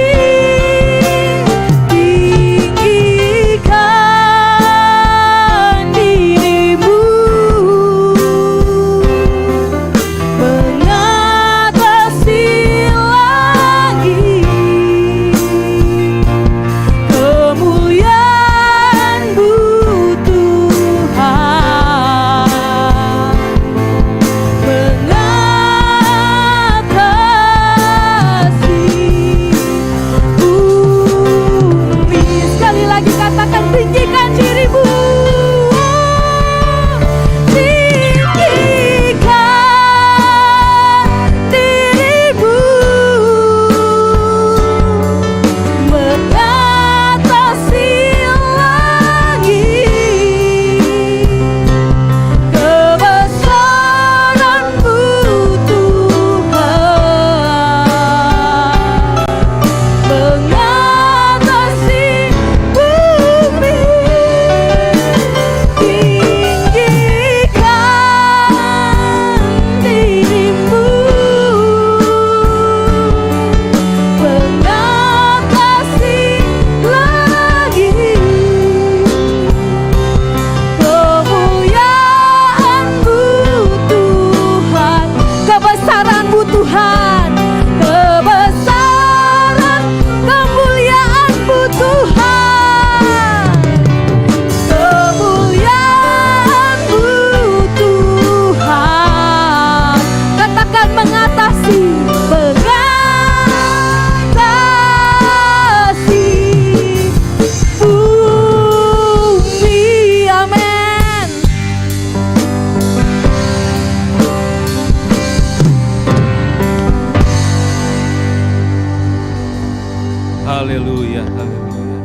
Haleluya, haleluya.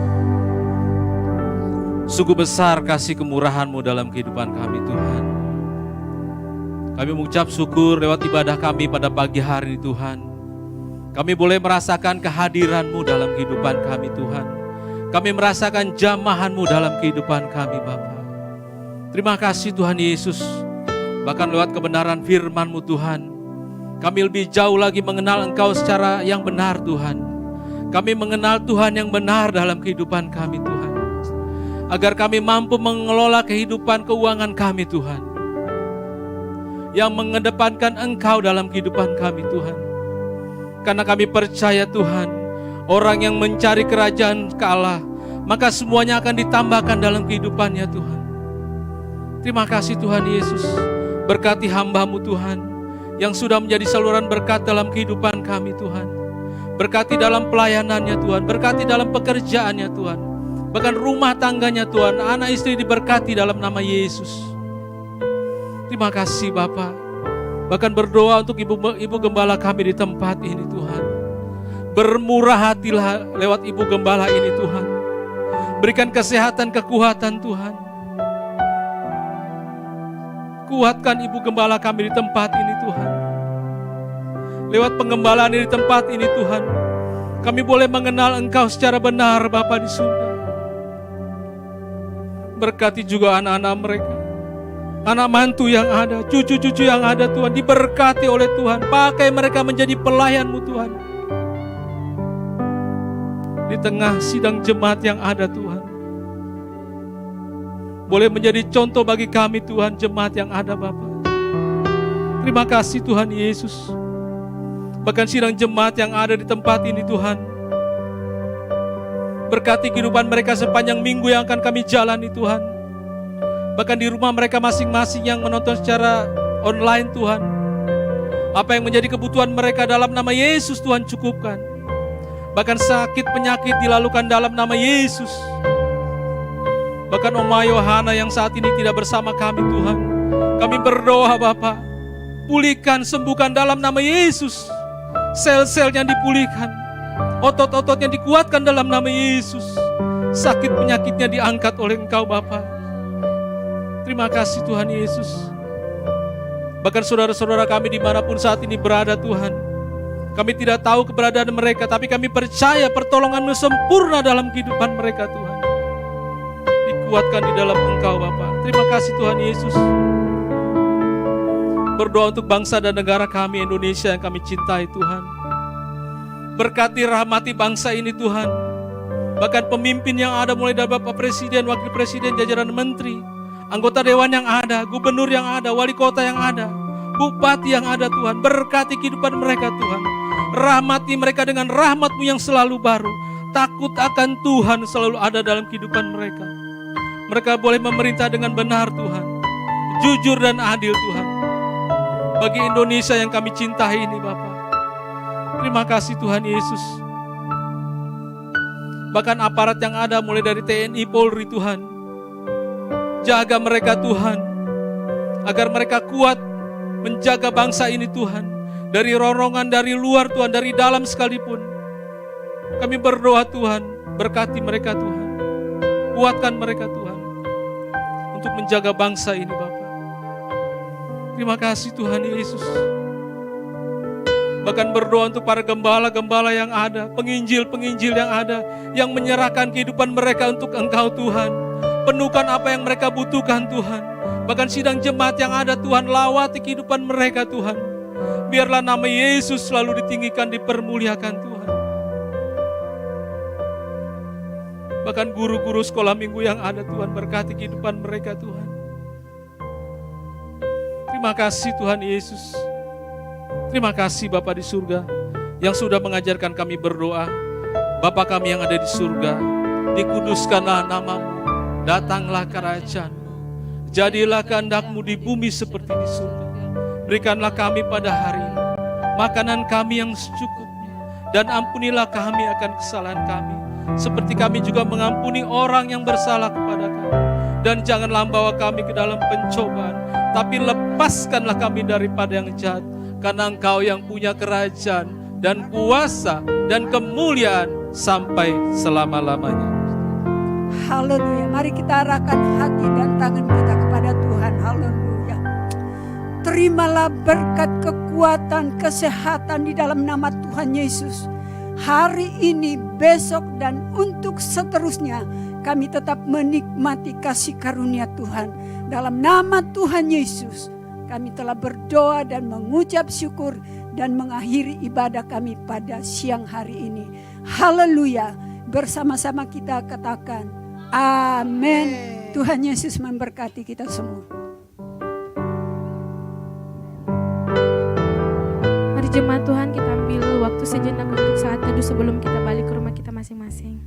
Sungguh besar kasih kemurahan-Mu dalam kehidupan kami Tuhan. Kami mengucap syukur lewat ibadah kami pada pagi hari ini Tuhan. Kami boleh merasakan kehadiran-Mu dalam kehidupan kami Tuhan. Kami merasakan jamahan-Mu dalam kehidupan kami Bapa. Terima kasih Tuhan Yesus. Bahkan lewat kebenaran firman-Mu Tuhan, kami lebih jauh lagi mengenal Engkau secara yang benar Tuhan. Kami mengenal Tuhan yang benar dalam kehidupan kami Tuhan. Agar kami mampu mengelola kehidupan keuangan kami Tuhan. Yang mengedepankan Engkau dalam kehidupan kami Tuhan. Karena kami percaya Tuhan, orang yang mencari kerajaan Allah, maka semuanya akan ditambahkan dalam kehidupannya Tuhan. Terima kasih Tuhan Yesus. Berkati hamba-Mu Tuhan, yang sudah menjadi saluran berkat dalam kehidupan kami Tuhan. Berkati dalam pelayanannya Tuhan, berkati dalam pekerjaannya Tuhan. Bahkan rumah tangganya Tuhan, anak istri diberkati dalam nama Yesus. Terima kasih Bapa. Bahkan berdoa untuk ibu gembala kami di tempat ini Tuhan. Bermurah hatilah lewat ibu gembala ini Tuhan. Berikan kesehatan, kekuatan Tuhan. Kuatkan ibu gembala kami di tempat ini Tuhan. Lewat pengembalaan di tempat ini Tuhan, kami boleh mengenal Engkau secara benar Bapa di surga. Berkati juga anak-anak mereka, anak mantu yang ada, cucu-cucu yang ada Tuhan, diberkati oleh Tuhan. Pakai mereka menjadi pelayan-Mu Tuhan. Di tengah sidang jemaat yang ada Tuhan, boleh menjadi contoh bagi kami Tuhan, jemaat yang ada Bapa. Terima kasih Tuhan Yesus. Bahkan sidang jemaat yang ada di tempat ini Tuhan, berkati kehidupan mereka sepanjang minggu yang akan kami jalani Tuhan. Bahkan di rumah mereka masing-masing yang menonton secara online Tuhan, apa yang menjadi kebutuhan mereka dalam nama Yesus Tuhan cukupkan. Bahkan sakit penyakit dilalukan dalam nama Yesus. Bahkan Oma Yohana yang saat ini tidak bersama kami Tuhan, kami berdoa Bapa, pulihkan, sembuhkan dalam nama Yesus. Sel-selnya dipulihkan, otot-ototnya dikuatkan dalam nama Yesus. Sakit penyakitnya diangkat oleh Engkau Bapa. Terima kasih Tuhan Yesus. Bahkan saudara-saudara kami dimanapun saat ini berada Tuhan, kami tidak tahu keberadaan mereka, tapi kami percaya pertolongan-Mu sempurna dalam kehidupan mereka Tuhan. Dikuatkan di dalam Engkau Bapa. Terima kasih Tuhan Yesus. Berdoa untuk bangsa dan negara kami Indonesia yang kami cintai Tuhan. Berkati rahmati bangsa ini Tuhan. Bahkan pemimpin yang ada mulai dari Bapak Presiden, Wakil Presiden, jajaran menteri, anggota dewan yang ada, gubernur yang ada, wali kota yang ada, bupati yang ada Tuhan. Berkati kehidupan mereka Tuhan. Rahmati mereka dengan rahmat-Mu yang selalu baru. Takut akan Tuhan selalu ada dalam kehidupan mereka. Mereka boleh memerintah dengan benar Tuhan, jujur dan adil Tuhan. Bagi Indonesia yang kami cintai ini Bapa, terima kasih Tuhan Yesus. Bahkan aparat yang ada mulai dari TNI, Polri Tuhan, jaga mereka Tuhan, agar mereka kuat menjaga bangsa ini Tuhan. Dari rorongan, dari luar Tuhan, dari dalam sekalipun. Kami berdoa Tuhan, berkati mereka Tuhan. Kuatkan mereka Tuhan, untuk menjaga bangsa ini Bapa. Terima kasih Tuhan Yesus. Bahkan berdoa untuk para gembala-gembala yang ada, penginjil-penginjil yang ada, yang menyerahkan kehidupan mereka untuk Engkau Tuhan. Penuhkan apa yang mereka butuhkan Tuhan. Bahkan sidang jemaat yang ada Tuhan, lawati kehidupan mereka Tuhan. Biarlah nama Yesus selalu ditinggikan, dipermuliakan Tuhan. Bahkan guru-guru sekolah minggu yang ada Tuhan, berkati kehidupan mereka Tuhan. Terima kasih Tuhan Yesus. Terima kasih Bapa di surga yang sudah mengajarkan kami berdoa. Bapa kami yang ada di surga, dikuduskanlah nama-Mu, datanglah kerajaan-Mu, jadilah kehendak-Mu di bumi seperti di surga. Berikanlah kami pada hari ini makanan kami yang secukupnya, dan ampunilah kami akan kesalahan kami, seperti kami juga mengampuni orang yang bersalah kepada kami. Dan janganlah bawa kami ke dalam pencobaan, tapi lepaskanlah kami daripada yang jahat. Karena Engkau yang punya kerajaan dan kuasa dan kemuliaan sampai selama-lamanya. Haleluya. Mari kita arahkan hati dan tangan kita kepada Tuhan. Haleluya. Terimalah berkat, kekuatan, kesehatan di dalam nama Tuhan Yesus. Hari ini, besok, dan untuk seterusnya kami tetap menikmati kasih karunia Tuhan. Dalam nama Tuhan Yesus kami telah berdoa dan mengucap syukur dan mengakhiri ibadah kami pada siang hari ini. Haleluya. Bersama-sama kita katakan amin. Tuhan Yesus memberkati kita semua. Mari jemaat Tuhan, kita ambil waktu sejenak untuk saat teduh sebelum kita balik ke rumah kita masing-masing.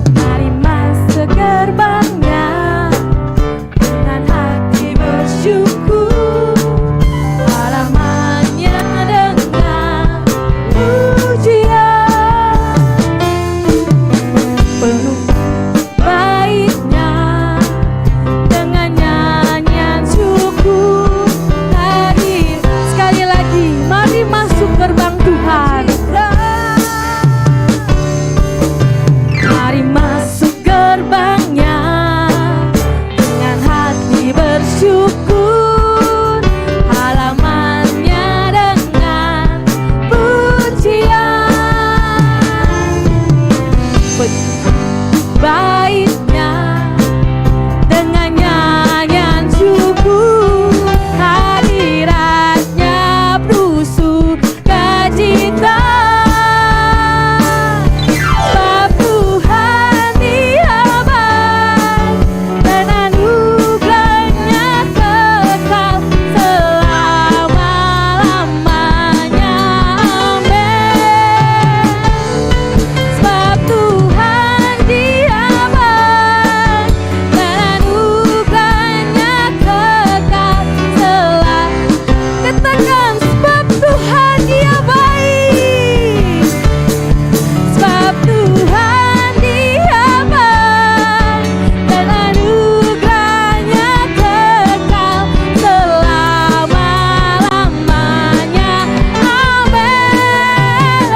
Mari masuk gerbangnya dengan hati bersyukur, halamannya dengan pujian, penuh baiknya dengan nyanyian syukur. Hadir sekali lagi, mari masuk gerbang Tuhan. Mari masuk gerbangnya dengan hati bersyukur, halamannya dengan pujian, baiknya dengan nyanyian syukur, hadiratnya penuh sukacita. Sebab Tuhan Dia baik dan anugerahnya kekal selama-lamanya. Amin. Sebab Tuhan Dia baik dan anugerahnya kekal Katakan, sebab Tuhan Dia baik. Sebab Tuhan Dia baik dan anugerahnya kekal selama-lamanya. Amin.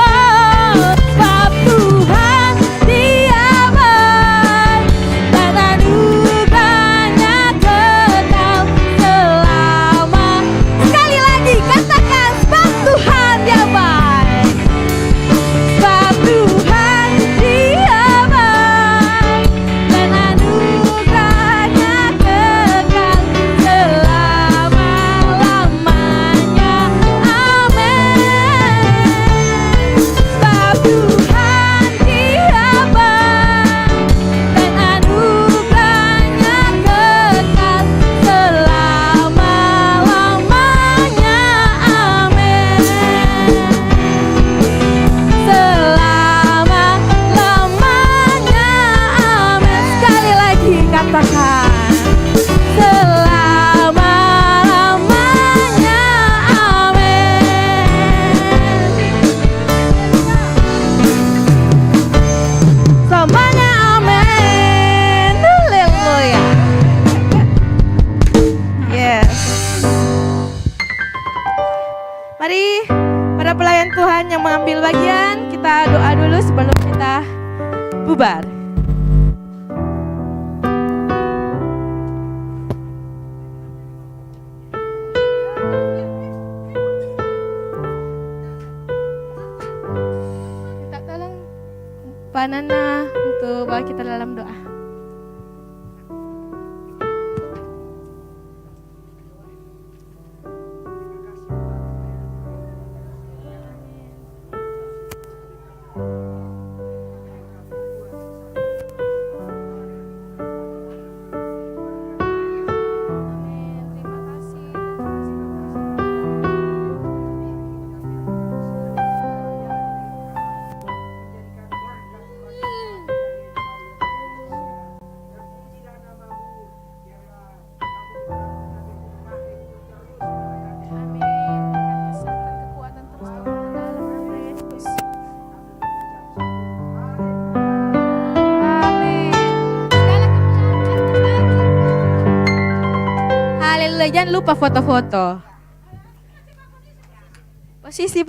Sebab Tuhan Dia baik dan anugerahnya kekal selama. Sekali lagi katakan, sebab Tuhan Dia baik. Sebab Tuhan Dia baik dan anugerahnya kekal selama-lamanya. Amin. Sebab Tuhan Dia baik dan anugerahnya kekal selama-lamanya. Amin. Selama-lamanya. Amin. Sekali lagi katakan, selama-lamanya. Amin. Semuanya amin. Haleluya. Yes. Mari para pelayan Tuhan yang mengambil bagian, kita doa dulu sebelum kita bubar. Minta tolong Pak Nana untuk bawa kita dalam doa. jangan lupa foto-foto. Posisi